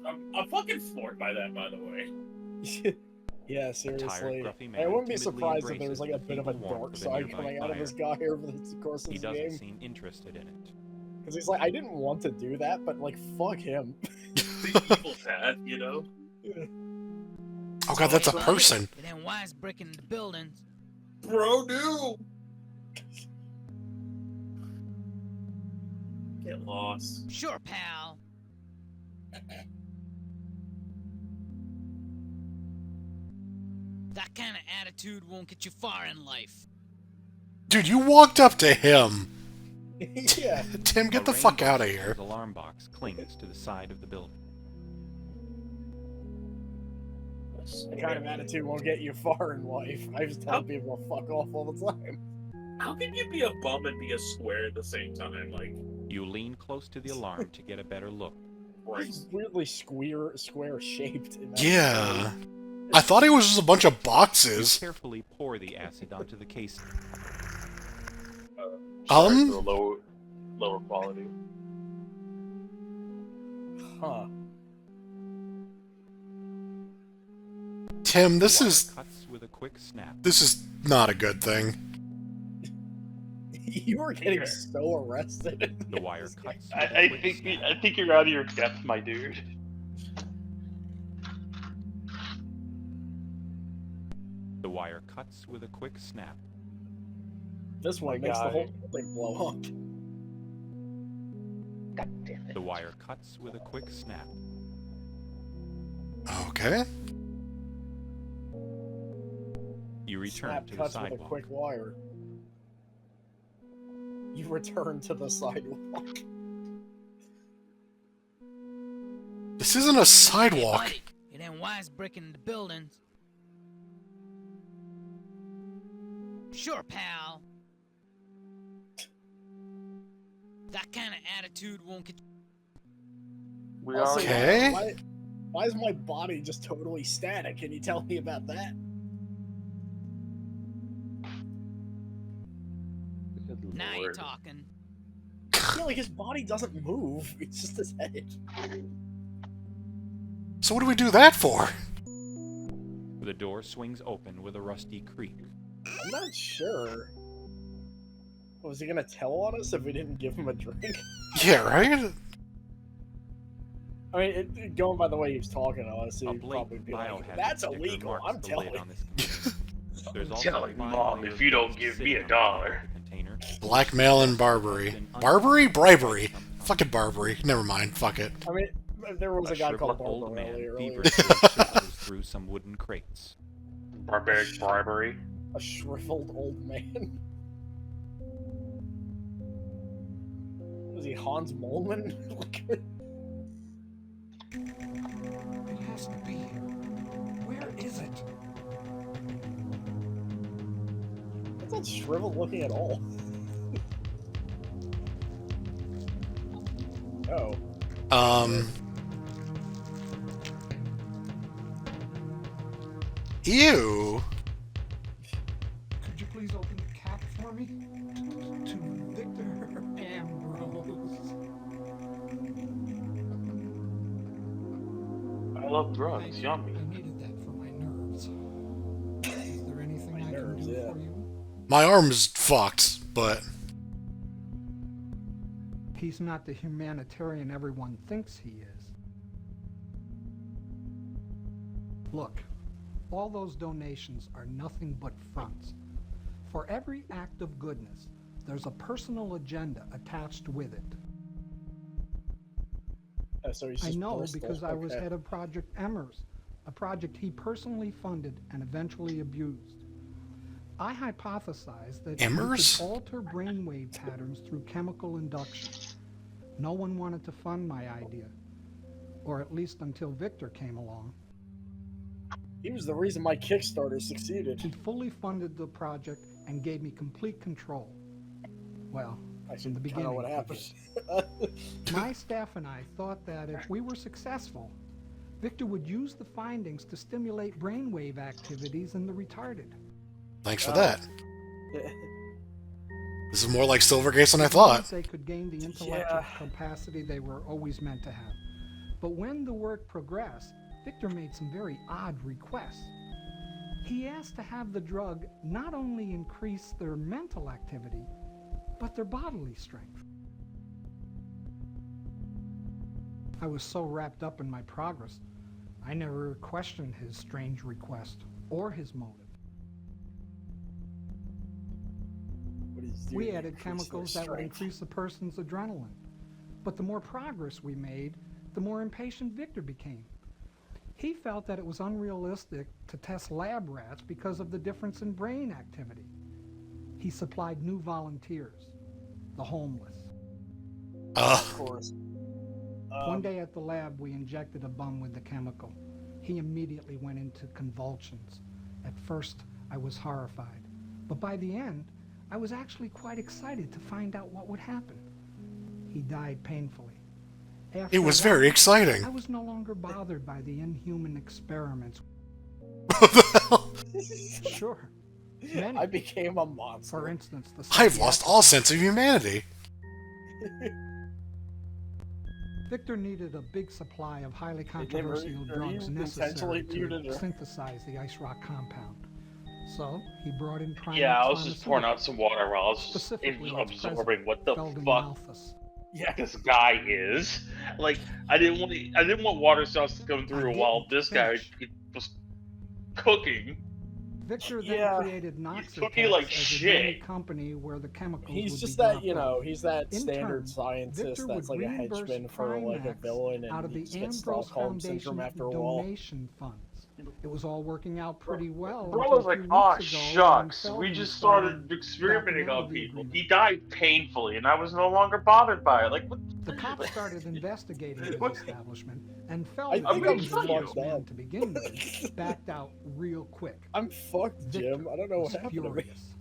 I'm fucking floored by that, by the way. Yeah, seriously. gruffy man I wouldn't be timidly surprised if there was embraces like a the bit of a feeble warmth dark of a side nearby coming out of fire. this guy over the course of He this doesn't game. seem interested in it. Because he's like, I didn't want to do that, but like, fuck him. The evil path, you know? Oh god, that's a person. It ain't wise breaking the buildings. Bro, do. Get lost. Sure, pal. That kind of attitude won't get you far in life. Dude, you walked up to him. Yeah. Tim, get A the rain fuck out of buster's here. Alarm box clings to the side of the building. The kind of attitude won't get you far in life. I just tell people to fuck off all the time. How can you be a bum and be a square at the same time? Like, You lean close to the alarm to get a better look. He's weirdly square shaped. Yeah. I thought it was just a bunch of boxes. You carefully pour the acid onto the casing. sorry for the lower quality. Huh. Tim, this The wire is... cuts with a quick snap. This is not a good thing. You were getting so arrested. The wire cuts. I think you're out of your depth, my dude. The wire cuts with a quick snap. This one makes the whole thing blow up. God damn it. The wire cuts with a quick snap. Okay. You return Snap to the cuts with a sidewalk. quick wire. You return to the sidewalk. This isn't a sidewalk. Hey, buddy, it ain't wise bricking the buildings. Sure, pal. That kind of attitude won't get. Also, Okay. Why is my body just totally static? Can you tell me about that? Now you're talking. Yeah, like his body doesn't move. It's just his head. So what do we do that for? The door swings open with a rusty creak. I'm not sure. Was he gonna tell on us if we didn't give him a drink? Yeah, right? I mean, going by the way he was talking to us, he'd blatant probably be like, biohazard "That's sticker illegal." marks I'm the telling lid on you. this container. There's I'm also telling a fine Mom layer if you don't of give sitting me on $1. the container. Blackmail and Barbary. Barbary? Bribery. Fucking Barbary. Never mind. Fuck it. I mean, there was a guy shriveled called old Barbara man earlier. feverishly searches through some wooden crates. Barbaric bribery. A shriveled old man. Was he Hans Molman? It has to be here. Where is it? That's not shriveled looking at all. Oh. Ew. Could you please open the cap for me? To Victor Ambrose. I love drugs. Yummy. I needed that for my nerves. Is there anything I can do for you? My arm's fucked, but... He's not the humanitarian everyone thinks he is. Look, all those donations are nothing but fronts. For every act of goodness, there's a personal agenda attached with it. Oh, so he's I just know Bristol. because I was Okay. head of Project Emmers, a project he personally funded and eventually abused. I hypothesized that Emmers? he could alter brainwave patterns through chemical induction. No one wanted to fund my idea, or at least until Victor came along. He was the reason my Kickstarter succeeded. He fully funded the project and gave me complete control. Well, in the beginning. what he happened. did. My staff and I thought that if we were successful, Victor would use the findings to stimulate brainwave activities in the retarded. Thanks for that. This is more like Silvergates than I thought. They could gain the intellectual capacity they were always meant to have. But when the work progressed, Victor made some very odd requests. He asked to have the drug not only increase their mental activity, but their bodily strength. I was so wrapped up in my progress, I never questioned his strange request or his motive. We added chemicals that would increase a person's adrenaline. But the more progress we made, the more impatient Victor became. He felt that it was unrealistic to test lab rats because of the difference in brain activity. He supplied new volunteers, the homeless. Of course. One day at the lab, we injected a bum with the chemical. He immediately went into convulsions. At first, I was horrified. But by the end, I was actually quite excited to find out what would happen. He died painfully. After It was that, very exciting. I was no longer bothered by the inhuman experiments. Sure. Many. I became a monster. For instance, the I've lost all sense of humanity. Victor needed a big supply of highly Are controversial you drugs intentionally necessary muted to or- synthesize the ice rock compound. So he brought in primates. Yeah, I was just pouring out some water while I was just Specifically, its absorbing president, what the Feldon fuck Malthus. this guy is. Like, I didn't want water sauce to come through while this guy was cooking. Victor then Yeah. created Noxatex cooking like as a shit. dummy company where the chemicals He's would just be that, dropped you know, off. he's that In standard turn, scientist Victor that's would like a reimburse henchman for like a Primax villain, out and of he the just gets Ambrose Stockholm syndrome Foundation after a while. donation funds. It was all working out pretty well Bro until was a like, few "Aw, weeks ago when shucks, we Feldman just started backing experimenting out on of the people. agreement. He died painfully, and I was no longer bothered by it." Like, what? The cops started investigating his What? establishment, and I Feldman, think who I'm was a fucked nice up. man to begin with, backed out real quick. I'm fucked, Victor Jim. I don't know what was happened to me. furious.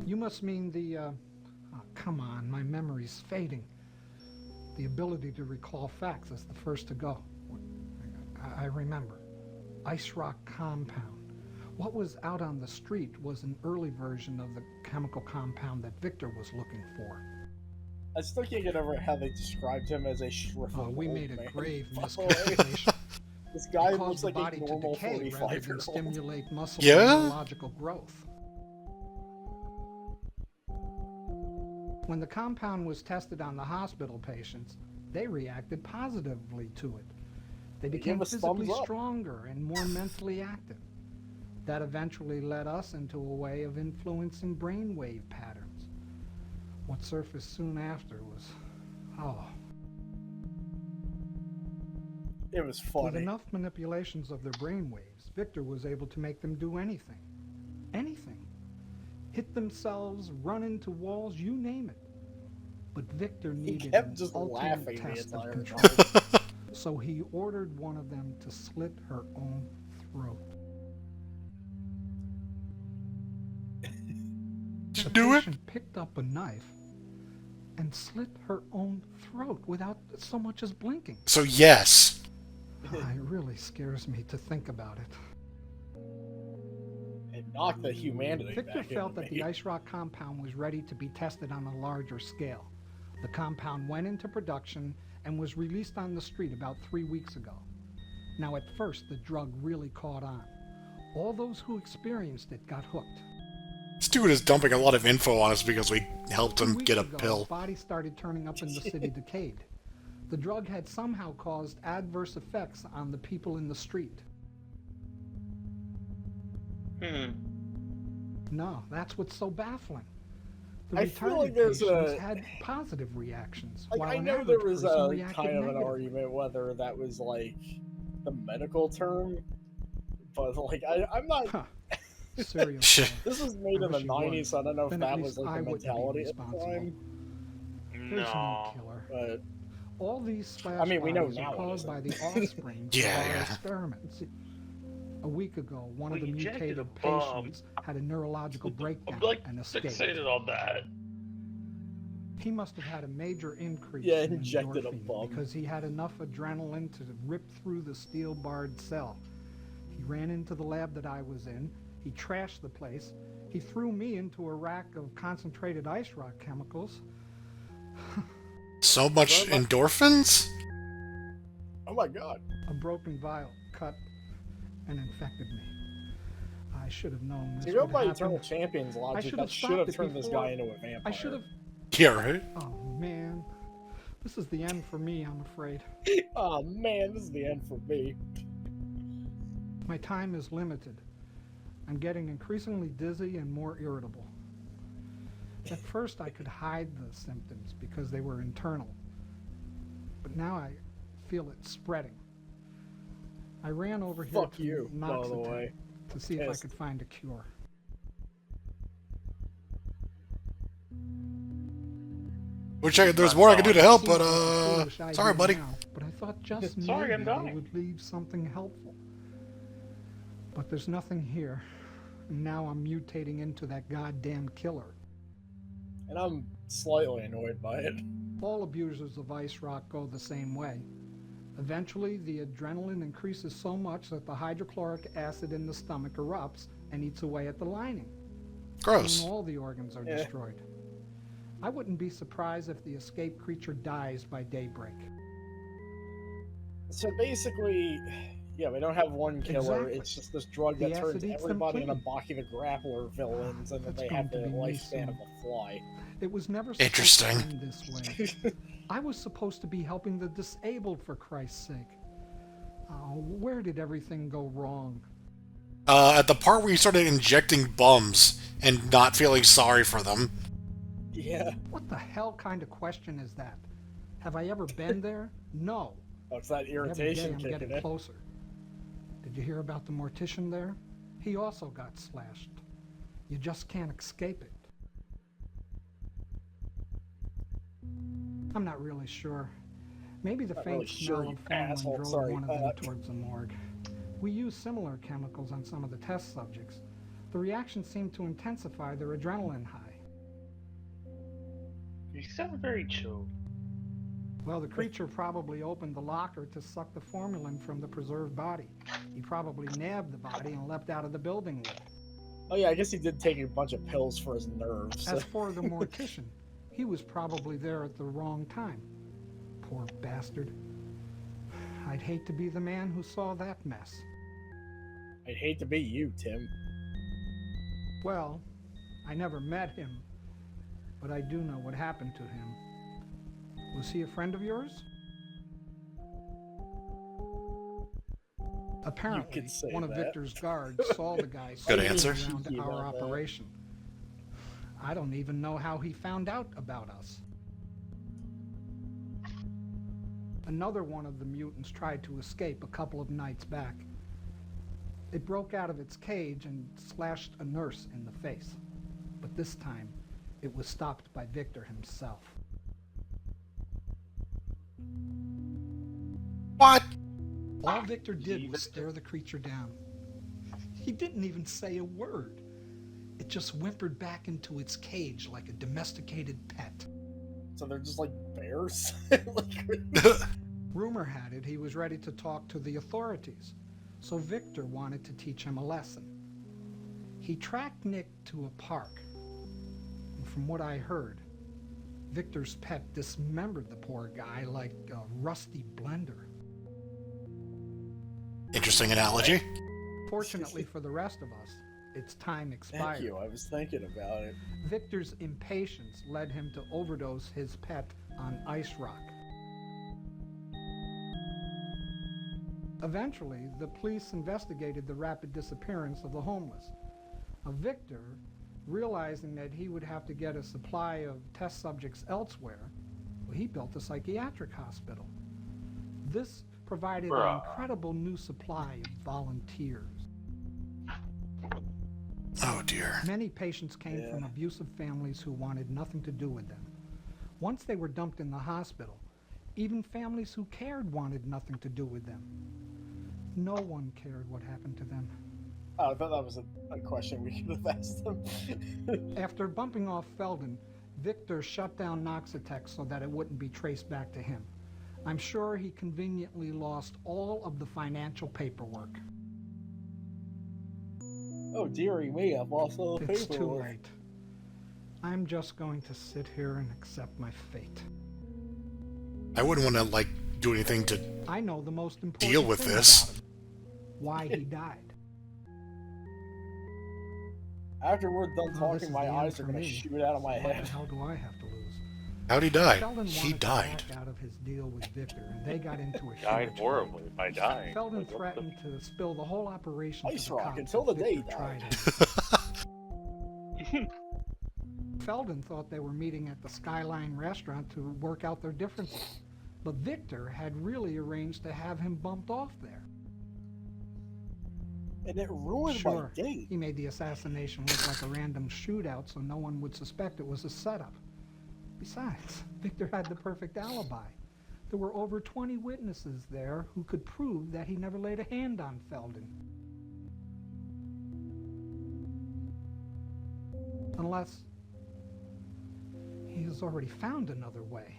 You must mean the, oh, come on, my memory's fading. The ability to recall facts is the first to go. I remember. Ice Rock Compound. What was out on the street was an early version of the chemical compound that Victor was looking for. I still can't get over how they described him as a shriveled We old made a man. grave By the way, miscalculation. This guy It looks caused the like body a to normal decay rather 45 than year old. stimulate muscle Yeah? and neurological growth. When the compound was tested on the hospital patients, they reacted positively to it. They became gave us physically thumbs up. stronger and more mentally active. That eventually led us into a way of influencing brainwave patterns. What surfaced soon after was, It was with funny. enough manipulations of their brainwaves, Victor was able to make them do anything. Anything. Hit themselves, run into walls, you name it. But Victor needed kept an just ultimate laughing the test of entire control. So he ordered one of them to slit her own throat. Did you The do it? patient picked up a knife and slit her own throat without so much as blinking. So yes. It really scares me to think about it. It knocked the humanity Victor back felt into that me. the ice rock compound was ready to be tested on a larger scale. The compound went into production and was released on the street about 3 weeks ago. Now, at first, the drug really caught on. All those who experienced it got hooked. This dude is dumping a lot of info on us because we helped 2 him weeks get a ago, pill. Bodies started turning up in the city decayed. The drug had somehow caused adverse effects on the people in the street. No, that's what's so baffling. The I feel retarded like there's patients a- had positive reactions, Like, while I an know there average was person a reacted kind of an negatively. argument whether that was like the medical term, but like I'm not. Serial Shit. killer. This was made I in the wish it 90s, was. so I don't know if Then at that least was like I the wouldn't be mentality at the responsible. time. There's no No. killer. But All these splash I mean, we know bodies now are it caused isn't. by the offspring of Yeah, our yeah. experiments. A week ago, one of We the injected mutated a bomb. patients had a neurological breakdown I'm like and escaped. fixated on that. He must have had a major increase Yeah, in injected a endorphin bomb. because he had enough adrenaline to rip through the steel-barred cell. He ran into the lab that I was in. He trashed the place. He threw me into a rack of concentrated ice rock chemicals. So much endorphins? Oh my god. A broken vial cut and infected me. I should have known this To go would by happen. Eternal Champions I logic, should that have should stopped have it turned this before. guy into a vampire. I should have. Yeah, right? Oh man, this is the end for me, I'm afraid. Oh man, this is the end for me. My time is limited. I'm getting increasingly dizzy and more irritable. At first, I could hide the symptoms because they were internal. But now I feel it spreading. I ran over here Fuck to you, by the Noxatex way. to see if I Pissed. could find a cure. Wish there's more I could do to help, but Seems like a foolish idea sorry, buddy. now, but I thought just Sorry, maybe I'm they dying. would leave something helpful. But there's nothing here. And now I'm mutating into that goddamn killer. And I'm slightly annoyed by it. All abusers of ice rock go the same way. Eventually, the adrenaline increases so much that the hydrochloric acid in the stomach erupts and eats away at the lining. Gross. And all the organs are Yeah. destroyed. I wouldn't be surprised if the escaped creature dies by daybreak. So basically, yeah, we don't have one killer. Exactly. It's just this drug The that turns acid eats them everybody into clean. Baki the Grappler villains, and then That's they have the going to be me lifespan soon. of a fly. It was never Interesting. supposed to end this way. I was supposed to be helping the disabled, for Christ's sake. Oh, where did everything go wrong? At the part where you started injecting bums and not feeling sorry for them. Yeah. What the hell kind of question is that? Have I ever been there? No. Oh, it's that Every day irritation I'm kicking getting in. closer. Did you hear about the mortician there? He also got slashed. You just can't escape it. I'm not really sure. Maybe the Not faint really smell sure, you of formalin asshole. drove Sorry. one of them towards the morgue. We used similar chemicals on some of the test subjects. The reaction seemed to intensify their adrenaline high. You sound very chill. Well, the creature probably opened the locker to suck the formalin from the preserved body. He probably nabbed the body and leapt out of the building with it. Oh yeah, I guess he did take a bunch of pills for his nerves. As for the mortician, he was probably there at the wrong time. Poor bastard. I'd hate to be the man who saw that mess. I'd hate to be you, Tim. Well, I never met him, but I do know what happened to him. Was he a friend of yours? Apparently, one of Victor's guards saw the guy Good sneaking answer. around our operation. I don't even know how he found out about us. Another one of the mutants tried to escape a couple of nights back. It broke out of its cage and slashed a nurse in the face. But this time, it was stopped by Victor himself. What? All Victor did was stare the creature down. He didn't even say a word. It just whimpered back into its cage like a domesticated pet. So they're just like bears? Rumor had it he was ready to talk to the authorities, so Victor wanted to teach him a lesson. He tracked Nick to a park, and from what I heard, Victor's pet dismembered the poor guy like a rusty blender. Interesting analogy. Fortunately for the rest of us, its time expired. Thank you, I was thinking about it. Victor's impatience led him to overdose his pet on ice rock. Eventually, the police investigated the rapid disappearance of the homeless. Victor, realizing that he would have to get a supply of test subjects elsewhere, he built a psychiatric hospital. This provided an incredible new supply of volunteers. Oh dear. Many patients came from abusive families who wanted nothing to do with them. Once they were dumped in the hospital, even families who cared wanted nothing to do with them. No one cared what happened to them. Oh, I thought that was a question we could have asked them. After bumping off Felden, Victor shut down Noxitec so that it wouldn't be traced back to him. I'm sure he conveniently lost all of the financial paperwork. Oh, dearie me, I've lost all the It's too paperwork. late. I'm just going to sit here and accept my fate. I wouldn't want to, do anything to I know the most important deal with thing this. about him. Why he died. After we're done Well, this talking, is my the end eyes are for going to me. shoot out of my What head. the hell do I have to lose? How'd he die? Felden He wanted to died. back out of his deal with Victor, and they got into a Died huge horribly by dying. Felden Like, what threatened to spill the whole operation Ice to the rock cops until if the day Victor he tried died. it. Felden thought they were meeting at the Skyline restaurant to work out their differences, but Victor had really arranged to have him bumped off there. And it ruined Sure, my day. he made the assassination look like a random shootout so no one would suspect it was a setup. Besides, Victor had the perfect alibi. There were over 20 witnesses there who could prove that he never laid a hand on Felden. Unless he has already found another way.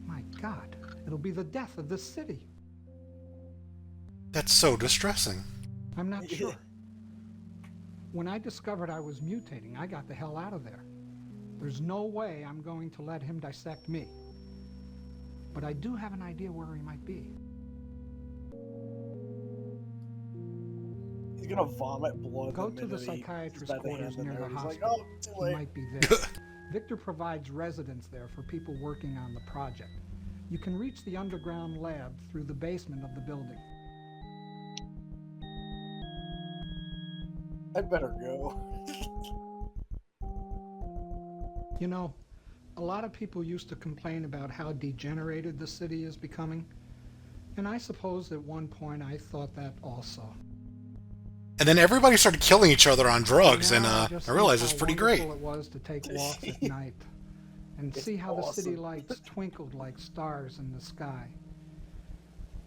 My God, it'll be the death of this city. That's so distressing. I'm not sure. When I discovered I was mutating, I got the hell out of there. There's no way I'm going to let him dissect me. But I do have an idea where he might be. He's going to vomit blood. Go the to the minute he psychiatrist's puts that quarters hand in near there. the He's hospital. like, oh, too He late. might be there. Victor provides residence there for people working on the project. You can reach the underground lab through the basement of the building. I'd better go. You know, a lot of people used to complain about how degenerated the city is becoming. And I suppose at one point I thought that also. And then everybody started killing each other on drugs, and Now I just realized think it's how pretty great. wonderful it was to take walks at night and It's see how the city awesome. lights twinkled like stars in the sky.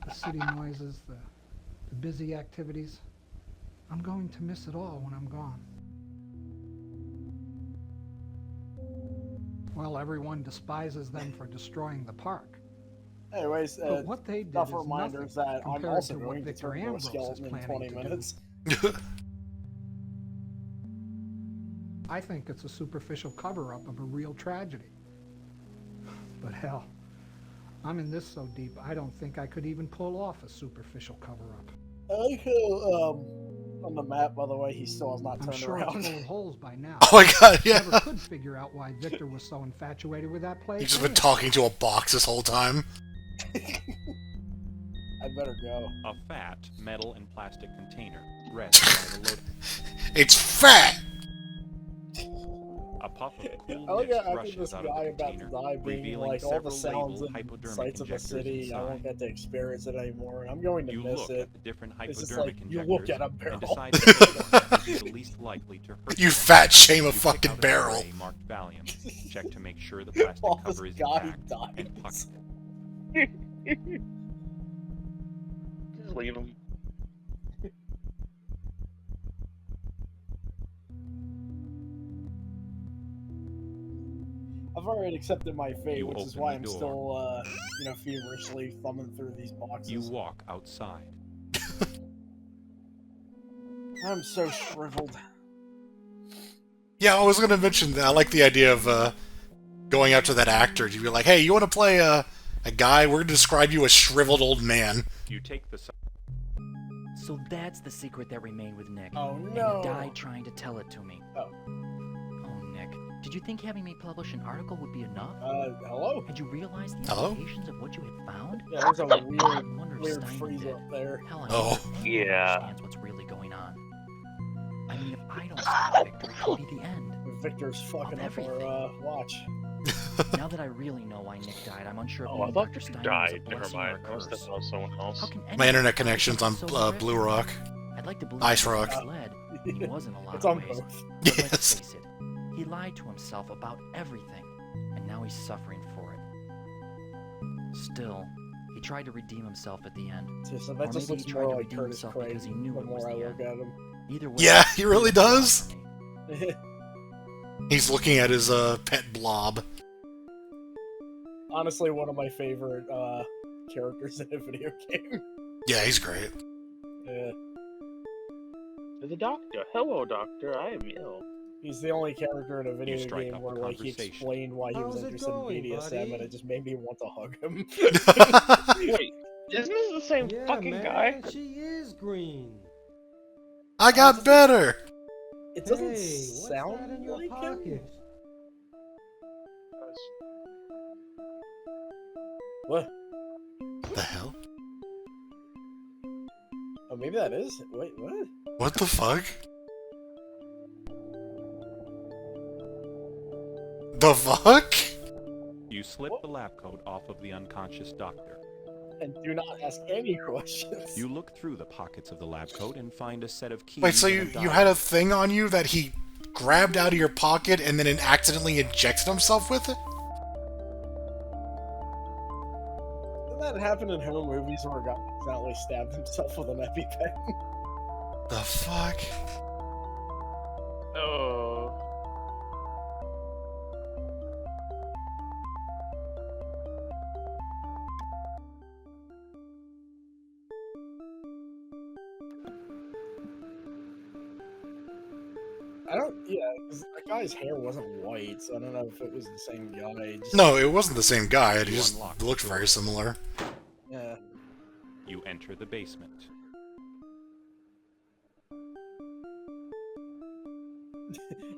The city noises, the busy activities. I'm going to miss it all when I'm gone. Well, everyone despises them for destroying the park. Anyways, But what they did enough is reminders nothing that I'm compared also to what going to Victor turn into a Ambrose is skeleton in planning 20 to minutes. I think it's a superficial cover-up of a real tragedy. But hell, I'm in this so deep, I don't think I could even pull off a superficial cover-up. I like how, on the map, by the way, he still has not I'm turned sure around. it's full of holes by now. Oh my god, yeah. Never could figure out why Victor was so infatuated with that place. He's just been talking to a box this whole time. I'd better go. A fat metal and plastic container rests by the load. It's fat! A puff of cool I like mist how I think rushes this out guy of the about to container, die being revealing like all the several sounds labeled and hypodermic sights of the injectors city. I won't inside. get to experience it anymore, and I'm going to You miss look it. at the different It's just hypodermic like, you injectors look at a and barrel. decide which one is the least likely to hurt You someone. fat shame a You pick fucking out an barrel. array marked Valium, check to make sure the plastic While this cover is guy intact, and dies. Just leave him. I've already accepted my fate, You which is open why the I'm door. still, feverishly thumbing through these boxes. You walk outside. I'm so shriveled. Yeah, I was gonna mention that. I like the idea of going up to that actor to be like, hey, you want to play a guy? We're gonna describe you as shriveled old man. You take the So that's the secret that remained with Nick. Oh, And no. he died trying to tell it to me. Oh. Oh, Nick. Did you think having me publish an article would be enough? Hello? Had you realized the Hello? implications of what you had found? Yeah, there's a I wonder if weird Stein freeze did. up there. Hell, I Oh. wonder if anyone Yeah. understands what's really going on. I mean, if I don't stop Victor, it could be the end. Victor's fucking up everything. our watch. Now that I really know why Nick died, I'm unsure if Oh, I maybe thought Dr. Victor Stein died. was a Never blessing or a mind. I was curse. thinking of someone else. How can My anyone internet be connection's on so Blue horrific? Rock. I'd like to believe Ice he was Rock. misled, and he was in a lot It's of on ways. both. But let's Yes. face it, he lied to himself about everything, and now he's suffering for it. Still, he tried to redeem himself at the end. So Or that just maybe looks he tried more to like redeem Curtis himself Craig because he knew the it was more I the look end. at him. Either way, Yeah, he really was a lot does. for me. He's looking at his pet blob. Honestly, one of my favorite characters in a video game. Yeah, he's great. Yeah. To the doctor. Hello, doctor. I am ill. He's the only character in a video strike game up where a like he conversation. explained why he was How's it interested going, in BDSM, and buddy? it just made me want to hug him. Wait, isn't this the same Yeah, fucking man, guy? she is green. I got better! It doesn't Hey, what's sound that in your like him. pocket? What? What the hell? Oh, maybe that is. Wait, what? What the fuck? The fuck? You slip the lab coat off of the unconscious doctor. And do not ask any questions. You look through the pockets of the lab coat and find a set of keys. Wait, so and you had a thing on you that he grabbed out of your pocket and then accidentally injected himself with it? Doesn't that happen in horror movies where a guy accidentally stabbed himself with an EpiPen? The fuck? Oh. I don't. Yeah, 'cause that guy's hair wasn't white, so I don't know if it was the same guy. Just, No, it wasn't the same guy. It You just unlock looked the very door. similar. Yeah. You enter the basement.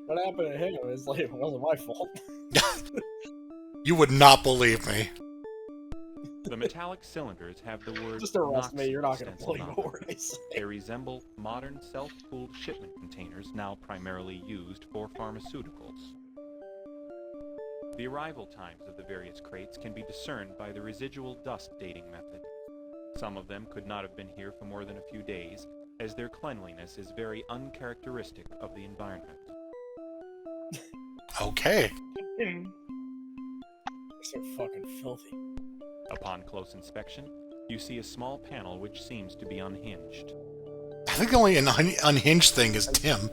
What happened to him? It's like, it wasn't my fault. You would not believe me. The metallic cylinders have the word Just arrest me, Nazi you're not gonna stenciled believe on a them. word I say. They resemble modern self-cooled shipment containers now primarily used for pharmaceuticals. The arrival times of the various crates can be discerned by the residual dust dating method. Some of them could not have been here for more than a few days, as their cleanliness is very uncharacteristic of the environment. Okay. So fucking filthy. Upon close inspection, you see a small panel which seems to be unhinged. I think the only unhinged thing is Tim.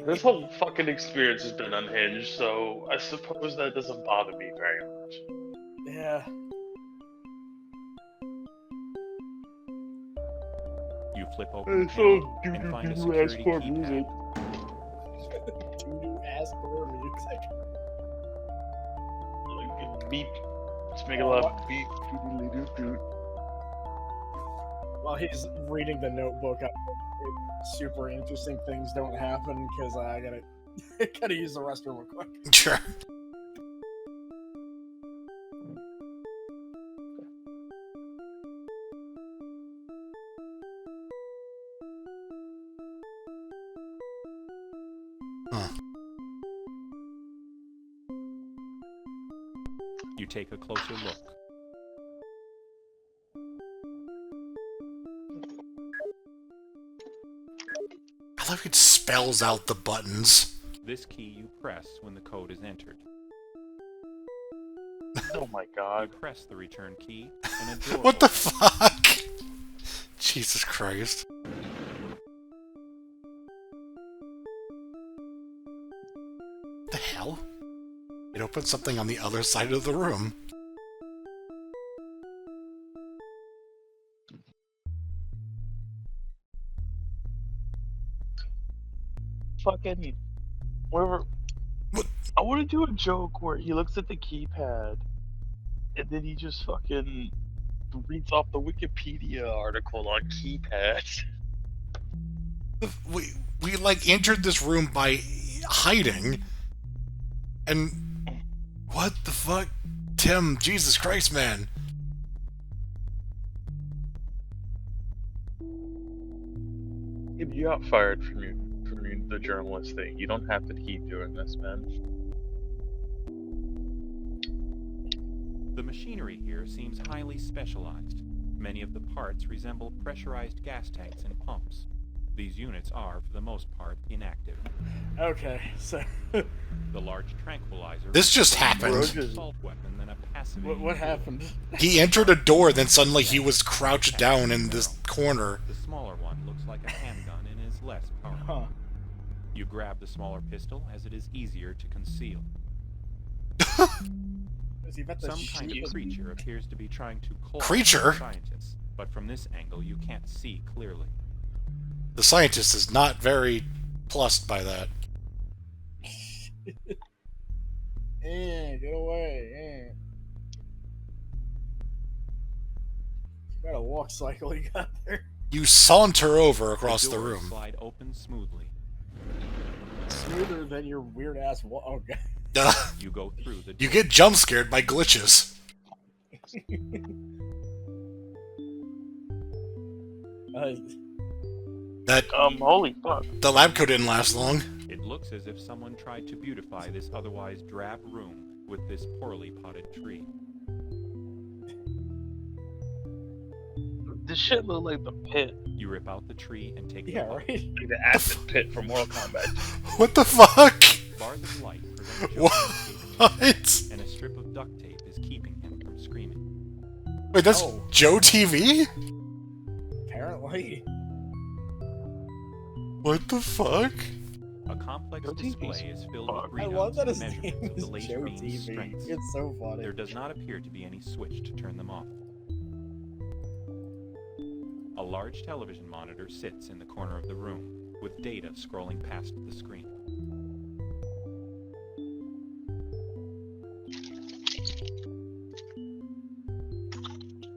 This whole fucking experience has been unhinged, so I suppose that doesn't bother me very much. Yeah. You flip open the panel and find a security keypad. Doo-doo ass core music. Beep. Let's make a lot of beep. While he's reading the notebook, super interesting things don't happen because I gotta use the restroom real quick. Sure. You take a closer look. I love it spells out the buttons. This key you press when the code is entered. Oh my god. You press the return key and a door What the fuck? Jesus Christ. The hell? It opened something on the other side of the room. Fucking wherever. I want to do a joke where he looks at the keypad and then he just fucking reads off the Wikipedia article on keypads. We like entered this room by hiding, and what the fuck, Tim? Jesus Christ, man! If you got fired from the journalist thing, you don't have to keep doing this, man. The machinery here seems highly specialized. Many of the parts resemble pressurized gas tanks and pumps. These units are, for the most part, inactive. Okay, so the large tranquilizer. This just happened. Assault weapon than a passive. What happened? He entered a door, then suddenly he was crouched down in this corner. The smaller one looks like a handgun and is less powerful. Huh. You grab the smaller pistol as it is easier to conceal. Some kind of creature appears to be trying to Creature? Scientists, but from this angle you can't see clearly. The scientist is not very plussed by that. Get away. Got a walk cycle you got there. You saunter over across the room. Slide open smoothly. Smoother than your weird ass walk. Oh god. You go through the door. You get jump scared by glitches. That holy fuck. The lab coat didn't last long. It looks as if someone tried to beautify this otherwise drab room with this poorly potted tree. This shit look like the pit. You rip out the tree and take the right. Like the acid pit from Mortal Kombat. What the fuck? Bars of light prevent Joe What? from escaping, and a strip of duct tape is keeping him from screaming. Wait, that's Joe TV? Apparently. What the fuck? A complex display is filled with I love readouts that and his measurements name of the is laser Joe beam's TV. strengths. It's so funny. There does not appear to be any switch to turn them off. A large television monitor sits in the corner of the room, with data scrolling past the screen.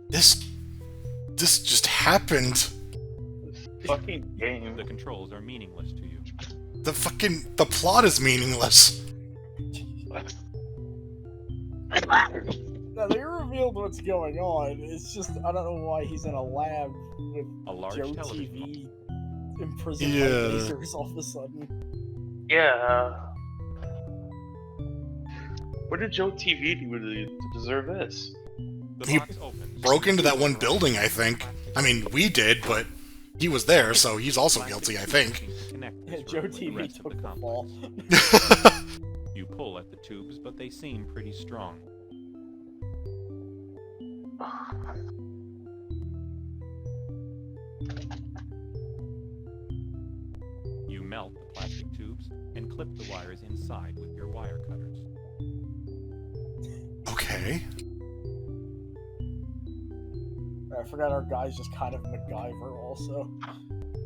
This just happened. Fucking game. The controls are meaningless to you. The plot is meaningless. Now, they reveal revealed what's going on. It's just I don't know why he's in a lab with A large Joe television. TV imprisoned by Yeah. lasers all of a sudden. Yeah. What did Joe TV do to deserve this? The He box opens. broke into that one building, I think. I mean, we did, but he was there, so he's also guilty, I think. Joe TV took the fall. You pull at the tubes, but they seem pretty strong. You melt the plastic tubes and clip the wires inside with your wire cutters. Okay. I forgot our guy's just kind of MacGyver also.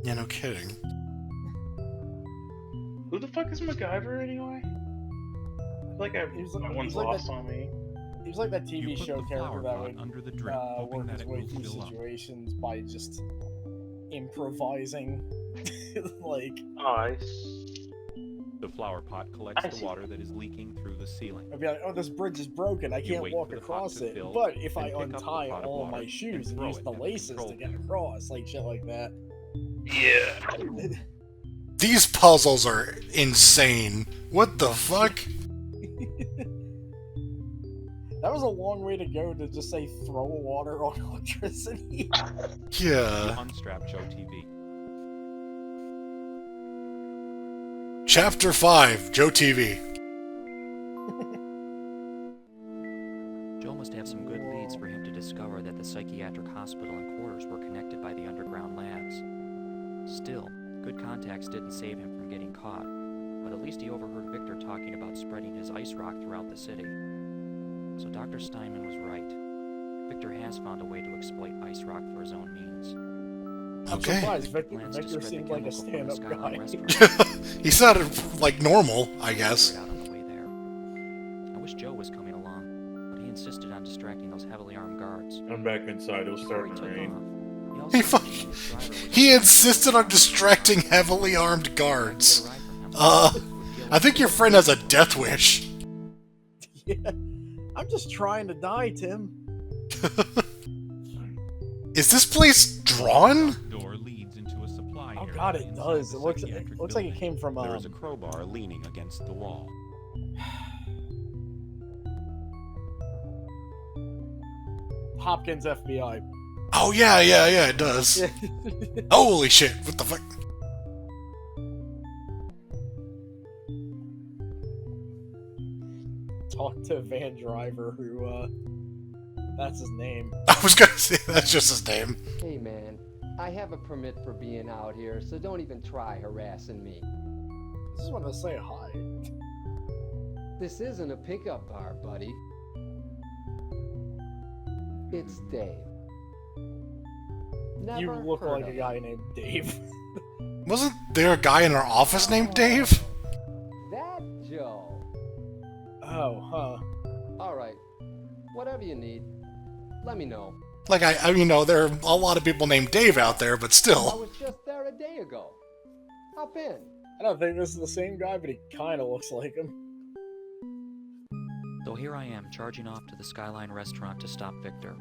Yeah, no kidding. Who the fuck is MacGyver anyway? I feel like that one's lost on me. He was like that TV put show the character flower that pot would under the drip, hoping work that his it way will through fill up. situations by just improvising. Like, The flower pot collects the water that is leaking through the ceiling. I'd be like, oh, this bridge is broken, I You can't wait walk for the pot across to it. fill, But if I then pick up the untie pot of all of water my shoes and throw use it the at the laces control to get across, like shit like that. Yeah. These puzzles are insane. What the fuck? That was a long way to go to just say throw water on electricity. Yeah. You unstrap Joe TV. Chapter 5, Joe TV. Joe must have some good leads for him to discover that the psychiatric hospital and quarters were connected by the underground labs. Still, good contacts didn't save him from getting caught, but at least he overheard Victor talking about spreading his ice rock throughout the city. So Dr. Steinman was right. Victor has found a way to exploit ice rock for his own means. I'm surprised Victor seemed like a stand-up guy. He sounded like normal, I guess. I wish Joe was coming along, but he insisted on distracting those heavily armed guards. I'm back inside. It'll start to rain. He insisted on distracting heavily armed guards. I think your friend has a death wish. Yeah. I'm just trying to die, Tim. Is this place drawn? Door leads into a supply Oh area god, it inside does. the It looks psychiatric like it building. came from There is a crowbar leaning against the wall. Hopkins FBI. Oh, yeah, it does. Holy shit, what the fuck? Talk to Van Driver, who, that's his name. I was gonna say, that's just his name. Hey man, I have a permit for being out here, so don't even try harassing me. I just want to say hi. This isn't a pickup bar, buddy. It's Dave. Never You look heard like of a guy named Dave. Wasn't there a guy in our office named Dave? That Joe. Oh, huh. Alright. Whatever you need, let me know. Like, I mean, there are a lot of people named Dave out there, but I still. was just there a day ago. Hop in. I don't think this is the same guy, but he kind of looks like him. So here I am, charging off to the Skyline restaurant to stop Victor.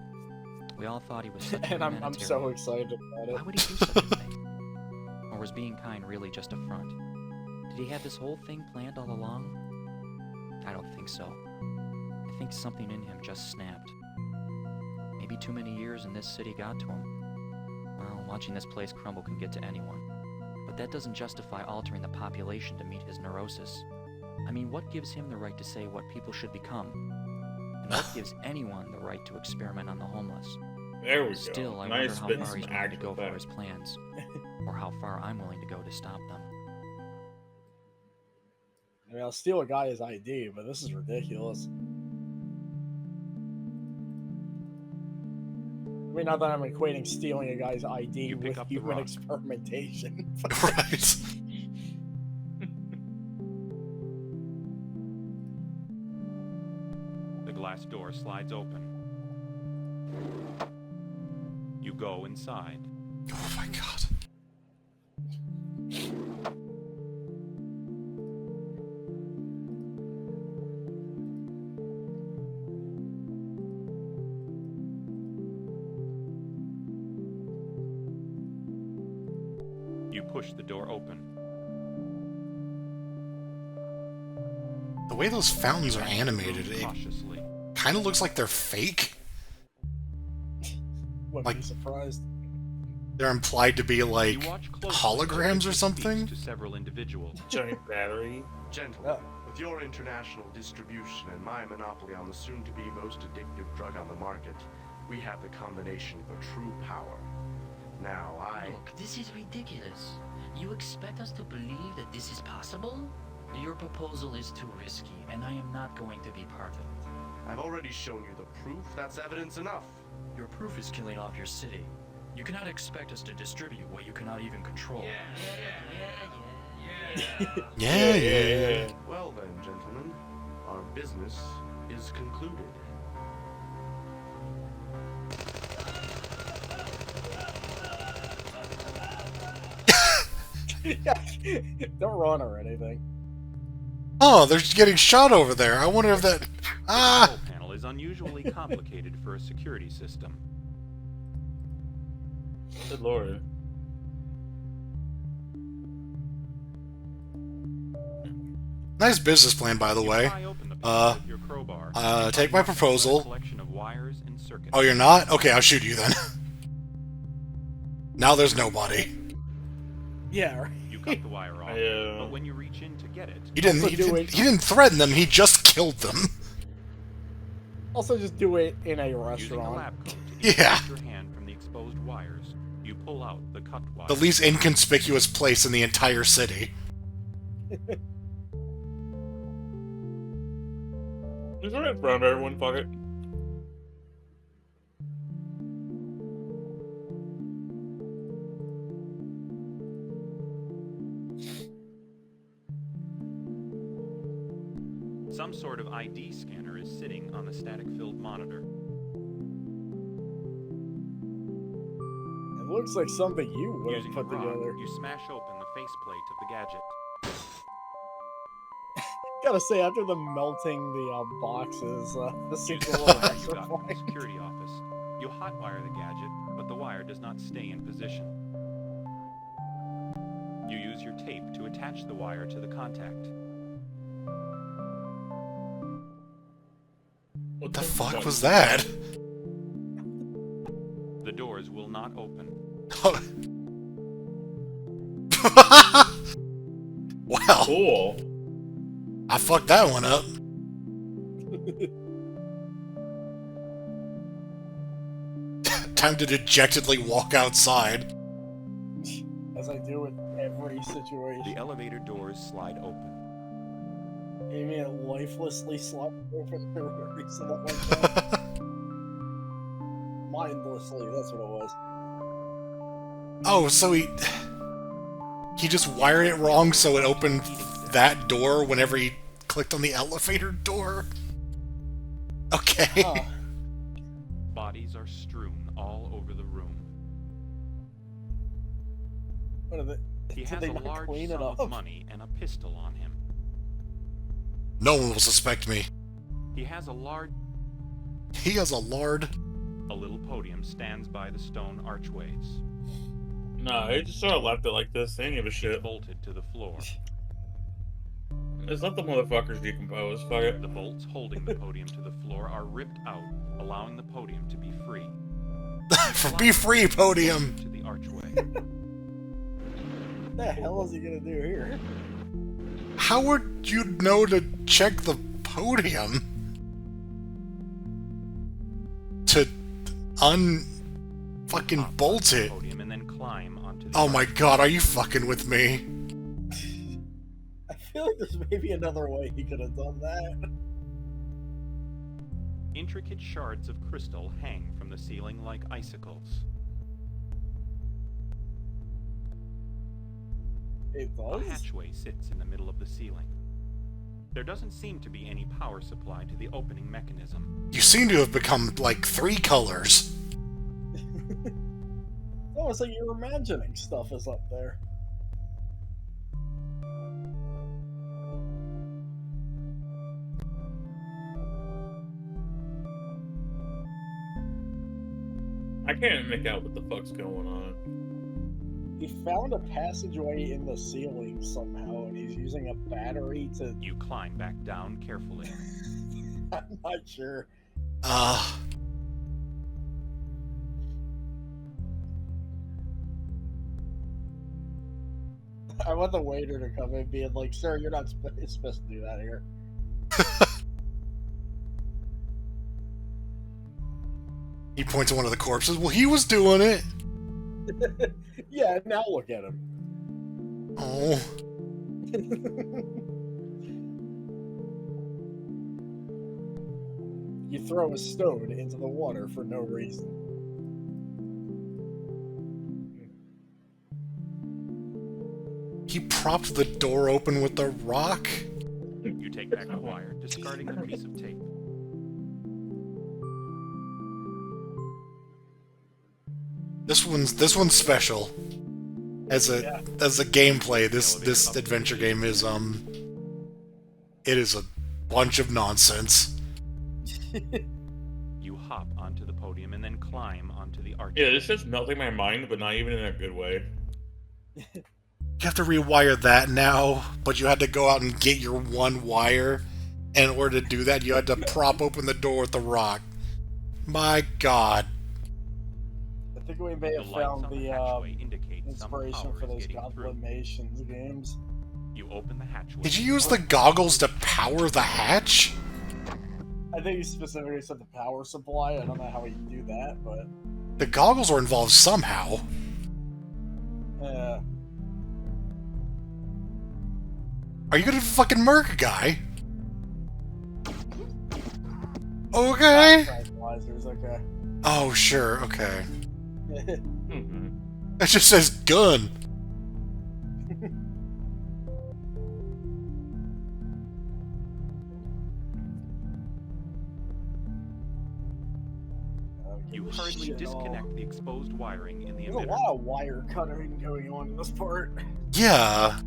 We all thought he was such a And I'm humanitarian. so excited about it. Why would he do such a thing? Or was being kind really just a front? Did he have this whole thing planned all along? I don't think so. I think something in him just snapped. Maybe too many years in this city got to him. Well, watching this place crumble can get to anyone. But that doesn't justify altering the population to meet his neurosis. I mean, what gives him the right to say what people should become? And what gives anyone the right to experiment on the homeless? There we go. Still, I Nice wonder spin how far he's some willing to action go for back. his plans. Or how far I'm willing to go to stop them. I mean, I'll steal a guy's ID, but this is ridiculous. I mean, not that I'm equating stealing a guy's ID with human experimentation. Right. The glass door slides open. You go inside. Oh my god. You push the door open. The way those fountains are animated, it Cautiously. kind of looks like they're fake. Wouldn't be surprised. They're implied to be like You watch closely holograms or as it something. speaks to several individuals. Giant battery. Gentlemen, with your international distribution and my monopoly on the soon-to-be most addictive drug on the market, we have the combination for true power. Now, Look, this is ridiculous. You expect us to believe that this is possible? Your proposal is too risky, and I am not going to be part of it. I've already shown you the proof. That's evidence enough. Your proof is killing off your city. You cannot expect us to distribute what you cannot even control. Yeah. Well then, gentlemen, our business is concluded. Don't run or anything. Oh, they're getting shot over there. I wonder if that. The control panel is unusually complicated for a security system. Good lord. Nice business plan, by the way. Take my proposal. Oh, you're not? Okay, I'll shoot you then. Now there's nobody. Yeah. You cut the wire off, but when you reach in to get it, He didn't threaten them. He just killed them. Also, just do it in a using a restaurant. lab coat to Yeah. extract your hand from the exposed wires, you pull out the cut wire. The least inconspicuous place in the entire city. Just run in front of everyone, fuck it. Some sort of ID scanner is sitting on the static-filled monitor. It looks like something you would have Using put a rod, together. you smash open the faceplate of the gadget. Gotta say, after the melting the boxes, this seems a Using little the wire you got from the electrifying. security office, you hotwire the gadget, but the wire does not stay in position. You use your tape to attach the wire to the contact. What the fuck was that? The doors will not open. Wow. Cool. I fucked that one up. Time to dejectedly walk outside. As I do with every situation. The elevator doors slide open. You mean it lifelessly slide open for a reason that like that? Mindlessly, that's what it was. Oh, so he just wired it wrong so it opened that door whenever he clicked on the elevator door? Okay. Bodies are strewn all over the room. What are they? He Did has they a not large clean it sum up? of money and a pistol on him. No one will suspect me. He has a large... He has a lard. A little podium stands by the stone archways. No, he just sort of left it like this. They didn't give a shit. Bolted to the floor. Let's let the motherfuckers decompose. Fuck it. The bolts holding the podium to the floor are ripped out, allowing the podium to be free. Be free, podium! To the archway. What the hell is he gonna do here? How would you know to check the podium? To fucking bolt it? Podium and then climb onto the Oh my god, are you fucking with me? I feel like there's maybe another way he could have done that. Intricate shards of crystal hang from the ceiling like icicles. It A does? hatchway sits in the middle of the ceiling. There doesn't seem to be any power supply to the opening mechanism. You seem to have become like 3 colors. It's almost like you're imagining stuff is up there. I can't make out what the fuck's going on. He He found a passageway in the ceiling somehow, and he's using a battery to... You climb back down carefully. I'm not sure. Uh... I want the waiter to come in being like, "Sir, you're not supposed to do that here." He points at one of the corpses. Well, he was doing it. Yeah, now look at him. Oh. You throw a stone into the water for no reason. He propped the door open with the rock? You take back the wire, discarding the piece of tape. This one's special. As a gameplay, this adventure game is it is a bunch of nonsense. You hop onto the podium and then climb onto the arch. Yeah, this just melting my mind, but not even in a good way. You have to rewire that now, but you had to go out and get your one wire. And in order to do that, you had to prop open the door with the rock. My God. I think we may have found the inspiration for those Goblinations games. You open the hatchway. Did you use the goggles to power the hatch? I think he specifically said the power supply. I don't know how he can do that, but... The goggles were involved somehow. Yeah. Are you gonna fucking murk a guy? Okay. Okay. Oh, sure, okay. It just says gun. You hurriedly disconnect the exposed wiring in the There's a emitter. lot of wire cutting going on in this part. Yeah.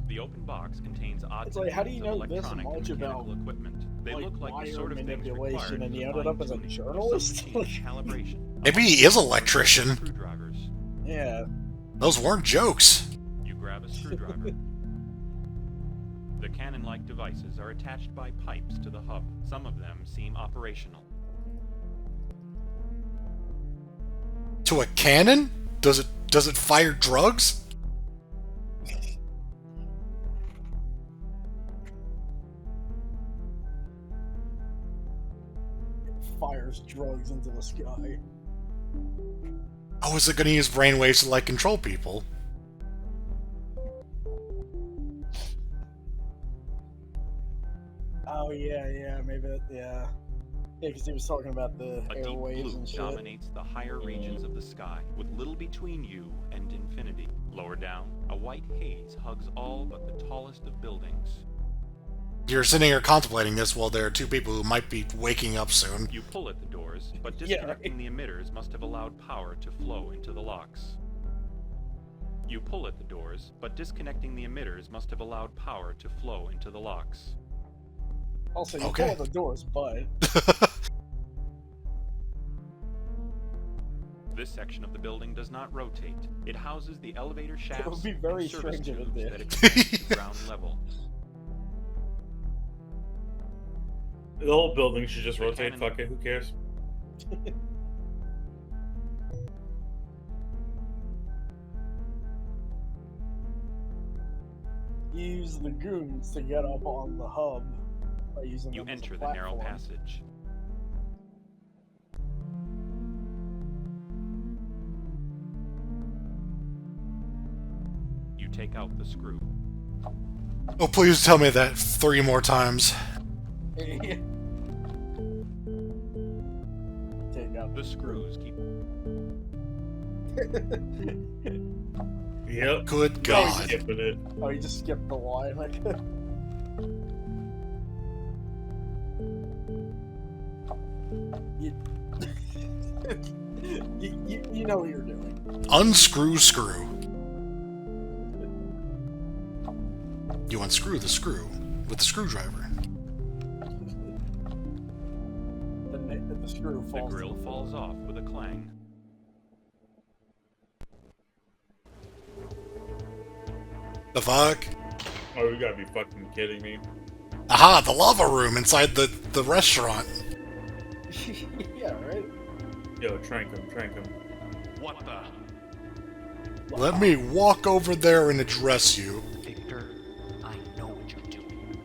The open box contains odds It's like, and how do you ends of know this electronic much and about mechanical equipment. They look like the wire sort of things manipulation, required and for you the ended up as a fine-tuning of journalist? some machine calibration. Maybe he is an electrician. Screwdrivers. Yeah. Those weren't jokes. You grab a screwdriver. The cannon-like devices are attached by pipes to the hub. Some of them seem operational. To a cannon? Does it fire drugs? Fires drugs into the sky. Oh, is it gonna use brainwaves to, like, control people? Oh, yeah, maybe, yeah. Yeah, because he was talking about the A deep airwaves blue and shit. dominates the higher regions of the sky, with little between you and infinity. Lower down, a white haze hugs all but the tallest of buildings. You're sitting here contemplating this while there are two people who might be waking up soon. You pull at the doors, but Yeah, disconnecting the emitters must have allowed power to flow into the locks. You pull at the doors, but disconnecting the emitters must have allowed power to flow into the locks. Also, you Okay. pull the doors, but... This section of the building does not rotate. It houses the elevator shafts would be very and service strange if it tubes did. that extend to ground level. The whole building should just The rotate. cannon- Fuck it. Who cares? Use the goons to get up on the hub by using You them as a enter the narrow platform. passage. You take out the screw. Oh, please tell me that 3 more times. Take out The screws keep. Yep. Good Oh, God. skipping it. Oh, you just skipped the line. Like, you know what you're doing. Unscrew screw. You unscrew the screw with the screwdriver. The screw The falls. grill falls off with a clang. The fuck? Oh, you gotta be fucking kidding me. Aha, the lava room inside the restaurant. Yeah, right? Yo, trank him, trank him. What the? Let me walk over there and address you. Victor, I know what you're doing.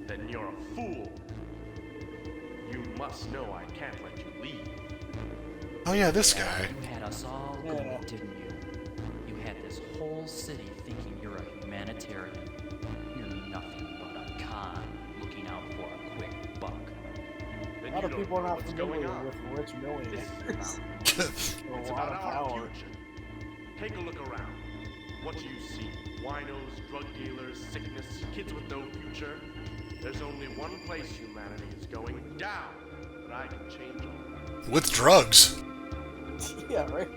Then you're a fool. You must know I can't let you leave. Oh yeah, this guy. You had us all going, didn't you? You had this whole city thinking you're a humanitarian. You're nothing but a con looking out for a quick buck. Then A lot you of don't people are know not what's familiar going on. with rich millionaires. It's A lot about of our power. future. Take a look around. What do you see? Winos, drug dealers, sickness, kids with no future. There's only one place humanity is going down, but I can change all. With drugs. Yeah, right?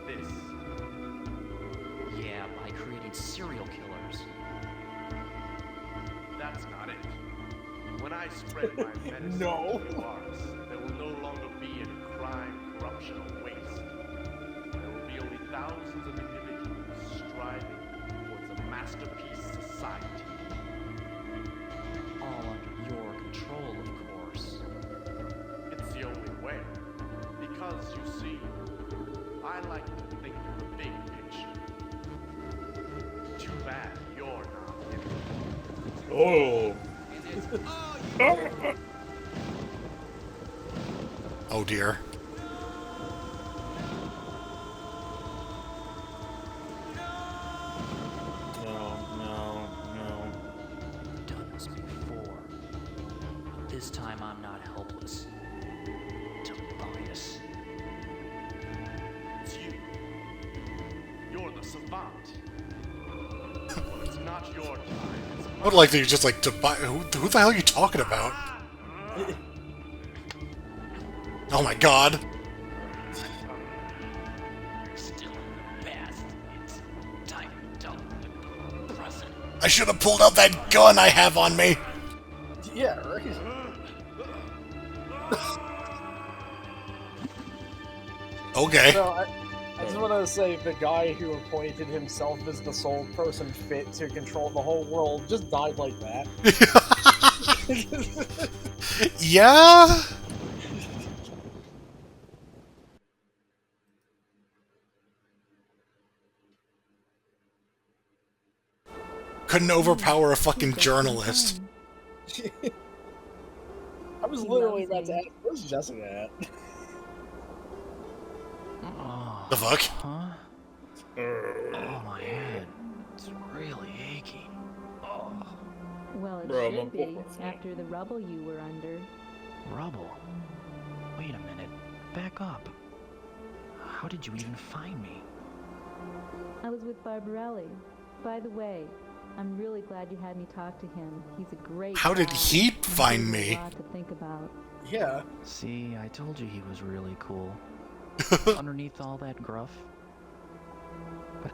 This. Yeah, by creating serial killers. That's not it. When I spread my medicine No. to ours, there will no longer be any crime, corruption, or waste. There will be only thousands of individuals striving towards a masterpiece society. All under your control, of course. It's the only way. Because, you see, I like to think of the big picture. Too bad you're not in it. Oh. Oh dear. No. Done this before. But this time I'm not helpless. Tobias. It's you. You're the savant. Well, it's not your time. It's I would like to just like to buy. Who the hell are you talking about? Oh my god. Still in the past. It's time to dump the present. I should have pulled out that gun I have on me. Yeah, right? Okay. So I just want to say the guy who appointed himself as the sole person fit to control the whole world just died like that. Yeah? Couldn't overpower a fucking journalist. I was literally about to ask, where's Jessica at? The fuck? Huh? Oh, my head. It's really aching. Oh. Well, it Bro, should be, after the rubble you were under. Rubble? Wait a minute. Back up. How did you even find me? I was with Barbarelli. By the way, I'm really glad you had me talk to him. He's a great How did guy. he find He me? has a lot to think about. Yeah. See, I told you he was really cool. Underneath all that gruff. But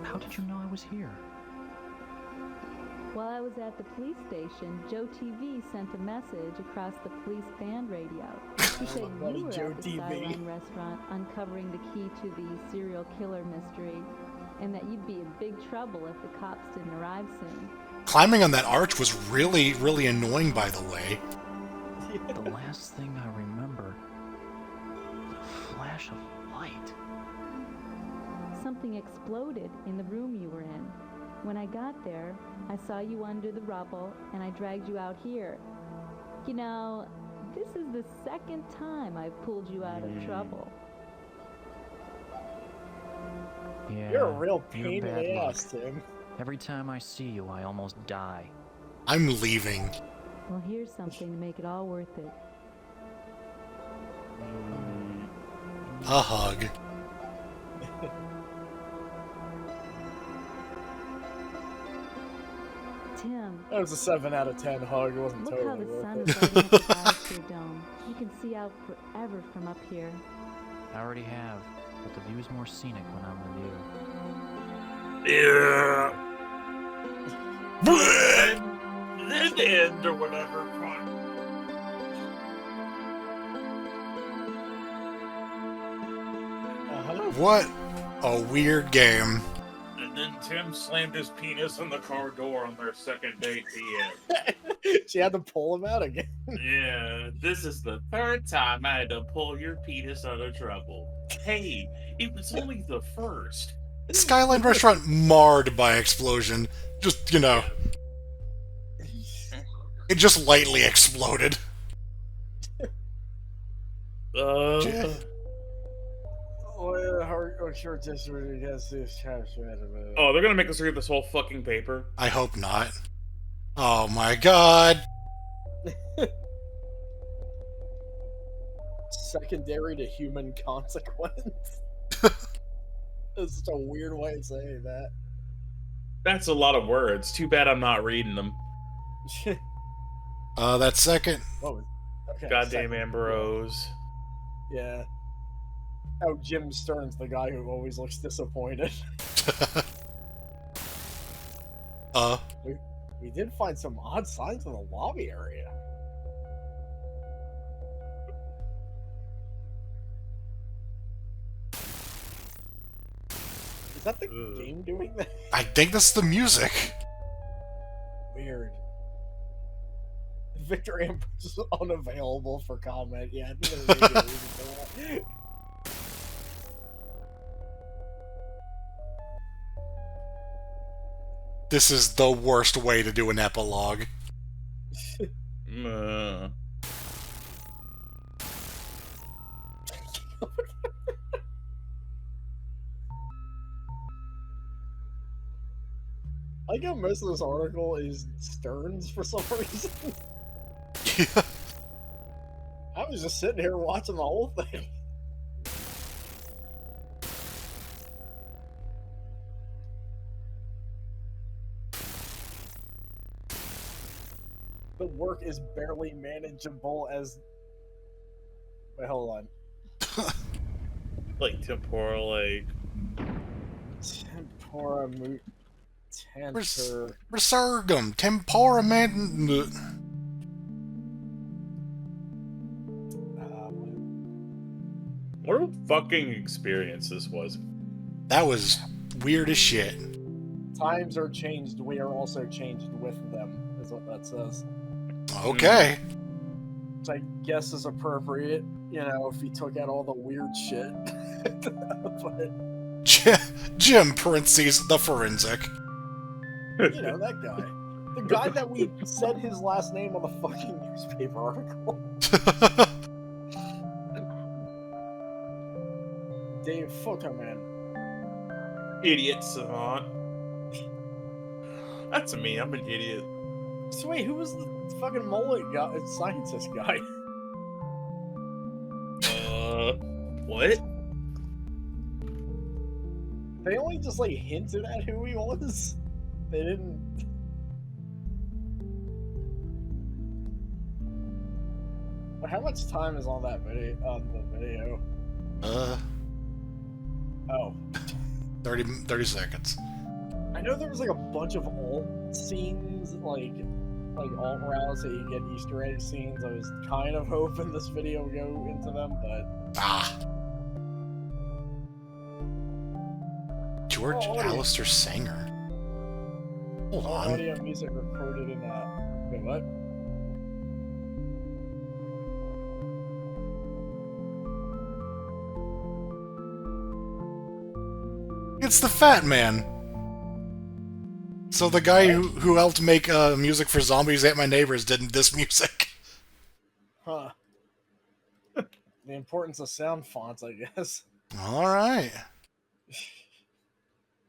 how did you know I was here? While I was at the police station, Joe TV sent a message across the police band radio. He said buddy you were Joe at the TV. Sideline restaurant uncovering the key to the serial killer mystery, and that you'd be in big trouble if the cops didn't arrive soon. Climbing on that arch was really, really annoying, by the way. The last thing I remember was a flash of light. Something exploded in the room you were in. When I got there, I saw you under the rubble, and I dragged you out here. You know, this is the second time I've pulled you out of trouble. Yeah, You're a real you're pain in bad the luck. ass, Tim. Every time I see you, I almost die. I'm leaving. Well, here's something to make it all worth it. A hug. Tim, That was a 7 out of 10 hug. It wasn't look how totally the worth sun it. is lighting up the Biosphere Dome. You can see out forever from up here. I already have, but the view's more scenic when I'm with you. Yeah. Then end or whatever. Fine. What a weird game. Tim slammed his penis in the car door on their second date PM. She had to pull him out again. Yeah, this is the third time I had to pull your penis out of trouble. Hey, it was only the first. Skyline restaurant marred by explosion. Just, you know. It just lightly exploded. Oh, they're gonna make us read this whole fucking paper. I hope not. Oh my god. Secondary to human consequence. That's such a weird way of saying that. That's a lot of words. Too bad I'm not reading them. That second. What was? Okay, Goddamn second. Ambrose. Yeah. Oh, Jim Stern's the guy who always looks disappointed. We did find some odd signs in the lobby area. Is that the game doing that? I think that's the music. Weird. Victor Ambrose is unavailable for comment. Yeah, I think there's maybe a reason for that. This is the worst way to do an epilogue. I think most of this article is Stearns for some reason. I was just sitting here watching the whole thing. The work is barely manageable as... Wait, hold on. Like temporal, like... Tempora moot... Tenter... Resurgam, tempora man... What a fucking experience this was. That was weird as shit. Times are changed, we are also changed with them, is what that says. Okay. Which I guess is appropriate, you know, if he took out all the weird shit. But... Jim, parentheses, the forensic. You know, that guy. The guy that we said his last name on the fucking newspaper article. Dave Photoman. Idiot savant. That's me, I'm an idiot. So wait, who was the fucking mullet guy, scientist guy? What? They only just like hinted at who he was. They didn't. But how much time is on that video? On the video? Oh. 30 seconds. I know there was like a bunch of alt scenes, like alt routes that you get Easter egg scenes. I was kind of hoping this video would go into them, but George Alistair Sanger. Hold on. Audio music recorded in wait, what? It's the Fat Man. So the guy who helped make music for Zombies Ate My Neighbors did this music. Huh. The importance of sound fonts, I guess. All right.